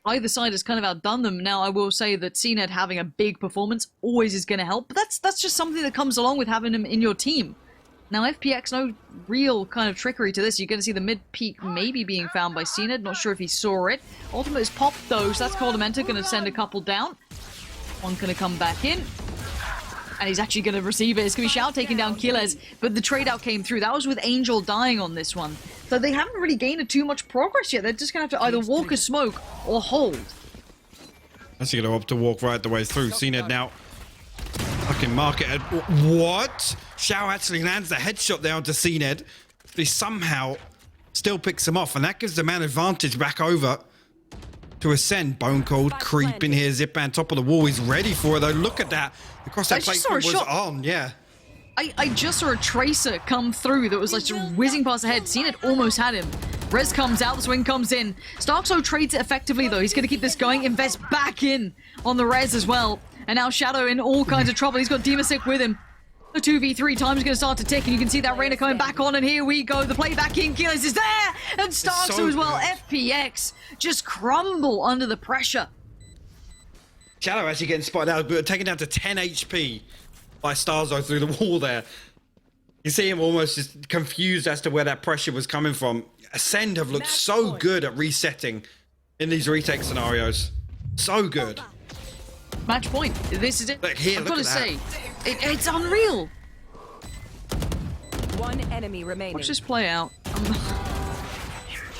either side has kind of outdone them. Now, I will say that CNED having a big performance always is going to help, but that's just something that comes along with having him in your team. Now, FPX, no real kind of trickery to this. You're going to see the mid-peak maybe being found by CNED. Not sure if he saw it. Ultimate is popped, though, so that's Coldamenta going to send a couple down. One going to come back in. And he's actually going to receive it. It's going to be Xiao taking down Kiles, but the trade-out came through. That was with Angel dying on this one. So they haven't really gained too much progress yet. They're just going to have to either walk a smoke or hold. That's going to opt to walk right the way through. CNED now. Fucking market. What? Xiao actually lands the headshot there onto CNED. He somehow still picks him off, and that gives the man advantage back over to Acend. Bone Cold creeping here. Zip band top of the wall. He's ready for it, though. Look at that. The cross that plate was on, yeah. I just saw a Tracer come through that was like just whizzing past the head. CNED almost had him. Rez comes out, the swing comes in. Starkso trades it effectively, though. He's going to keep this going. Invest back in on the Rez as well. And now Shadow in all kinds of trouble. He's got Demasik with him. The 2v3 time's going to start to tick, and you can see that Reyna coming back on, and here we go. The play back in, Kiles is there, and Starkso so as well. FPX just crumble under the pressure. Shadow actually getting spotted out, but taken down to 10 HP by Starzo through the wall there. You see him almost just confused as to where that pressure was coming from. Acend have looked so good at resetting in these retake scenarios. So good. Match point. This is it. Look here, I've got to say, it's unreal. One enemy remaining. Watch this play out.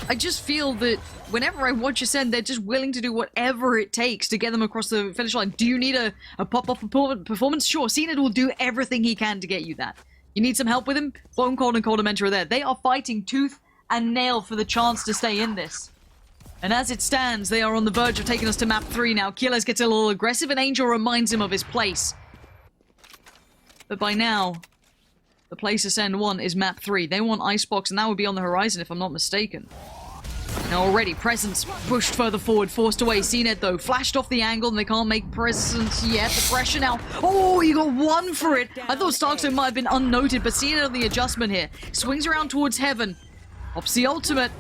I just feel that whenever I watch Acend, they're just willing to do whatever it takes to get them across the finish line. Do you need a pop-off performance? Sure, CNED will do everything he can to get you that. You need some help with him? Bone Cold and Coldamenta are there. They are fighting tooth and nail for the chance to stay in this. And as it stands, they are on the verge of taking us to map 3 now. Kiles gets a little aggressive, and Angel reminds him of his place. But by now, the place Acend want is map 3. They want Icebox, and that would be on the horizon if I'm not mistaken. Now already, Presence pushed further forward, forced away. CNED, though, flashed off the angle, and they can't make Presence yet. The pressure now. Oh, you got 1 for it. I thought Starkso might have been unnoted, but CNED on the adjustment here. Swings around towards Heaven. Pops the ultimate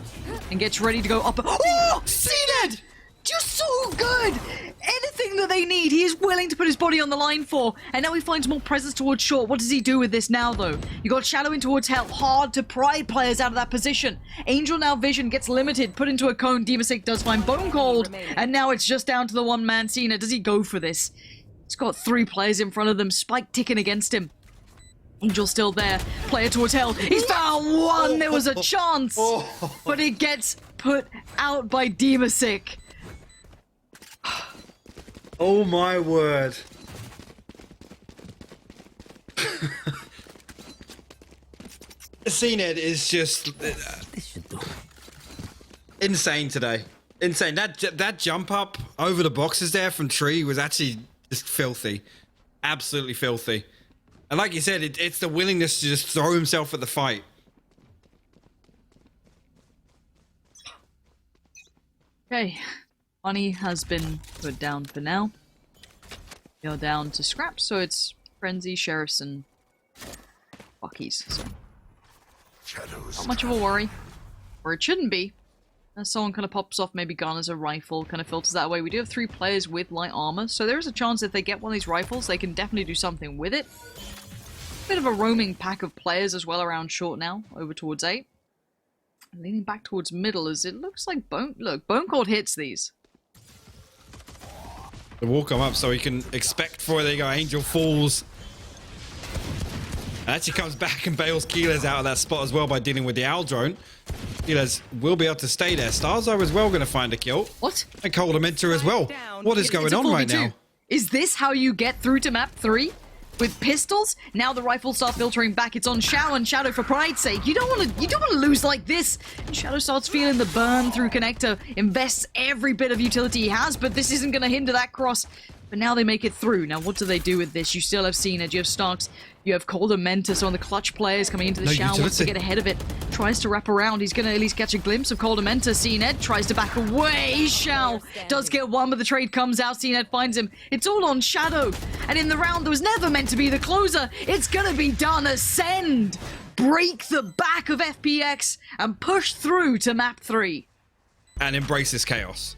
and gets ready to go up. Oh, CNED! Just so good! Anything that they need, he is willing to put his body on the line for. And now he finds more presence towards short. What does he do with this now, though? You got Shadow in towards Hell. Hard to pry players out of that position. Angel now vision gets limited, put into a cone. Demasik does find Bone Cold. And now it's just down to the one-man CNED. Does he go for this? He's got 3 players in front of them. Spike ticking against him. Angel still there. Player towards Hell. He's found 1. There was a chance. But it gets put out by Demasik. Oh my word. CNED is just insane today. Insane. That jump up over the boxes there from Tree was actually just filthy. Absolutely filthy. And like you said, it's the willingness to just throw himself at the fight. Okay. Money has been put down for now. You're down to scraps, so it's Frenzy, Sheriffs, and Buckies. So not much of a worry. Or it shouldn't be. As someone kind of pops off, maybe garners a rifle, kind of filters that way. We do have 3 players with light armor, so there is a chance if they get one of these rifles, they can definitely do something with it. Bit of a roaming pack of players as well around short now, over towards 8. Leaning back towards middle as it looks like Bone Cold hits these. The wall come up so he can expect for it. There you go. Angel falls. Actually comes back and bails Keyless out of that spot as well by dealing with the Owl drone. Keyless will be able to stay there. Starzo as well going to find a kill. What? And Coldamentor as well. What is going It's a on right 4v2. now? Is this how you get through to map 3? With pistols? Now the rifles start filtering back. It's on Shao and Shadow for pride's sake. You don't want to lose like this. And Shadow starts feeling the burn through Connector. Invests every bit of utility he has, but this isn't going to hinder that cross. But now they make it through. Now what do they do with this? You still have Acend, you have Starks, you have Coldamentor, on the clutch players coming into the No Shao, wants to utility. get ahead of it. Tries to wrap around. He's going to at least catch a glimpse of Coldamentor. Acend tries to back away. Shao does get one, but the trade comes out. Acend finds him. It's all on Shadow. And in the round that was never meant to be the closer, it's going to be done. Acend break the back of FPX and push through to map 3. And embrace this chaos.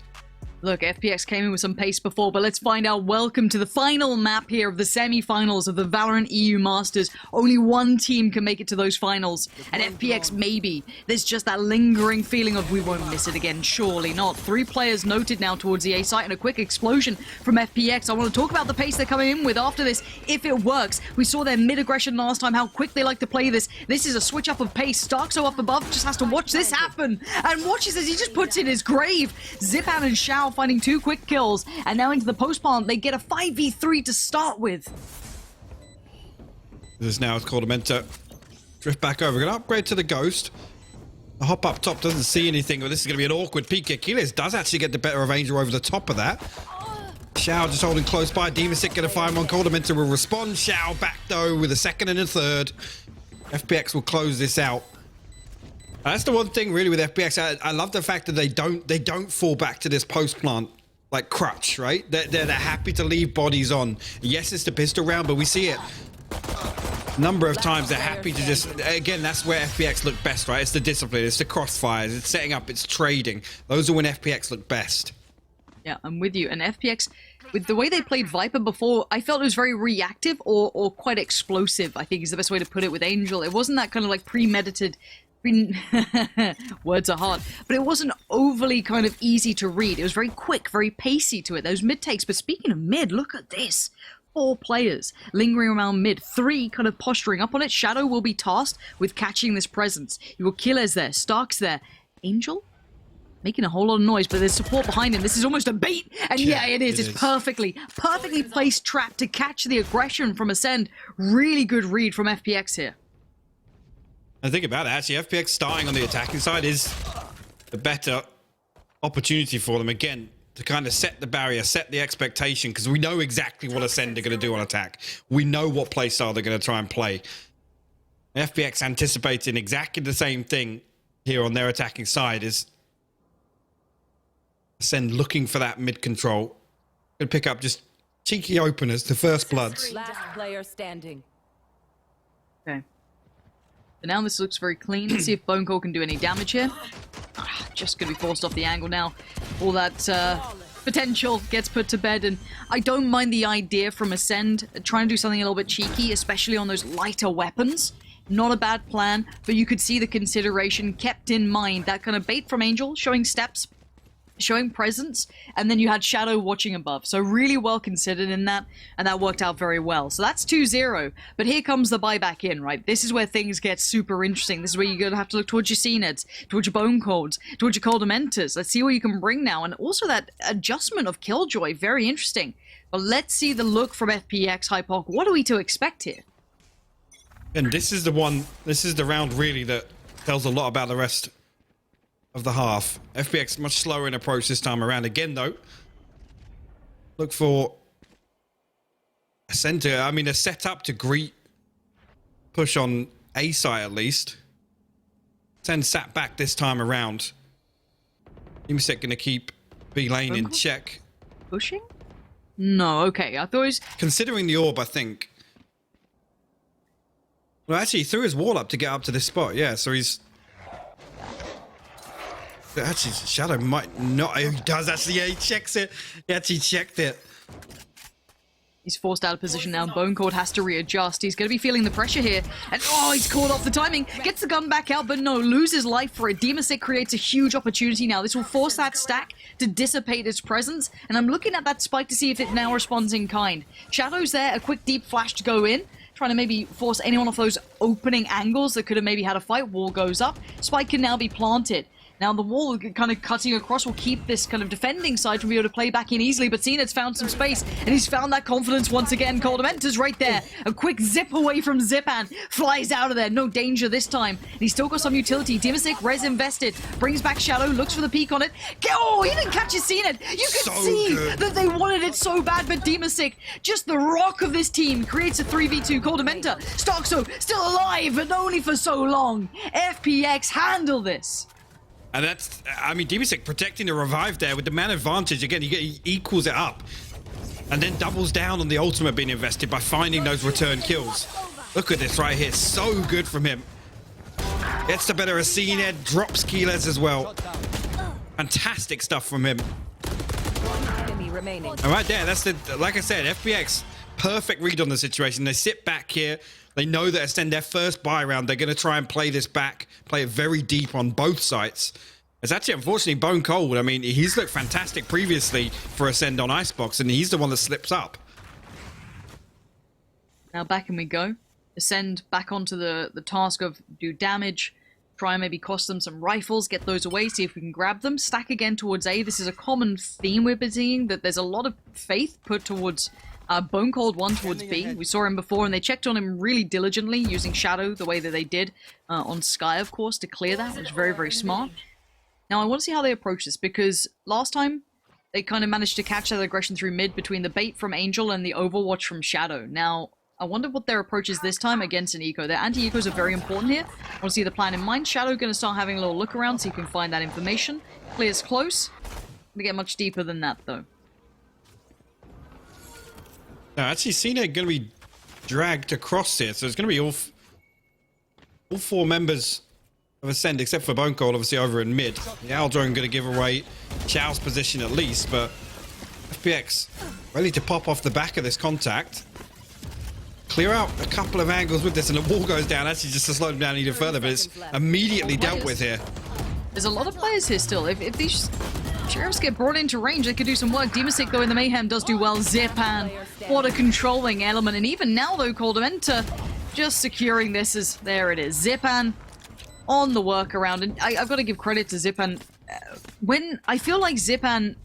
Look, FPX came in with some pace before, but let's find out. Welcome to the final map here of the semi-finals of the Valorant EU Masters. Only one team can make it to those finals, and FPX maybe. There's just that lingering feeling of we won't miss it again, surely not. 3 players noted now towards the A site, and a quick explosion from FPX. I want to talk about the pace they're coming in with after this, if it works. We saw their mid-aggression last time, how quick they like to play this. This is a switch up of pace. Starkso up above just has to watch this happen, and watches as he just puts in his grave. Zipan and Shao finding 2 quick kills, and now into the post plant they get a 5v3 to start with. This now is Coldamentor. Drift back over. We're going to upgrade to the Ghost. The hop up top doesn't see anything, but this is going to be an awkward peek. Achilles does actually get the better of Angel over the top of that. Shao just holding close by. Demasic going to fire on. Coldamentor will respond. Shao back though with a second and a third. FPX will close this out. That's the one thing really with FPX. I love the fact that they don't fall back to this post plant like crutch, right? They're happy to leave bodies on. Yes, it's the pistol round, but we see it a number of times. They're happy to just, again, that's where FPX look best, right? It's the discipline, it's the crossfires, it's setting up, it's trading. Those are when FPX look best. Yeah, I'm with you. And FPX, with the way they played Viper before, I felt it was very reactive or quite explosive, I think is the best way to put it with Angel. It wasn't that kind of like premeditated. Words are hard, but it wasn't overly kind of easy to read. It was very quick, very pacey to it. Those mid takes. But speaking of mid, look at this. 4 players lingering around mid, 3 kind of posturing up on it. Shadow will be tasked with catching this presence. You will Killers there, Stark's there. Angel making a whole lot of noise, but there's support behind him. This is almost a bait, and yeah, it is. It's perfectly placed trap to catch the aggression from Acend. Really good read from FPX here. And think about it, actually, FPX starting on the attacking side is the better opportunity for them, again, to kind of set the barrier, set the expectation, because we know exactly what Acend are going to do on attack. We know what play style they're going to try and play. FPX anticipating exactly the same thing here on their attacking side is Acend looking for that mid control. Going to pick up just cheeky openers to first bloods. Last player standing. Okay. So now this looks very clean. Let's see if Bone Cold can do any damage here. Just going to be forced off the angle now. All that potential gets put to bed, and I don't mind the idea from Acend trying to do something a little bit cheeky, especially on those lighter weapons. Not a bad plan, but you could see the consideration kept in mind. That kind of bait from Angel, showing steps, showing presence, and then you had Shadow watching above. So really well considered in that, and that worked out very well. So that's 2-0, but here comes the buyback in, right? This is where things get super interesting. This is where you're going to have to look towards your Ceneds, towards your Bone Colds, towards your Coldamentors. Let's see what you can bring now, and also that adjustment of Killjoy, very interesting. But let's see the look from FPX, Hypoc. What are we to expect here? And this is the round really that tells a lot about the rest of the half. FPX much slower in approach this time around. Again, though, look for a center. I mean, a setup to greet push on A side at least. Acend sat back this time around. Imsec going to keep B lane in check. Pushing? No, okay. I thought it was... Considering the orb, I think. Well, actually, he threw his wall up to get up to this spot. Yeah, so he's... Actually, Shadow might not. He does actually. Yeah, he checks it. He actually checked it. He's forced out of position now. Bone Cold has to readjust. He's going to be feeling the pressure here. And oh, he's caught off the timing. Gets the gun back out, but no, loses life for it. Demasic creates a huge opportunity now. This will force that stack to dissipate its presence. And I'm looking at that spike to see if it now responds in kind. Shadow's there. A quick deep flash to go in. trying to maybe force anyone off those opening angles that could have maybe had a fight. Wall goes up. Spike can now be planted. Now the wall kind of cutting across will keep this kind of defending side from being able to play back in easily, but Zenit's found some space, and he's found that confidence once again. Coldementor's right there. A quick zip away from Zipan. Flies out of there. No danger this time. And he's still got some utility. Dimasic, res invested. Brings back Shadow, looks for the peek on it. Oh, he didn't catch his Zenit. You could see that they wanted it so bad, but Dimasic, just the rock of this team, creates a 3v2. Coldementor, Stoxo, still alive, but only for so long. FPX handle this. And that's, I mean, Dimasic protecting the revive there with the man advantage. Again, he equals it up. And then doubles down on the ultimate being invested by finding those return kills. Look at this right here. So good from him. Gets the better of Acend, drops Keyless as well. Fantastic stuff from him. Enemy remaining. And right there, that's the, like I said, FPX, perfect read on the situation. They sit back here. They know that Acend their first buy round. They're going to try and play this back, play it very deep on both sides. It's actually, unfortunately, Bone Cold. I mean, he's looked fantastic previously for Acend on Icebox, and he's the one that slips up. Now back and we go. Acend back onto the task of do damage, try and maybe cost them some rifles, get those away, see if we can grab them. Stack again towards A. This is a common theme we've been seeing, that there's a lot of faith put towards Bone Cold 1 towards B. We saw him before, and they checked on him really diligently, using Shadow the way that they did on Sky, of course, to clear that. It was very, very smart. Now, I want to see how they approach this, because last time, they kind of managed to catch that aggression through mid between the bait from Angel and the Overwatch from Shadow. Now, I wonder what their approach is this time against an eco. Their anti-ecos are very important here. I want to see the plan in mind. Shadow going to start having a little look around, so you can find that information. Clears close. Going to get much deeper than that, though. Now, actually, Cena going to be dragged across here, so it's going to be all four members of Acend, except for Bone Cold, obviously over in mid. The Aldrone going to give away Chao's position at least, but FPX ready to pop off the back of this contact. Clear out a couple of angles with this, and the wall goes down, actually just to slow them down even further, but it's immediately dealt with here. There's a lot of players here still. If these sheriffs get brought into range, they could do some work. Dimasic, though, in the Mayhem does do well. Zipan, what a controlling element. And even now, though, Coldementor just securing this as, there it is. Zipan on the workaround. And I've got to give credit to Zipan. When I feel like Zipan,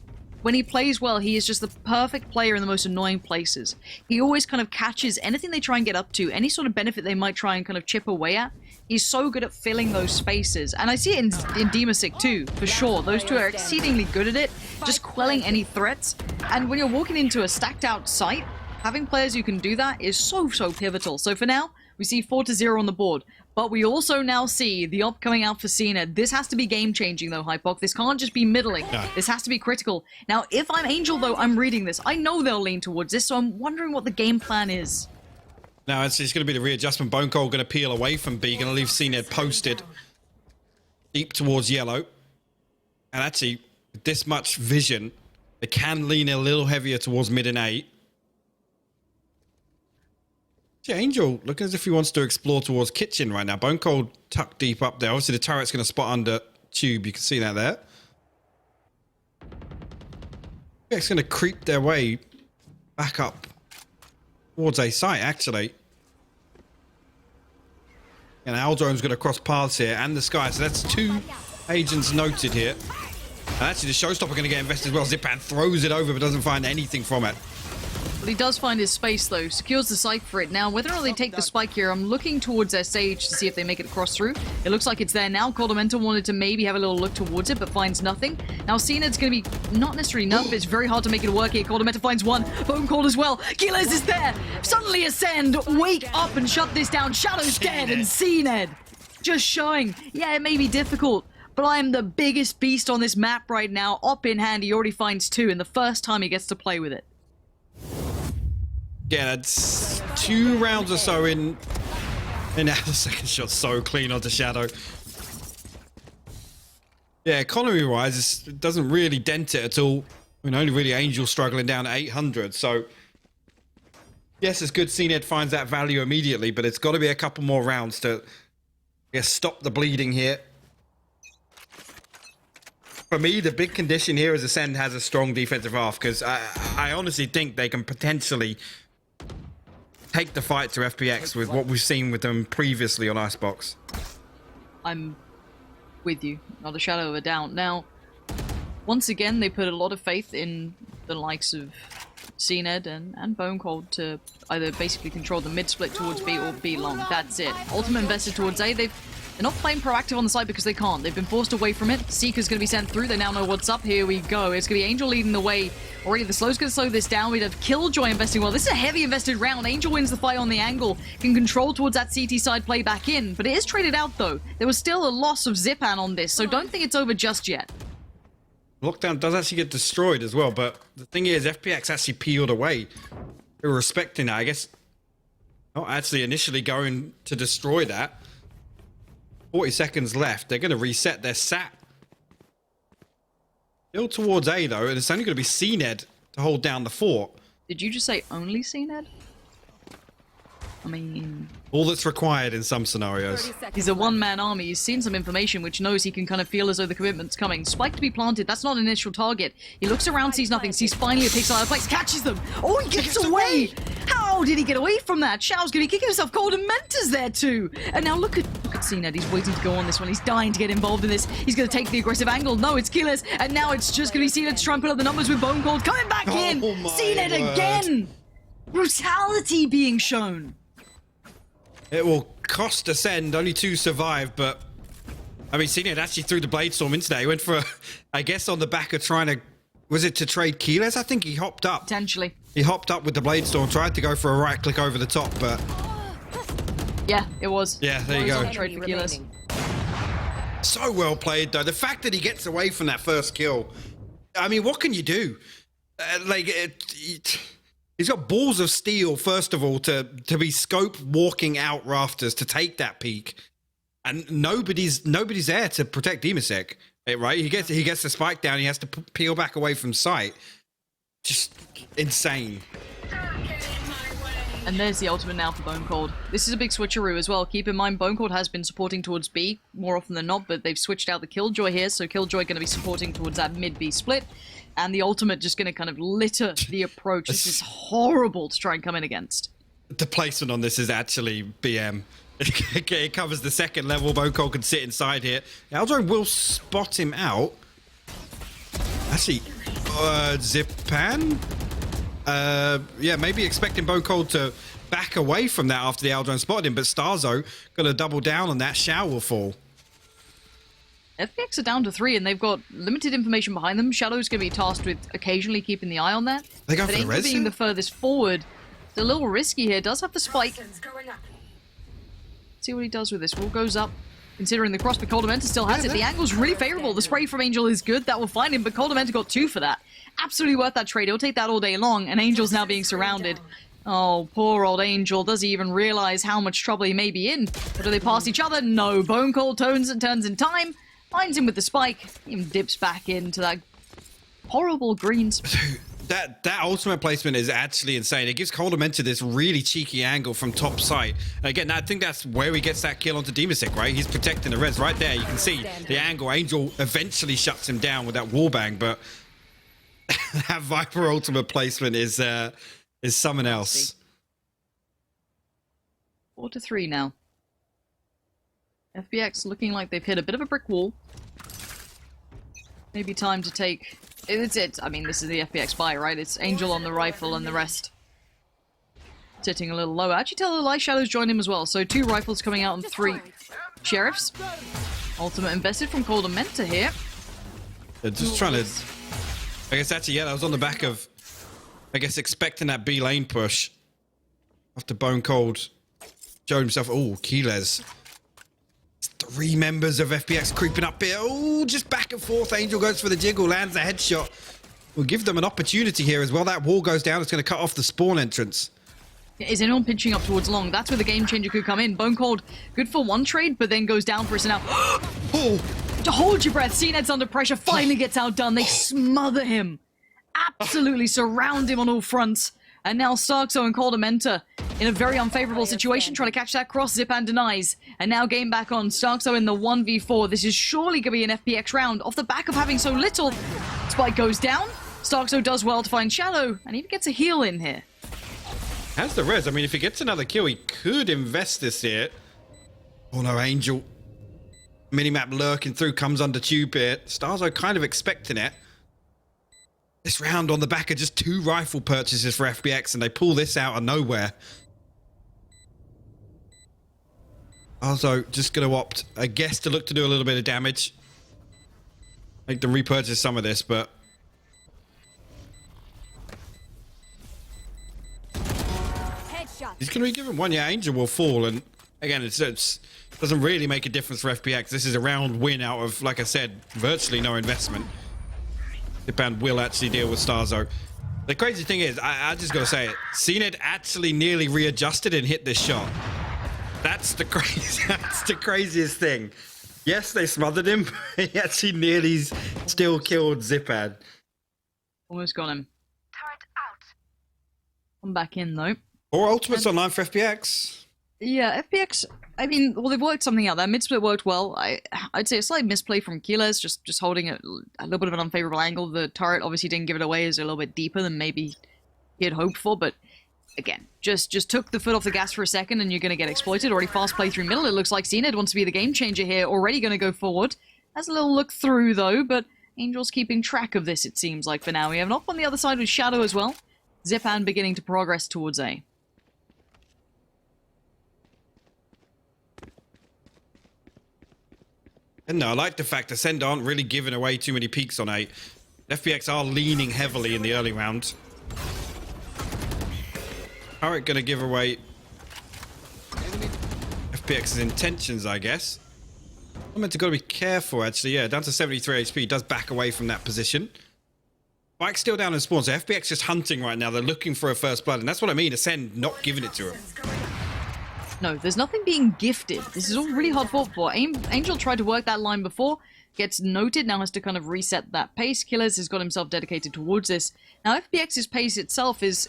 when he plays well, he is just the perfect player in the most annoying places. He always kind of catches anything they try and get up to, any sort of benefit they might try and kind of chip away at. He's so good at filling those spaces. And I see it in Dimasic too, for sure. Those two are exceedingly good at it, just quelling any threats. And when you're walking into a stacked out site, having players who can do that is so, so pivotal. So for now, we see 4-0 on the board. But we also now see the op coming out for Cena. This has to be game-changing, though, Hypoc. This can't just be middling. No. This has to be critical. Now, if I'm Angel, though, I'm reading this. I know they'll lean towards this, so I'm wondering what the game plan is. Now it's going to be the readjustment. Bone Cold going to peel away from B, going to leave Cned posted deep towards yellow. And actually, with this much vision, they can lean a little heavier towards mid and A. Yeah, Angel looking as if he wants to explore towards kitchen right now. Bone Cold tucked deep up there. Obviously, the turret's going to spot under tube. You can see that there. Yeah, it's going to creep their way back up towards A site, actually. And Aldrone's going to cross paths here, and the Sky. So that's two agents noted here. And actually, the Showstopper going to get invested as well. Zipan throws it over, but doesn't find anything from it. But he does find his space, though. Secures the site for it. Now, whether or not they take the spike here, I'm looking towards their stage to see if they make it across through. It looks like it's there now. Coldementor wanted to maybe have a little look towards it, but finds nothing. Now, Cened's going to be not necessarily enough, but it's very hard to make it work here. Coldementor finds one. Bone Cold as well. Keyless is there. Suddenly Acend, wake up and shut this down. Shadow's dead, and Cened just showing, yeah, it may be difficult, but I am the biggest beast on this map right now. Op in hand, he already finds two, and the first time he gets to play with it. Yeah, that's 2 rounds or so in. And now the second shot so clean onto Shadow. Yeah, economy-wise, it doesn't really dent it at all. I mean, only really Angel struggling down at 800, so... Yes, it's good Cned finds that value immediately, but it's got to be a couple more rounds to stop the bleeding here. For me, the big condition here is Acend has a strong defensive half, because I honestly think they can potentially take the fight to FPX with what we've seen with them previously on Icebox. I'm with you, not a shadow of a doubt. Now, once again, they put a lot of faith in the likes of Acend and Bone Cold to either basically control the mid split towards B or B long. That's it. Ultimate invested towards A. They're not playing proactive on the side because they can't. They've been forced away from it. Seeker's going to be sent through. They now know what's up. Here we go. It's going to be Angel leading the way. Already the slow's going to slow this down. We'd have Killjoy investing well. This is a heavy invested round. Angel wins the fight on the angle. Can control towards that CT side play back in. But it is traded out though. There was still a loss of Zipan on this. So don't think it's over just yet. Lockdown does actually get destroyed as well. But the thing is, FPX actually peeled away. They were respecting that. I guess not actually initially going to destroy that. 40 seconds left. They're going to reset their sat. Still towards A though, and it's only going to be Acend to hold down the fort. Did you just say only Acend? I mean... All that's required in some scenarios. He's a one-man army. He's seen some information which knows he can kind of feel as though the commitment's coming. Spike to be planted. That's not an initial target. He looks around, sees nothing, sees finally a pixel out of place, catches them. Oh, he gets away! How did he get away from that? Shao's gonna be kicking himself. Golden Mentor's there too. And now look at Acend. He's waiting to go on this one. He's dying to get involved in this. He's gonna take the aggressive angle. No, it's Keyless. And now it's just gonna be Acend to try and put up the numbers with Bone Cold. Coming back in! Acend again! Brutality being shown. It will cost Acend, only 2 survive, but I mean, Acend actually threw the Blade Storm into that. He went for, I guess, on the back of trying to, was it to trade Keyless? I think he hopped up. Potentially. He hopped up with the Blade Storm, tried to go for a right click over the top, but... Yeah, it was. Yeah, there you go. Trade for Keyless. So well played, though. The fact that he gets away from that first kill, I mean, what can you do? He's got balls of steel, first of all, to be scope walking out rafters to take that peak, and nobody's there to protect Demasek, right? He gets the spike down. He has to peel back away from sight. Just insane. And there's the ultimate now for Bone Cold. This is a big switcheroo as well. Keep in mind, Bone Cold has been supporting towards B more often than not, but they've switched out the Killjoy here, so Killjoy going to be supporting towards that mid-B split. And the ultimate just going to kind of litter the approach. This is horrible to try and come in against. The placement on this is actually BM. It covers the second level. Bone Cold can sit inside here. Aldrin will spot him out. Actually, Zipan? Yeah, maybe expecting Bone Cold to back away from that after the Aldrin spotted him, but Starzo going to double down on that. Shao will fall. FPX are down to 3, and they've got limited information behind them. Shadow's going to be tasked with occasionally keeping the eye on that. They go but for the res being here? the furthest forward, it's a little risky here. Does have the spike. See what he does with this. Wall goes up, considering the cross, but Coldamenta still has it. The angle's really favorable. The spray from Angel is good. That will find him, but Coldamenta got 2 for that. Absolutely worth that trade. He'll take that all day long, and Angel's now being surrounded. Oh, poor old Angel. Does he even realize how much trouble he may be in? Or do they pass each other? No. Bone Cold turns in time. Finds him with the spike. He dips back into that horrible green. That ultimate placement is actually insane. It gives Coldamenta this really cheeky angle from top sight. Again, I think that's where he gets that kill onto Demasek, right? He's protecting the res right there. You can see the angle. Angel eventually shuts him down with that wallbang, but that Viper ultimate placement is something else. 4 to 3 now. FPX looking like they've hit a bit of a brick wall. Maybe time to take... It's it. I mean, this is the FPX buy, right? It's Angel on the rifle and the rest sitting a little lower. Actually, tell the Light Shadows join him as well. So 2 rifles coming out and 3 sheriffs. Ultimate invested from Coldamenta here. They're just trying to... I guess actually, yeah, that was on the back of... I guess expecting that B lane push. After Bone Cold showed himself... Oh, Keyless. 3 members of FPX creeping up here. Oh, just back and forth. Angel goes for the jiggle, lands a headshot. We'll give them an opportunity here as well. That wall goes down. It's going to cut off the spawn entrance. Is anyone pinching up towards long? That's where the game changer could come in. Bone Cold, good for 1 trade, but then goes down for us now. Oh, To hold your breath. Acend's under pressure. Finally gets outdone. They smother him. Absolutely surround him on all fronts. And now Starkso and Coldamenta in a very unfavorable situation, trying to catch that cross. Zipan denies. And now game back on. Starkso in the 1v4. This is surely going to be an FPX round. Off the back of having so little. Spike goes down. Starkso does well to find Shadow. And even gets a heal in here. Has the res. I mean, if he gets another kill, he could invest this here. Oh no, Angel. Minimap lurking through, comes under tube here. Stars are kind of expecting it. This round on the back of just 2 rifle purchases for FPX, and they pull this out of nowhere. Also, just going to opt, I guess, to look to do a little bit of damage. Make them repurchase some of this, but... He's going to be given one. Yeah, Angel will fall, and again, it doesn't really make a difference for FPX. This is a round win out of, like I said, virtually no investment. Zipan will actually deal with Starzo. The crazy thing is, I just got to say it, Acend actually nearly readjusted and hit this shot. That's the craziest thing. Yes, they smothered him, but he actually nearly still killed Zipan. Almost got him. Come back in, though. Or ultimates online for FPX. Yeah, FPX, I mean, well, they've worked something out. That mid-split worked well. I'd say a slight misplay from Keyless, just holding a little bit of an unfavorable angle. The turret obviously didn't give it away. It was a little bit deeper than maybe he had hoped for, but again, just took the foot off the gas for a second and you're going to get exploited. Already fast play through middle. It looks like Acend wants to be the game changer here. Already going to go forward. Has a little look through, though, but Angel's keeping track of this, it seems like, for now. We have an op on the other side with Shadow as well. Zipan beginning to progress towards A. And no, I like the fact that Acend aren't really giving away too many peaks on A. FPX are leaning heavily in the early round. Riot going to give away FPX's intentions, I guess. I'm meant to got to be careful, actually. Yeah, down to 73 HP. Does back away from that position. Bike's still down in spawn, so FPX just hunting right now. They're looking for a first blood, and that's what I mean. Acend not giving it to him. No, there's nothing being gifted. This is all really hard fought for. Angel tried to work that line before, gets noted, now has to kind of reset that pace. Killers has got himself dedicated towards this. Now, FPX's pace itself it's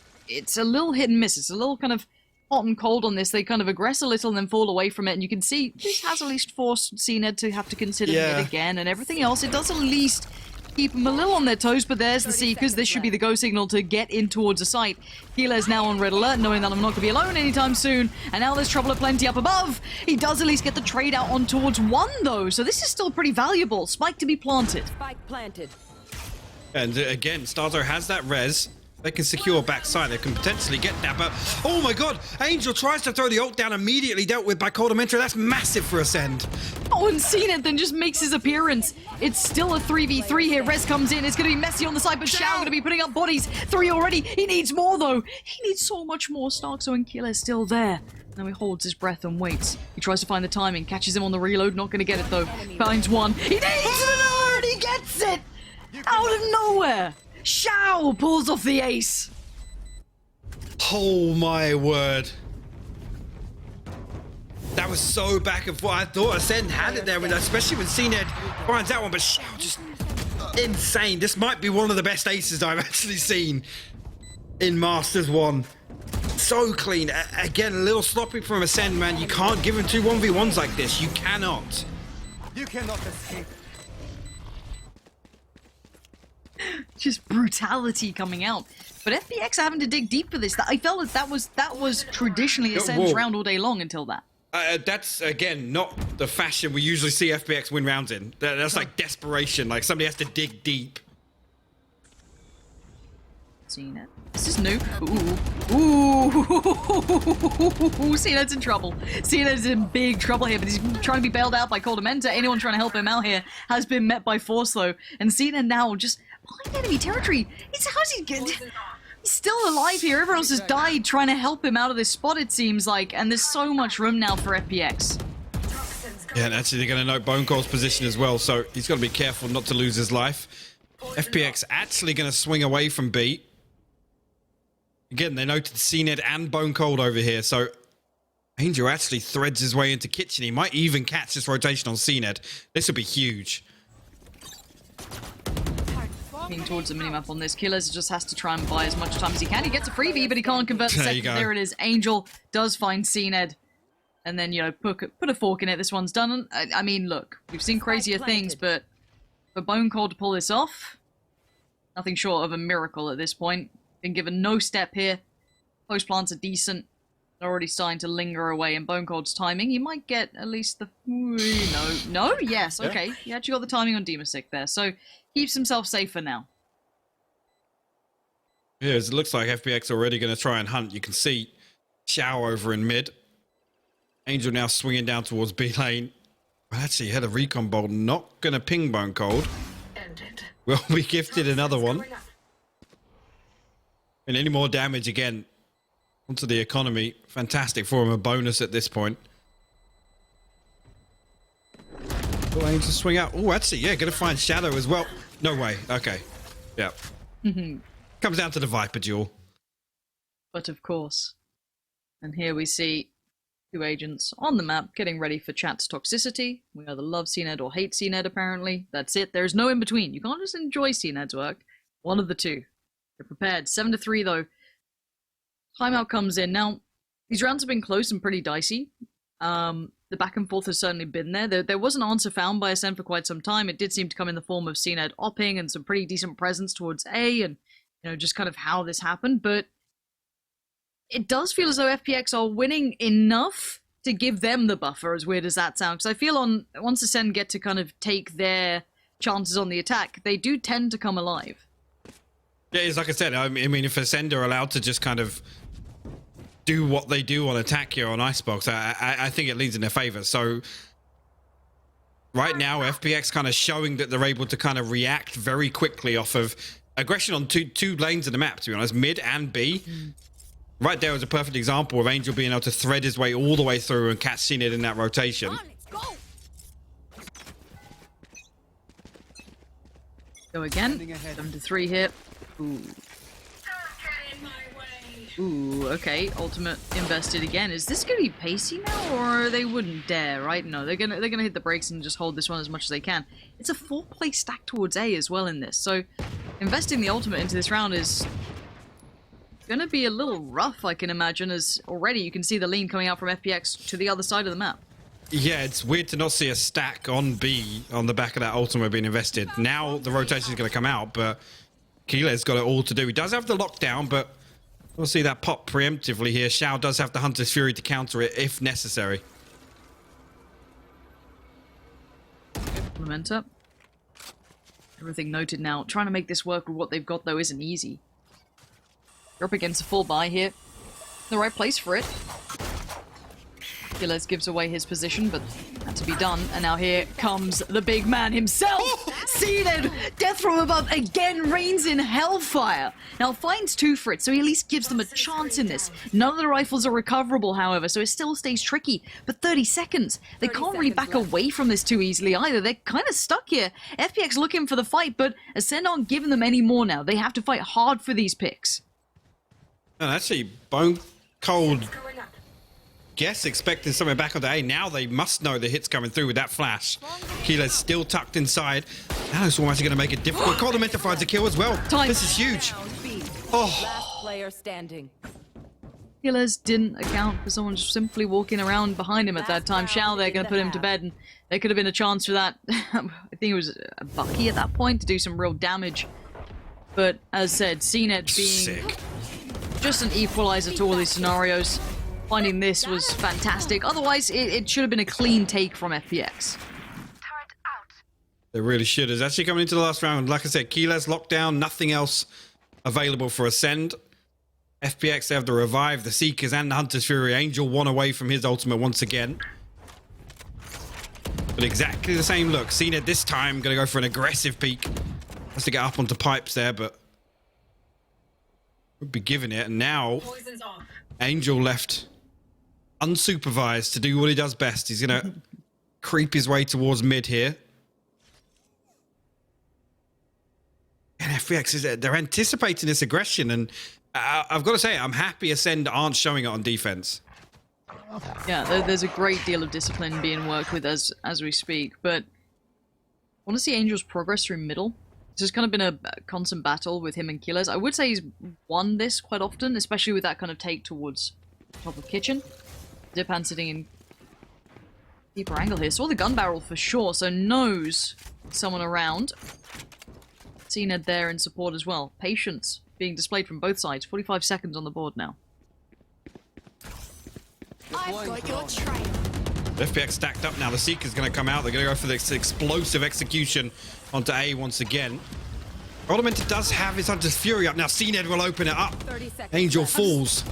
a little hit and miss. It's a little kind of hot and cold on this. They kind of aggress a little and then fall away from it, and you can see this has at least forced Acend to have to consider it again, and everything else. It does at least keep them a little on their toes, but there's the Seekers. This should be the go signal to get in towards the site. Healer's now on red alert, knowing that I'm not going to be alone anytime soon, and now there's trouble aplenty up above. He does at least get the trade out on towards 1, though, so this is still pretty valuable. Spike to be planted. Spike planted. And again, Starzo has that res. They can secure backside. They can potentially get that, but oh my god! Angel tries to throw the ult down, immediately dealt with by Cold Dementor. That's massive for Acend. Oh, and Acend then just makes his appearance. It's still a 3v3 here. Res comes in. It's going to be messy on the side, but Shao going to be putting up bodies. 3 already. He needs more, though. He needs so much more. Starkzo and Killer still there. Now he holds his breath and waits. He tries to find the timing. Catches him on the reload. Not going to get it, though. Finds one. He needs it, and he gets it! Out of nowhere! Shao pulls off the ace. Oh my word. That was so back and forth. I thought Acend had it there, especially when Acend finds that one, but Shao just insane. This might be one of the best aces I've actually seen in Masters 1. So clean. Again, a little sloppy from Acend, man. You can't give him 2 1v1s like this. You cannot. You cannot escape. Just brutality coming out. But FPX are having to dig deep for this. I felt that was traditionally Ascend's round all day long until that. That's, again, not the fashion we usually see FPX win rounds in. That's like desperation. Like somebody has to dig deep. Seen it. This is new. Ooh. Cena's in trouble. Cena's in big trouble here, but he's trying to be bailed out by Cold Dementor. Anyone trying to help him out here has been met by force, though. And Cena now just behind enemy territory. How's he get? He's still alive here. Everyone else has died trying to help him out of this spot, it seems like. And there's so much room now for FPX. Yeah, and actually they're going to note Bone Cold's position as well, so he's got to be careful not to lose his life. FPX actually going to swing away from B. Again, they noted CNED and Bone Cold over here, so Angel actually threads his way into Kitchen. He might even catch this rotation on CNED. This would be huge. Looking towards the minimap on this. Killers just has to try and buy as much time as he can. He gets a freebie, but he can't convert the second. There it is. Angel does find CNED. And then, you know, put a fork in it. This one's done. I mean, look, we've seen crazier things, but for Bone Cold to pull this off, nothing short of a miracle at this point. Been given no step here. Post plants are decent. They're already starting to linger away, and Bone Cold's timing, you might get at least the... No? Yes, okay. You actually got the timing on Demasic there, so keeps himself safe for now. Yeah, it looks like FPX already going to try and hunt. You can see Shao over in mid. Angel now swinging down towards B lane. Well, actually, had a recon bolt. Not going to ping Bone Cold. Will be gifted another one. And any more damage again onto the economy. Fantastic for him. A bonus at this point. Oh, Angel swing out. Oh, actually, yeah, going to find Shadow as well. No way. Okay. Yeah. Comes down to the Viper duel. But of course. And here we see 2 agents on the map getting ready for chat's toxicity. We either love CNED or hate CNED, apparently. That's it. There's no in between. You can't just enjoy CNED's work. One of the two. They're prepared. 7-3, though. Timeout comes in. Now, these rounds have been close and pretty dicey. The back and forth has certainly been there. There was an answer found by Acend for quite some time. It did seem to come in the form of CNED opping and some pretty decent presence towards A, and just kind of how this happened. But it does feel as though FPX are winning enough to give them the buffer, as weird as that sounds. Because I feel once Acend get to kind of take their chances on the attack, they do tend to come alive. Yeah, it's like I said, I mean, if Acend are allowed to just kind of do what they do on attack here on Icebox, I think it leads in their favor. So right now, FPX kind of showing that they're able to kind of react very quickly off of aggression on two lanes of the map, to be honest, mid and B. Right there was a perfect example of Angel being able to thread his way all the way through and catch CNED in that rotation. Go again. 7-3 here. Ooh. Ooh, okay. Ultimate invested again. Is this gonna be pacey now, or they wouldn't dare, right? No, they're gonna hit the brakes and just hold this one as much as they can. It's a 4-play stack towards A as well in this, so investing the ultimate into this round is gonna be a little rough, I can imagine, as already you can see the lean coming out from FPX to the other side of the map. Yeah, it's weird to not see a stack on B on the back of that ultimate being invested. Now the rotation is going to come out, but Keeler's got it all to do. He does have the lockdown, but we'll see that pop preemptively here. Shao does have the Hunter's Fury to counter it if necessary. Implement up. Everything noted now. Trying to make this work with what they've got, though, isn't easy. You're up against a full buy here. The right place for it. Gilles gives away his position, but had to be done. And now here comes the big man himself! CNED! Death from above again reigns in hellfire! Now finds 2 for it, so he at least gives them a chance in this. None of the rifles are recoverable, however, so it still stays tricky. But 30 seconds! They can't really back away from this too easily either. They're kind of stuck here. FPX looking for the fight, but Acend aren't giving them any more now. They have to fight hard for these picks. And actually, Bone Cold, guess expecting something back on the A. Now they must know the hit's coming through with that flash. Keeler's still tucked inside. Now this one actually going to make it difficult. Coldamenta finds a kill as well. Time. This is huge. Last player standing. Gilles didn't account for someone just simply walking around behind him at that time. Shao there going to put him to bed, and there could have been a chance for that. I think it was a Bucky at that point to do some real damage. But as said, CNED being Sick. just an equalizer to all these scenarios. Finding this was fantastic. Otherwise, it should have been a clean take from FPX. They really should. It's actually coming into the last round. Like I said, Keeler's locked down. Nothing else available for Acend. FPX, they have the Revive, the Seekers, and the Hunter's Fury. Angel one away from his ultimate once again. But exactly the same look. CNED this time going to go for an aggressive peek. Has to get up onto pipes there, but would be giving it. And now Angel left unsupervised to do what he does best. He's going to creep his way towards mid here. And FPX, they're anticipating this aggression, and I've got to say, I'm happy Acend aren't showing it on defense. Yeah, there's a great deal of discipline being worked with as we speak, but I want to see Angel's progress through middle. This has kind of been a constant battle with him and Killers. I would say he's won this quite often, especially with that kind of take towards top of kitchen. Zipan sitting in deeper angle here. Saw the gun barrel for sure, so knows someone around. CNED there in support as well. Patience being displayed from both sides. 45 seconds on the board now. FPX stacked up now. The Seeker's going to come out. They're going to go for this explosive execution onto A once again. Ultimate does have his Hunter's Fury up. Now Acend will open it up. Angel falls.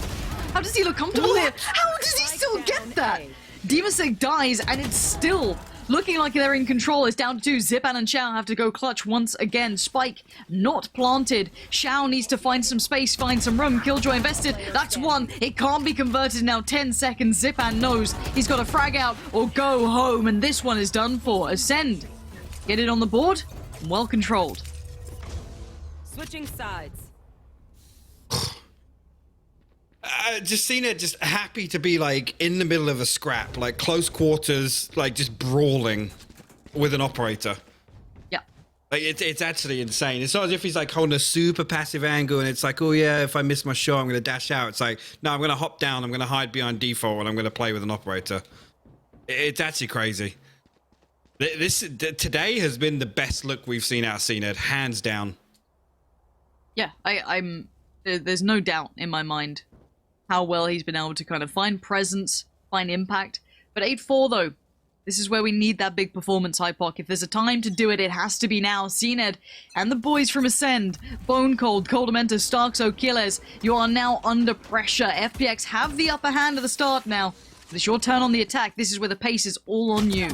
How does he look comfortable here? How does he still get that? Demasec dies, and it's still looking like they're in control. It's down to 2. Zipan and Xiao have to go clutch once again. Spike not planted. Xiao needs to find some space, find some room. Killjoy invested. That's 1. It can't be converted now. 10 seconds. Zipan knows he's got to frag out or go home, and this one is done for. Acend get it on the board. Well controlled. Switching sides. Just seen it, just happy to be like in the middle of a scrap, like close quarters, like just brawling with an operator. Yeah. Like it's actually insane. It's not as if he's like holding a super passive angle and it's like, oh yeah, if I miss my shot, I'm going to dash out. It's like, no, I'm going to hop down, I'm going to hide behind default, and I'm going to play with an operator. It's actually crazy. Today has been the best look we've seen out of Acend, hands down. Yeah, there's no doubt in my mind how well he's been able to kind of find presence, find impact. But 8-4 though, this is where we need that big performance, Hypoc. If there's a time to do it, it has to be now. Acend and the boys from Acend, Bone Cold, Coldamenta, Starkso, Killes, you are now under pressure. FPX have the upper hand at the start now. It's your turn on the attack. This is where the pace is all on you.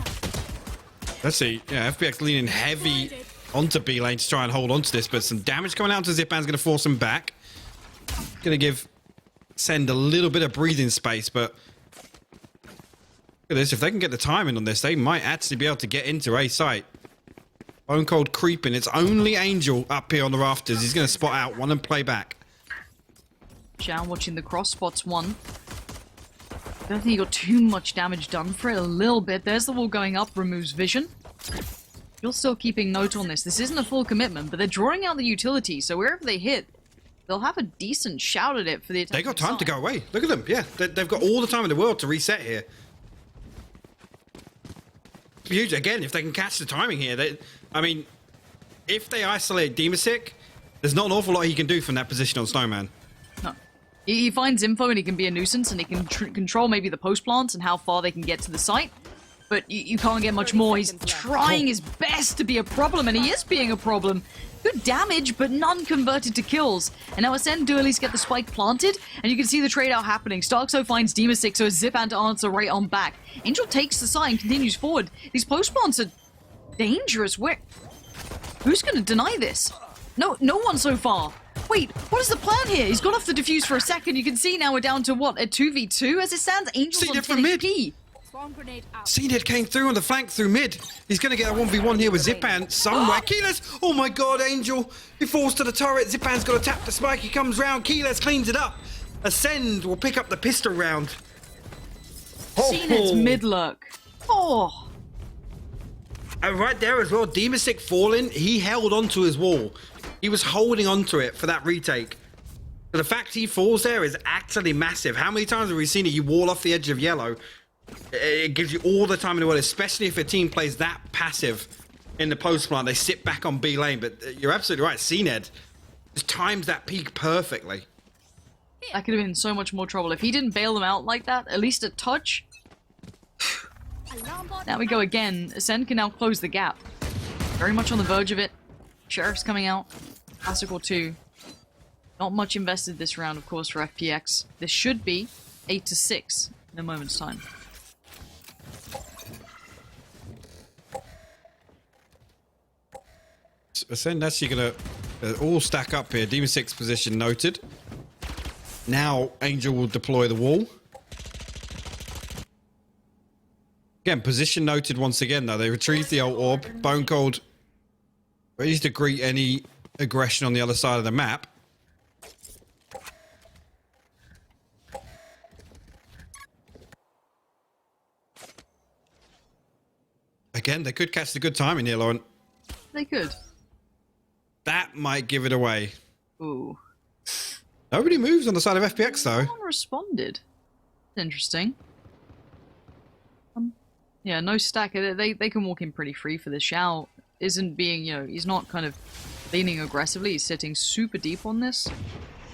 Let's see. Yeah, FPX leaning heavy onto B lane to try and hold on to this, but some damage coming out to Zipan's going to force him back. Going to give Acend a little bit of breathing space, but look at this. If they can get the timing on this, they might actually be able to get into A site. Bone Cold creeping. It's only Angel up here on the rafters. He's going to spot out one and play back. Xiao watching the cross, spots 1. I don't think he got too much damage done for it. A little bit. There's the wall going up, removes vision. You're still keeping note on this. This isn't a full commitment, but they're drawing out the utility, so wherever they hit, they'll have a decent shout at it for the attack. They got time to go away. Look at them. Yeah, they've got all the time in the world to reset here. It's huge. Again, if they can catch the timing here, I mean, if they isolate Demasec, there's not an awful lot he can do from that position on Snowman. No. He finds info and he can be a nuisance and he can control maybe the post plants and how far they can get to the site. But you can't get much more. He's trying his best to be a problem, and he is being a problem. Good damage, but none converted to kills. And now Acend do at least get the spike planted, and you can see the trade-out happening. Starkso finds Demasec, so Zipan to answer right on back. Angel takes the side and continues forward. These post plants are dangerous. Who's going to deny this? No one so far. Wait, what is the plan here? He's got off the defuse for a second. You can see now we're down to what, a 2v2? As it stands, Angel's on 10 HP. Acend came through on the flank through mid. He's going to get a 1v1 here with Zipan somewhere. Keyless! Oh my god, Angel! He falls to the turret. Zipan's got to tap the spike. He comes round. Keyless cleans it up. Acend will pick up the pistol round. Acend's mid lurk. Oh! And right there as well, Demasec falling, he held onto his wall. He was holding onto it for that retake. But the fact he falls there is actually massive. How many times have we seen it? You wall off the edge of yellow. It gives you all the time in the world, especially if a team plays that passive in the post plant. They sit back on B lane, but you're absolutely right. Acend just times that peak perfectly. That could have been so much more trouble. If he didn't bail them out like that, at least a touch. Now we go again. Acend can now close the gap. Very much on the verge of it. Sheriff's coming out. Classical 2. Not much invested this round, of course, for FPX. This should be 8-6 in a moment's time. Acend actually going to all stack up here. Demasec's position noted. Now Angel will deploy the wall. Again, position noted once again, though. They retrieve the ult orb. Bone Cold ready to greet any aggression on the other side of the map. Again, they could catch the good timing here, Lauren. They could. That might give it away. Ooh. Nobody moves on the side of FPX, though. No one responded. Interesting. Yeah, no stack. They can walk in pretty free for this. Xiao isn't being, he's not kind of leaning aggressively. He's sitting super deep on this.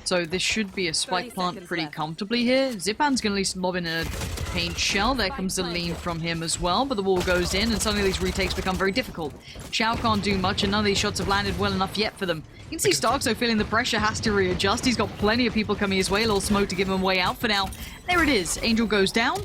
So this should be a spike plant pretty comfortably here. Zipan's going to at least lob in a paint shell. There comes the lean from him as well, but the wall goes in, and suddenly these retakes become very difficult. Xiao can't do much, and none of these shots have landed well enough yet for them. You can see Starkzo feeling the pressure, has to readjust. He's got plenty of people coming his way, a little smoke to give him a way out for now. There it is. Angel goes down.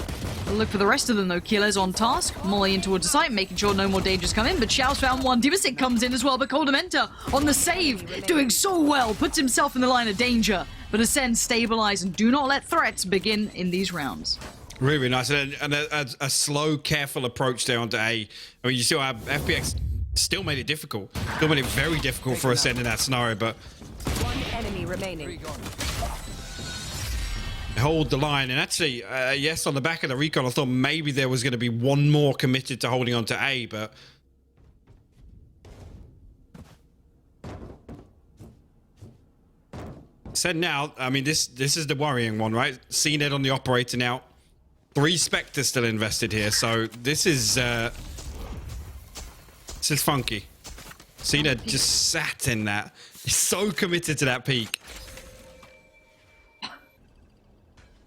We'll look for the rest of them though. Killer's on task, molly in towards the site, making sure no more dangers come in, but Xiao's found one. Dimasic comes in as well, but Coldamenta on the save, doing so well, puts himself in the line of danger. But Acend stabilize and do not let threats begin in these rounds. Really nice, and a slow, careful approach there onto A. I mean, you see how FPX still made it difficult. Still made it very difficult for Acend in that scenario, but One enemy remaining. hold the line. And actually, yes, on the back of the recon, I thought maybe there was going to be one more committed to holding on to A, but said now, I mean, this is the worrying one, right? CNED on the operator now. 3 Spectres still invested here, so this is funky. CNED just sat in that. He's so committed to that peak.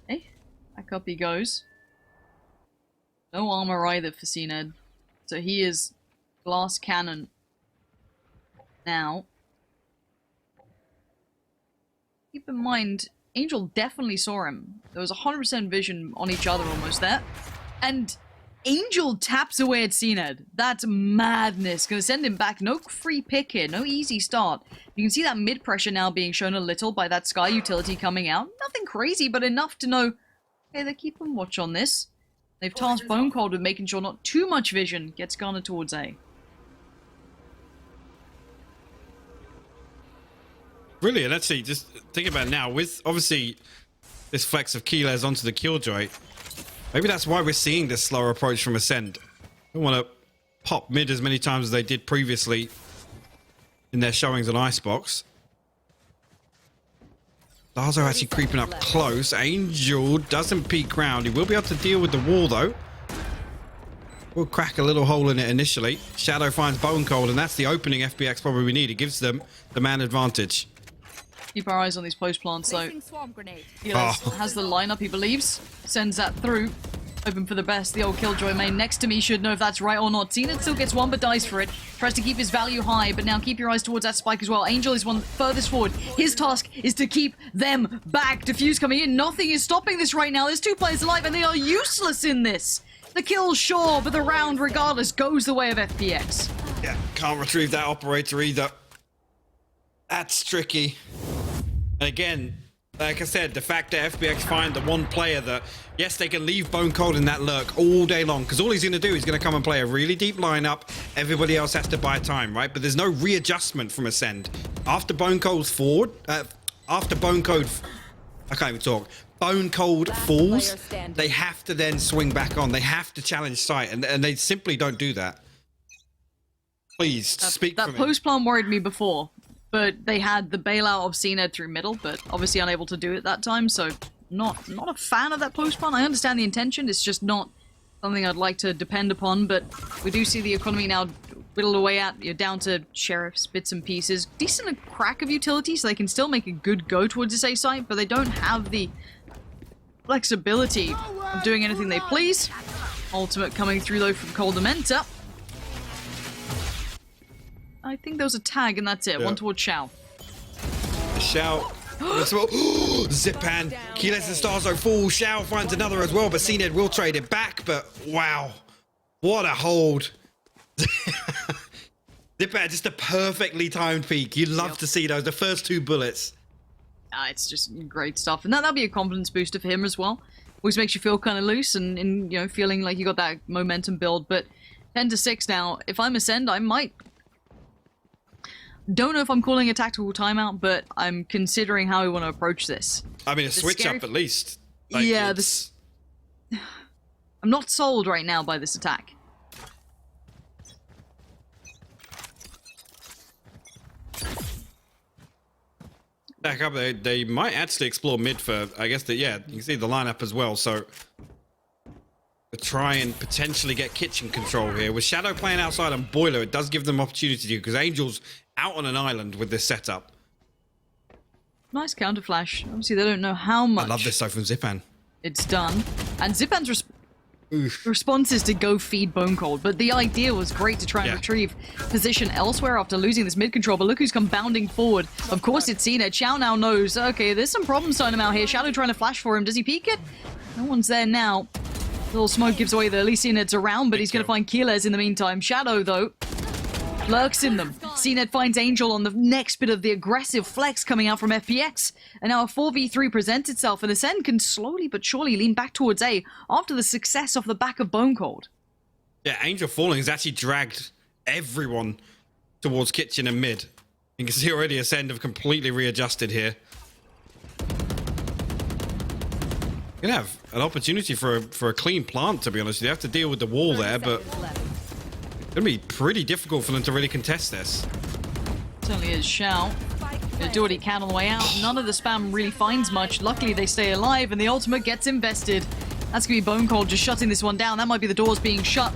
Hey, back up he goes. No armor either for CNED. So he is glass cannon now. Keep in mind, Angel definitely saw him. There was 100% vision on each other almost there. And Angel taps away at CNED. That's madness. Gonna send him back. No free pick here. No easy start. You can see that mid pressure now being shown a little by that Sky utility coming out. Nothing crazy, but enough to know, hey, they're keeping watch on this. They've tasked Bone Cold with making sure not too much vision gets garnered towards A. Brilliant. Actually, just think about it now. With, obviously, this flex of Keyless onto the Killjoy, maybe that's why we're seeing this slower approach from Acend. They want to pop mid as many times as they did previously in their showings on Icebox. Starzo actually creeping up close. Angel doesn't peek ground. He will be able to deal with the wall, though. We'll crack a little hole in it initially. Shadow finds Bone Cold, and that's the opening FPX probably need. It gives them the man advantage. Keep our eyes on these post plants, though. Swarm grenade. Has the lineup, he believes. Sends that through. Hoping for the best. The old Killjoy main next to me should know if that's right or not. CNED still gets one, but dies for it. Tries to keep his value high, but now keep your eyes towards that spike as well. Angel is one furthest forward. His task is to keep them back. Diffuse coming in. Nothing is stopping this right now. There's 2 players alive, and they are useless in this. The kill, sure, but the round, regardless, goes the way of FPX. Yeah, can't retrieve that operator either. That's tricky. And again, like I said, the fact that FPX find the one player that, yes, they can leave Bone Cold in that lurk all day long, because all he's going to do is going to come and play a really deep lineup. Everybody else has to buy time, right? But there's no readjustment from Acend. After Bone Cold's forward, after Bone Cold, I can't even talk. Bone Cold falls, they have to then swing back on. They have to challenge sight, and they simply don't do that. Please, speak for me. That post plan worried me before. But they had the bailout of CNED through middle, but obviously unable to do it that time, so not a fan of that post plan. I understand the intention, it's just not something I'd like to depend upon, but we do see the economy now whittled away at. You're down to sheriffs, bits and pieces. Decent crack of utility, so they can still make a good go towards this A site, but they don't have the flexibility of doing anything they please. Ultimate coming through though from Coldamenta. I think there was a tag and that's it. Yeah. One towards Xiao. Xiao. Zipan. Keyless and Starzo fall. Xiao finds another as well, but CNED will trade it back. But wow. What a hold. Zipan, just a perfectly timed peak. You'd love to see those. The first 2 bullets. It's just great stuff. And that'll be a confidence booster for him as well. Always makes you feel kind of loose and you know, feeling like you got that momentum build. But 10-6 now. If I'm Acend, I might... Don't know if I'm calling a tactical timeout, but I'm considering how we want to approach this. I mean, a switch up at least. Like, yeah, this... I'm not sold right now by this attack. Back up, they might actually explore mid for, I guess, yeah, you can see the lineup as well, so... To try and potentially get kitchen control here. With Shadow playing outside on Boiler, it does give them opportunity to, because Angel's out on an island with this setup. Nice counter flash. Obviously, they don't know how much. I love this though from Zipan. It's done. And Zipan's response is to go feed Bone Cold, but the idea was great to try and retrieve position elsewhere after losing this mid control. But look who's come bounding forward. Of course, it's Cena. Chow now knows, okay, there's some problems starting him out here. Shadow trying to flash for him. Does he peek it? No one's there now. Little smoke gives away that at least CNED's around, but he's going to find Keyless in the meantime. Shadow, though, lurks in them. CNED finds Angel on the next bit of the aggressive flex coming out from FPX. And now a 4v3 presents itself, and Acend can slowly but surely lean back towards A after the success off the back of Bone Cold. Yeah, Angel falling has actually dragged everyone towards kitchen and mid. You can see already Acend have completely readjusted here. You're gonna have an opportunity for a clean plant, to be honest. You have to deal with the wall there, but it's gonna be pretty difficult for them to really contest this. Certainly is. Shao gonna do what he can on the way out. None of the spam really finds much. Luckily, they stay alive, and the ultimate gets invested. That's gonna be Bone Cold just shutting this one down. That might be the doors being shut.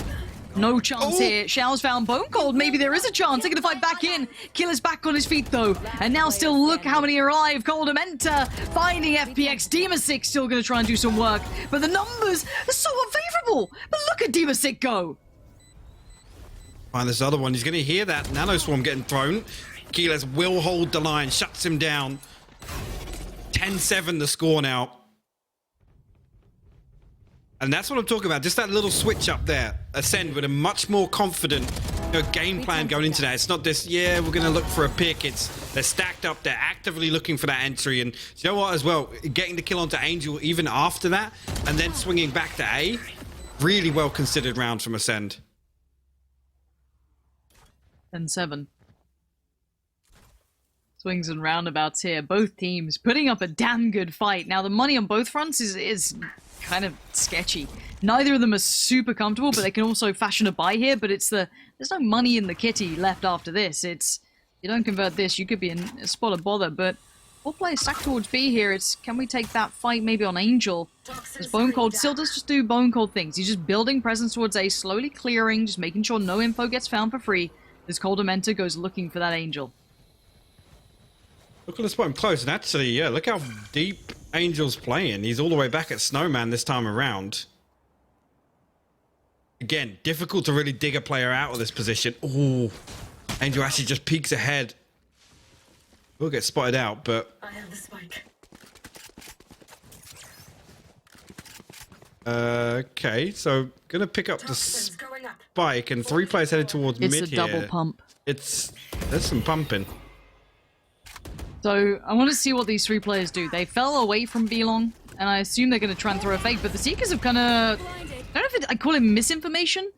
No chance here. Shao's found Bone Cold. Maybe there is a chance. They're going to fight back in. Killer's back on his feet, though. And now still look how many are alive. Coldamenta finding FPX. Demasik still going to try and do some work. But the numbers are so unfavorable. But look at Demasik go. Find this other one. He's going to hear that Nano Swarm getting thrown. Keyless will hold the line. Shuts him down. 10-7 the score now. And that's what I'm talking about. Just that little switch up there. Acend with a much more confident game plan going into that. It's not this, yeah, we're going to look for a pick. It's they're stacked up. They're actively looking for that entry. And you know what as well? Getting the kill onto Angel even after that and then swinging back to A. Really well considered round from Acend. 10-7. Swings and roundabouts here. Both teams putting up a damn good fight. Now, the money on both fronts is kind of sketchy. Neither of them are super comfortable, but they can also fashion a buy here. But there's no money in the kitty left after this. It's, you don't convert this, you could be in a spot of bother. But all players stack towards B here. It's, can we take that fight maybe on Angel? Because Bone Cold still does just do Bone Cold things. He's just building presence towards A, slowly clearing, just making sure no info gets found for free. As Coldamenta goes looking for that Angel. Look at the spot him close. And actually, yeah, look how deep Angel's playing. He's all the way back at Snowman this time around. Again, difficult to really dig a player out of this position. Ooh, Angel actually just peeks ahead. Will get spotted out, but... I have the spike. Okay, so gonna pick up the spike, and 3 players headed towards mid here. It's a double pump. There's some pumping. So, I want to see what these 3 players do. They fell away from B-Long, and I assume they're going to try and throw a fake, but the Seekers have kind of... I don't know if I call it misinformation,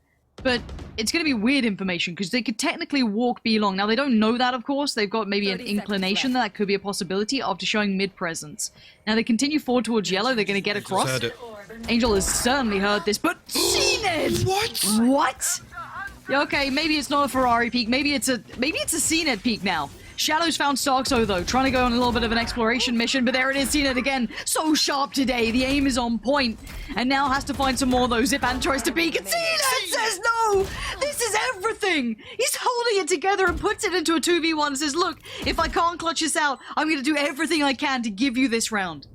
but it's going to be weird information, because they could technically walk B-Long. Now, they don't know that, of course. They've got maybe an inclination that could be a possibility after showing mid-presence. Now, they continue forward towards yellow. They're going to get across. Heard it. Angel has certainly heard this, but... CNED! What? Okay, maybe it's not a Ferrari peak. Maybe it's a CNED peak now. Shadow's found Starkso, though, trying to go on a little bit of an exploration mission, but there it is, seen it again. So sharp today, the aim is on point, and now has to find some more, though. Zipan tries to peek, and CNED says no! This is everything! He's holding it together and puts it into a 2v1 and says, look, if I can't clutch this out, I'm going to do everything I can to give you this round.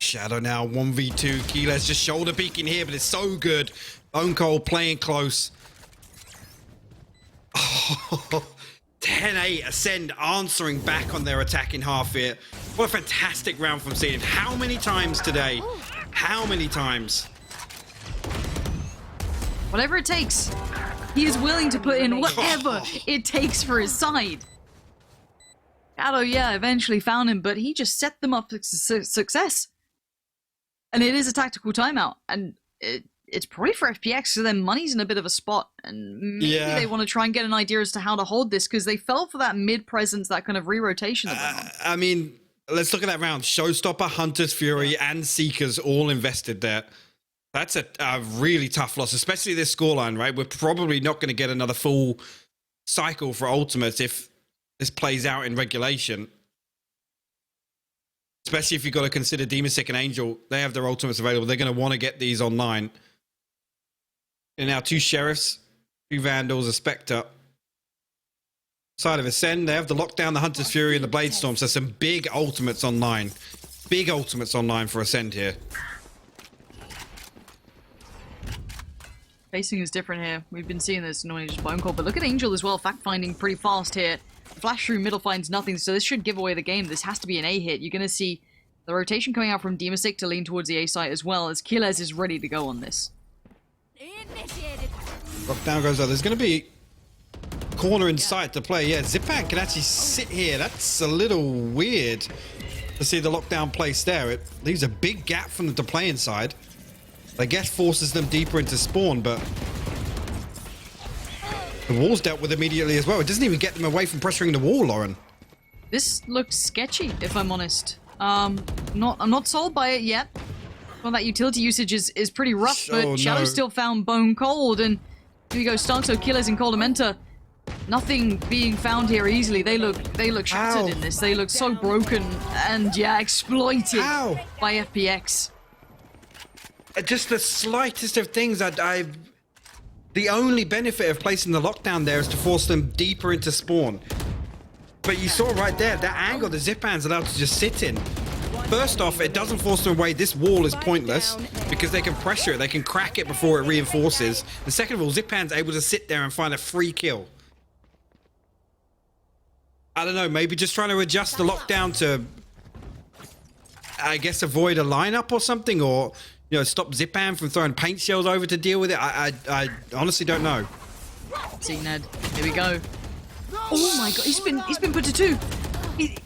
Shadow now, 1v2. Keyless just shoulder peeking here, but it's so good. Bone Cold playing close. Oh, 10-8, Acend answering back on their attacking half here. What a fantastic round from Acend. How many times today? How many times? Whatever it takes. He is willing to put in whatever it takes for his side. Shadow, yeah, eventually found him, but he just set them up for success. And it is a tactical timeout, and it's probably for FPX, so their money's in a bit of a spot, and maybe they want to try and get an idea as to how to hold this, because they fell for that mid-presence, that kind of re-rotation that went on. I mean, let's look at that round. Showstopper, Hunter's Fury, and Seekers all invested there. That's a really tough loss, especially this scoreline, right? We're probably not going to get another full cycle for Ultimates if this plays out in regulation. Especially if you've got to consider Demasik and Angel. They have their Ultimates available. They're going to want to get these online. And now 2 Sheriffs, 2 Vandals, a Spectre. Side of Acend, they have the Lockdown, the Hunter's Fury, and the Blade Storm. So some big Ultimates online. Big ultimates online for Acend here. Facing is different here. We've been seeing this normally just bone call, but look at Angel as well, fact-finding pretty fast here. Flash through middle finds nothing, so this should give away the game. This has to be an A hit. You're going to see the rotation coming out from Demasik to lean towards the A site as well, as Kiles is ready to go on this. Lockdown goes out. There's going to be corner in sight to play. Yeah, Zipan can actually sit here. That's a little weird to see the lockdown place there. It leaves a big gap for them to play inside. I guess forces them deeper into spawn, but the wall's dealt with immediately as well. It doesn't even get them away from pressuring the wall, Lauren. This looks sketchy, if I'm honest. I'm not sold by it yet. Well, that utility usage is pretty rough, but Shadow still found bone cold, and here we go, Starkso, Killers, and Coldamenta. Nothing being found here easily. They look shattered in this. They look so broken and yeah, exploited by FPX. Just the slightest of things the only benefit of placing the lockdown there is to force them deeper into spawn. But you saw right there, that angle the Zipan's allowed to just sit in. First off, it doesn't force them away. This wall is pointless because they can pressure it. They can crack it before it reinforces. And second of all, Zipan's able to sit there and find a free kill. I don't know, maybe just trying to adjust the lockdown to, I guess, avoid a lineup or something, or, you know, stop Zipan from throwing paint shells over to deal with it. I honestly don't know. See, Ned, here we go. Oh my god, he's been put to 2.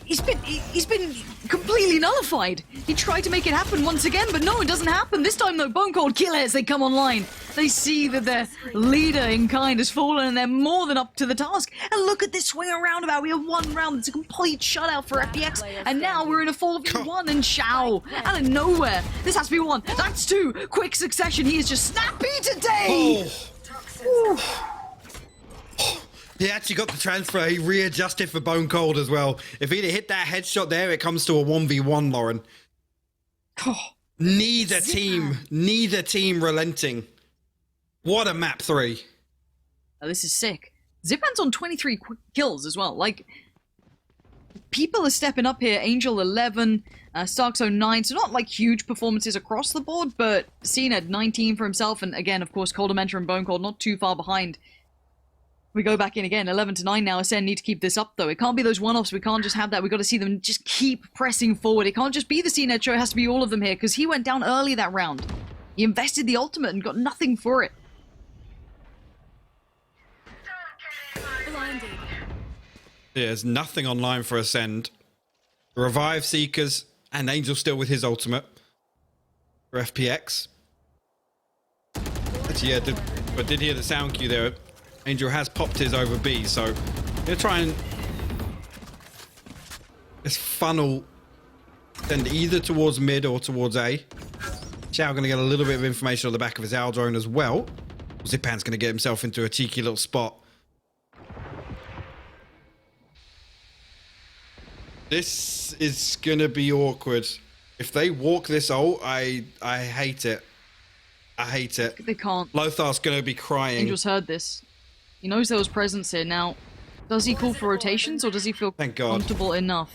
He's been completely nullified. He tried to make it happen once again, but no, it doesn't happen. This time though, Bone Cold Killers, they come online. They see that their leader in kind has fallen and they're more than up to the task. And look at this swing around about. We have one round that's a complete shutout for FPX. And now we're in a 4v1 and Shao out of nowhere. This has to be 1. That's 2. Quick succession. He is just snappy today. He actually got the transfer. He readjusted for Bone Cold as well. If he'd have hit that headshot there, it comes to a 1v1, Lauren. Neither team relenting. What a map 3. Oh, this is sick. Zipan's on 23 kills as well. Like, people are stepping up here. Angel 11, Starkso 9. So not like huge performances across the board, but CNED 19 for himself. And again, of course, Coldamenta and Bone Cold not too far behind. We go back in again, 11-9 now. Acend need to keep this up, though. It can't be those one-offs. We can't just have that. We've got to see them just keep pressing forward. It can't just be the CNED show. It has to be all of them here, because he went down early that round. He invested the ultimate and got nothing for it. Blinded. Yeah, there's nothing online for Acend. Revive Seekers and Angel still with his ultimate for FPX. Actually, yeah, I did hear the sound cue there. Angel has popped his over B, so gonna try and just funnel send either towards mid or towards A. Xiao gonna get a little bit of information on the back of his owl drone as well. Zipan's gonna get himself into a cheeky little spot. This is gonna be awkward. If they walk this ult, I hate it. I hate it. They can't. Lothar's gonna be crying. Angel's heard this. He knows there was presence here. Now, does he call for rotations or does he feel comfortable enough?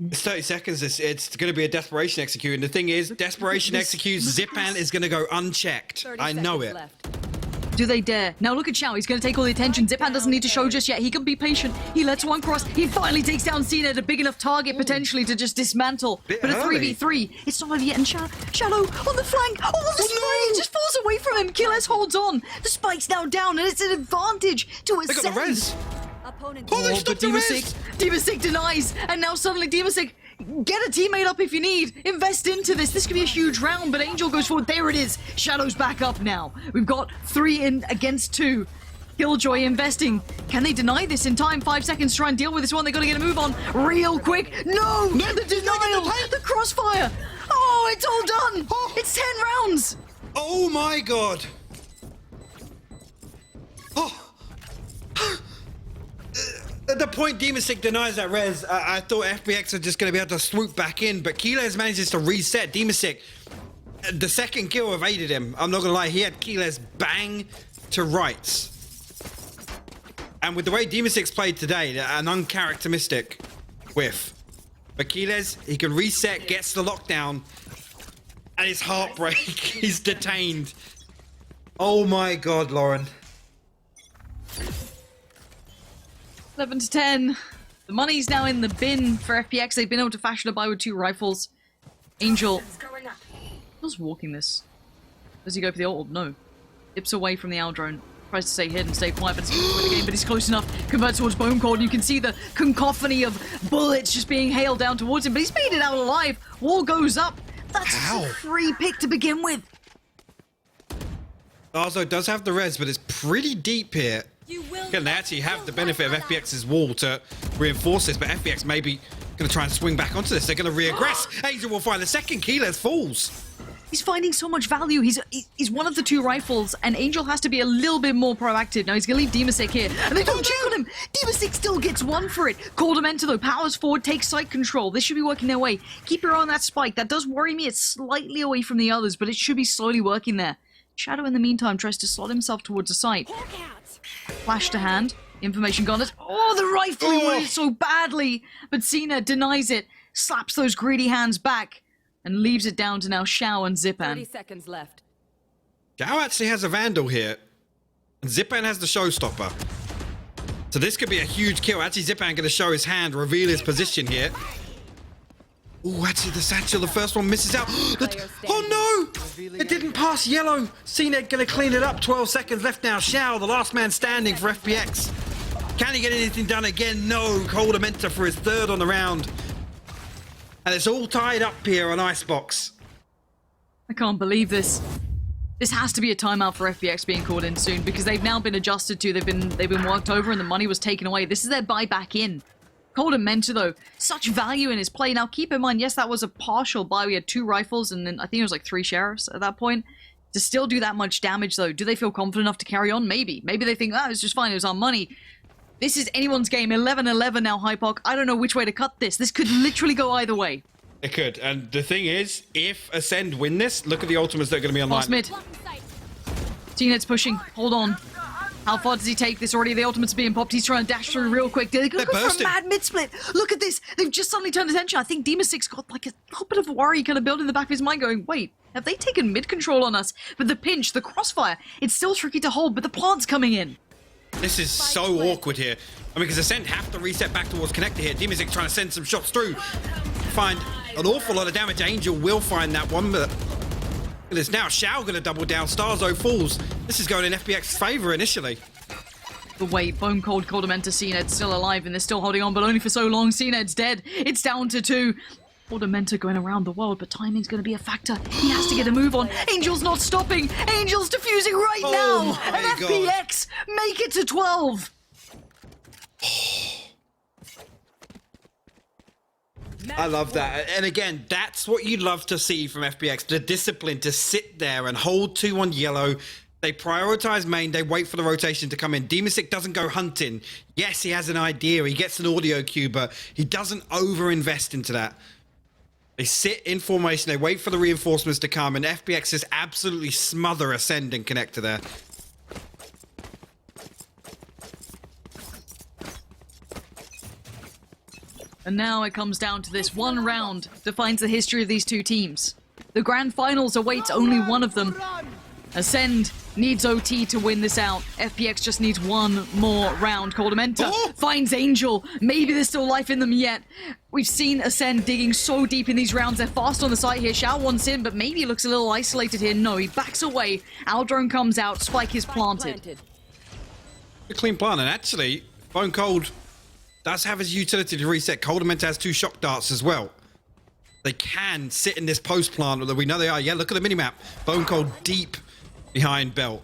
It's 30 seconds. It's going to be a desperation execute. And the thing is, desperation executes, Zipan is going to go unchecked. I know it. Do they dare? Now look at Xiao. He's going to take all the attention. Zipan doesn't need to show just yet. He can be patient. He lets one cross. He finally takes down Cena at a big enough target potentially to just dismantle. But a 3v3. It's not over yet. And Shadow on the flank. Oh, the spike just falls away from him. Killes holds on. The spike's now down and it's an advantage to Acend. They got the res. Opponent. They stopped the res. Demasik denies. And now suddenly Demasik, get a teammate up if you need. Invest into this. This could be a huge round, but Angel goes forward. There it is. Shadow's back up now. We've got 3 in against 2. Killjoy investing. Can they deny this in time? 5 seconds to try and deal with this one. They got to get a move on real quick. No! The denial! The crossfire! Oh, it's all done! It's 10 rounds! Oh my god! Oh! At the point Demasik denies that res, I thought FPX are just going to be able to swoop back in, but Kiles manages to reset. Demasik, the second kill evaded him. I'm not going to lie, he had Kiles bang to rights. And with the way Demasik's played today, an uncharacteristic whiff. But Keyless, he can reset, gets the lockdown, and it's heartbreak. He's detained. Oh my god, Lauren. 11 to 10. The money's now in the bin for FPX. They've been able to fashion a buy with 2 rifles. Angel. Who's walking this? Does he go for the ult? No. Dips away from the owl drone. Tries to stay hidden, stay quiet, but it's with the game, but he's close enough. Converts towards Bone Cold. You can see the cacophony of bullets just being hailed down towards him, but he's made it out alive. Wall goes up. That's a free pick to begin with. Darzo does have the res, but it's pretty deep here. Can they actually have the benefit of FPX's wall to reinforce this, but FPX maybe going to try and swing back onto this. They're going to re-aggress. Angel will find the second. Keyless falls. He's finding so much value. He's one of the 2 rifles, and Angel has to be a little bit more proactive. Now he's going to leave Demasek here, and they don't check on him. Demasek still gets 1 for it. Coldamenta, though, powers forward, takes site control. This should be working their way. Keep your eye on that spike. That does worry me. It's slightly away from the others, but it should be slowly working there. Shadow, in the meantime, tries to slot himself towards the site. Flash to hand. Information gone. Oh, the rifle! He wanted it so badly, but Cena denies it, slaps those greedy hands back, and leaves it down to now Xiao and Zipan. 30 seconds left. Xiao actually has a Vandal here, and Zipan has the Showstopper. So this could be a huge kill. Actually, Zipan going to show his hand, reveal his position here. Oh, actually, the satchel, the first one misses out. Oh, no! It didn't pass yellow. CNED going to clean it up. 12 seconds left now. Xiao, the last man standing for FPX. Can he get anything done again? No. Coldamenta for his 3rd on the round. And it's all tied up here on Icebox. I can't believe this. This has to be a timeout for FPX being called in soon, because they've now been adjusted to. They've been worked over, and the money was taken away. This is their buy back in. Coldamenta, though, such value in his play. Now, keep in mind, yes, that was a partial buy. We had 2 rifles, and then I think it was like 3 sheriffs at that point. To still do that much damage, though, do they feel confident enough to carry on? Maybe. Maybe they think, it's just fine. It was our money. This is anyone's game. 11-11 now, Hypoc. I don't know which way to cut this. This could literally go either way. It could. And the thing is, if Acend win this, look at the ultimates that are going to be online. Pass mid. T-Net's pushing. Hold on. How far does he take this already? The ultimate's being popped. He's trying to dash through real quick. They're going to go for a mad mid-split. Look at this. They've just suddenly turned attention. I think Demasic's got like a little bit of worry kind of built in the back of his mind going, wait, have they taken mid-control on us? But the pinch, the crossfire, it's still tricky to hold, but the plant's coming in. This is so awkward here. I mean, because Acend have to reset back towards connector here. Demasic trying to send some shots through. Find an awful lot of damage. Angel will find that one, but there's now Xiao going to double down. Starzo falls. This is going in FPX's favor initially. The wait, Bone Cold, Coldamenta, CNED's still alive, and they're still holding on, but only for so long. CNED's dead. It's down to 2. Coldamenta going around the world, but timing's going to be a factor. He has to get a move on. Angel's not stopping. Angel's defusing right now. And FPX make it to 12. I love that. And again, that's what you'd love to see from FPX. The discipline to sit there and hold 2 on yellow. They prioritize main. They wait for the rotation to come in. Demasic doesn't go hunting. Yes, he has an idea. He gets an audio cue, but he doesn't over-invest into that. They sit in formation. They wait for the reinforcements to come, and FPX just absolutely smother Acend and connector there. And now it comes down to this. One round defines the history of these 2 teams. The grand finals awaits only one of them. Acend needs OT to win this out. FPX just needs one more round. Coldamenta finds Angel. Maybe there's still life in them yet. We've seen Acend digging so deep in these rounds. They're fast on the side here. Xiao wants in, but maybe he looks a little isolated here. No, he backs away. Aldrone comes out. Spike is planted. A clean plant, and actually, Bone Cold does have his utility to reset. Coldamenta has 2 shock darts as well. They can sit in this post plant that we know they are. Yeah, look at the minimap. Bone Cold deep behind belt.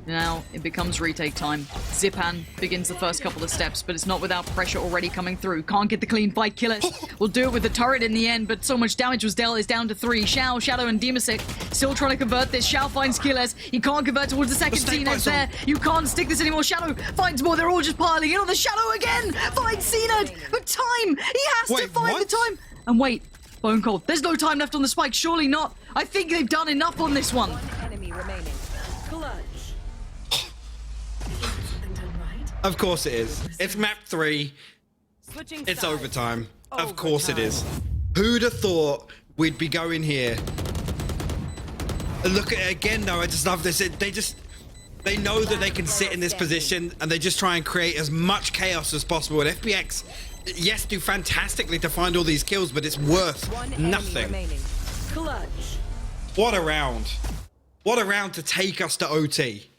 Now it becomes retake time. Zipan begins the first couple of steps, but it's not without pressure already coming through. Can't get the clean fight. Killers will do it with the turret in the end, but so much damage was dealt. Is down to 3. Xiao, Shadow, and Demasic still trying to convert this. Xiao finds Killers. He can't convert towards the second. CNED's there. You can't stick this anymore. Shadow finds more. They're all just piling in on the Shadow again. Finds CNED, but time. He has to find the time. And wait, Bone Cold. There's no time left on the spike. Surely not. I think they've done enough on this one. Enemy remaining. Clutch. Of course it is. It's map 3. Switching It's sides. overtime. Of course it is. Who'd have thought we'd be going here? Look at it again, though. I just love this. They know that they can sit in this position, and they just try and create as much chaos as possible. And FPX, yes, do fantastically to find all these kills, but it's worth One enemy nothing. remaining. Clutch. What a round. What a round to take us to OT.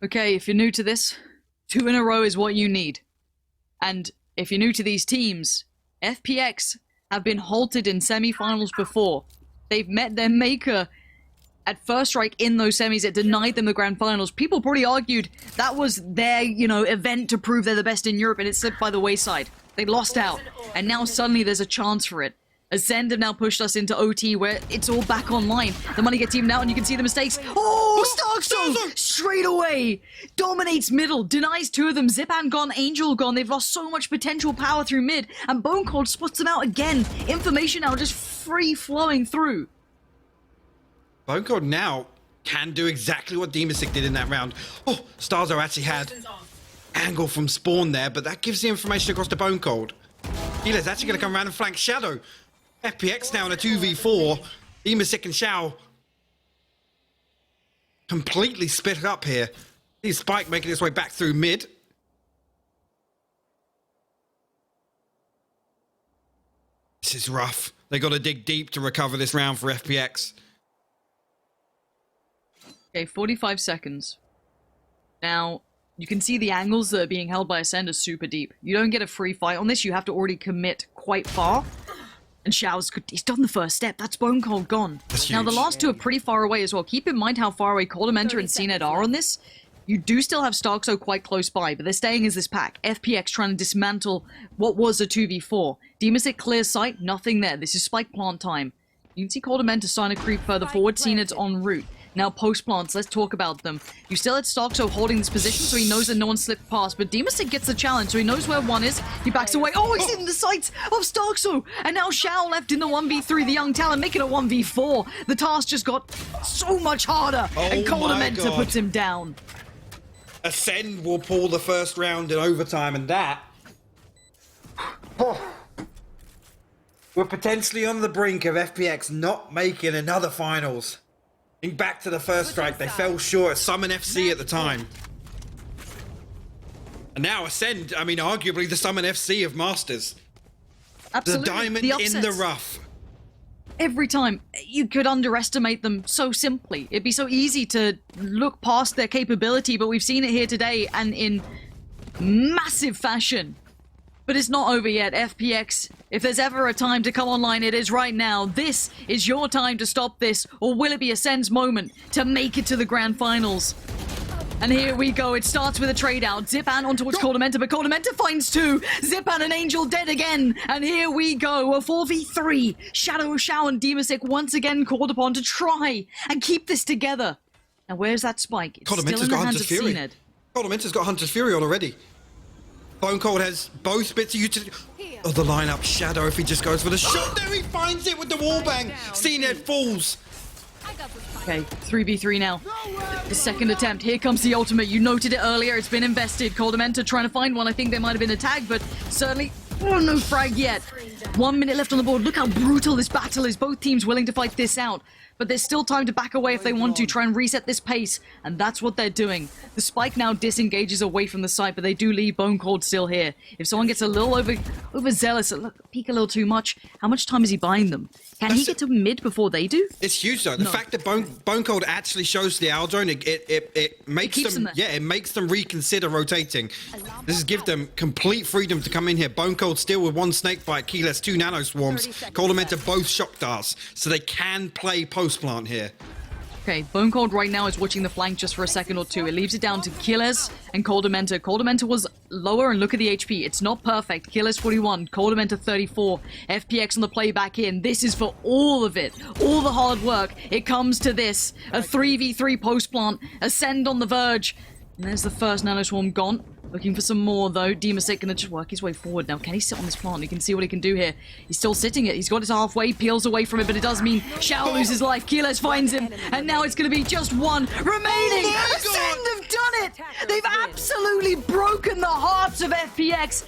Okay, if you're new to this, 2 in a row is what you need. And if you're new to these teams, FPX have been halted in semifinals before. They've met their maker at first strike in those semis. It denied them the grand finals. People probably argued that was their, event to prove they're the best in Europe, and it slipped by the wayside. They lost out, and now suddenly there's a chance for it. Acend have now pushed us into OT, where it's all back online. The money gets evened out, and you can see the mistakes. Oh, Starkso! Straight away! Dominates middle, denies 2 of them. Zipan gone, Angel gone. They've lost so much potential power through mid, and Bone Cold sputs them out again. Information now just free-flowing through. Bone Cold now can do exactly what Demasic did in that round. Oh, Starzo actually had angle from spawn there, but that gives the information across to Bone Cold. Healer's actually going to come around and flank Shadow. FPX now in a 2v4. Demasic and Shao completely split up here. He's Spike making his way back through mid. This is rough. They got to dig deep to recover this round for FPX. Okay, 45 seconds. Now, you can see the angles that are being held by Acend are super deep. You don't get a free fight on this, you have to already commit quite far. And Shao's good. He's done the first step. That's Bone Cold gone. That's now, the huge. last 2 are pretty far away as well. Keep in mind how far away Coldamenta and CNED are on this. You do still have Starkso quite close by, but they're staying as this pack. FPX trying to dismantle what was a 2v4. Demasic clears sight, nothing there. This is spike plant time. You can see Coldamenta starting to creep further forward. CNED's en route. Now, post plants, let's talk about them. You still had Starkso holding this position, so he knows that no one slipped past, but Demasic gets the challenge, so he knows where 1 is. He backs away. Oh, he's in the sights of Starkso! And now Shao left in the 1v3, the young talent, making a 1v4. The task just got so much harder, and Oh my Coldamenta God. puts him down. Acend will pull the first round in overtime, and that... We're potentially on the brink of FPX not making another finals. Back to the first strike, they fell short at Summon FC at the time. And now Acend, I mean, arguably the Summon FC of Masters. Absolutely. The diamond The in the upsets. rough. Every time, you could underestimate them so simply. It'd be so easy to look past their capability, but we've seen it here today and in massive fashion. But it's not over yet. FPX, if there's ever a time to come online, it is right now. This is your time to stop this, or will it be Ascend's moment to make it to the grand finals? And here we go. It starts with a trade out. Zipan on towards Coldamenta, but Coldamenta finds 2. Zipan and Angel dead again. And here we go. A 4v3. Shadow, Shao, and Demasic once again called upon to try and keep this together. Now, where's that spike? It's still Coldamenta's in the got hands Hunter's of Fury. CNED. Coldamenta's got Hunter's Fury on already. Bone Cold has both bits of utility. Oh, the lineup. Shadow, if he just goes for the shot. There he finds it with the wallbang. CNED falls. Okay, 3v3 now. The second attempt. Here comes the ultimate. You noted it earlier. It's been invested. Coldamenta trying to find one. I think there might have been a tag, but certainly no frag yet. 1 minute left on the board. Look how brutal this battle is. Both teams willing to fight this out. But there's still time to back away if they want to, try and reset this pace, and that's what they're doing. The spike now disengages away from the site, but they do leave Bone Cold still here. If someone gets a little overzealous, peek a little too much, how much time is he buying them? Can he get to mid before they do? It's huge though. The fact that Bone Cold actually shows the owl drone, it makes keeps them, them there. it makes them reconsider rotating. This is give them complete freedom to come in here. Bone Cold still with 1 snake bite, Keyless 2 nano swarms. Coldamenta both shock darts, so they can play post plant here. Okay, Bone Cold right now is watching the flank just for a second or 2. It leaves it down to Killers and Coldamenta. Coldamenta was lower, and look at the HP. It's not perfect. Killers 41, Coldamenta 34. FPX on the play back in. This is for all of it. All the hard work. It comes to this. A 3v3 post plant. Acend on the verge. And there's the first nano swarm gone. Looking for some more, though. Demasic gonna just work his way forward now. Can he sit on this plant? You can see what he can do here. He's still sitting it. He's got his halfway, peels away from it, but it does mean Shao loses life. Keyless finds him, and now it's gonna be just 1 remaining. my Ascend have done it! They've absolutely broken the hearts of FPX,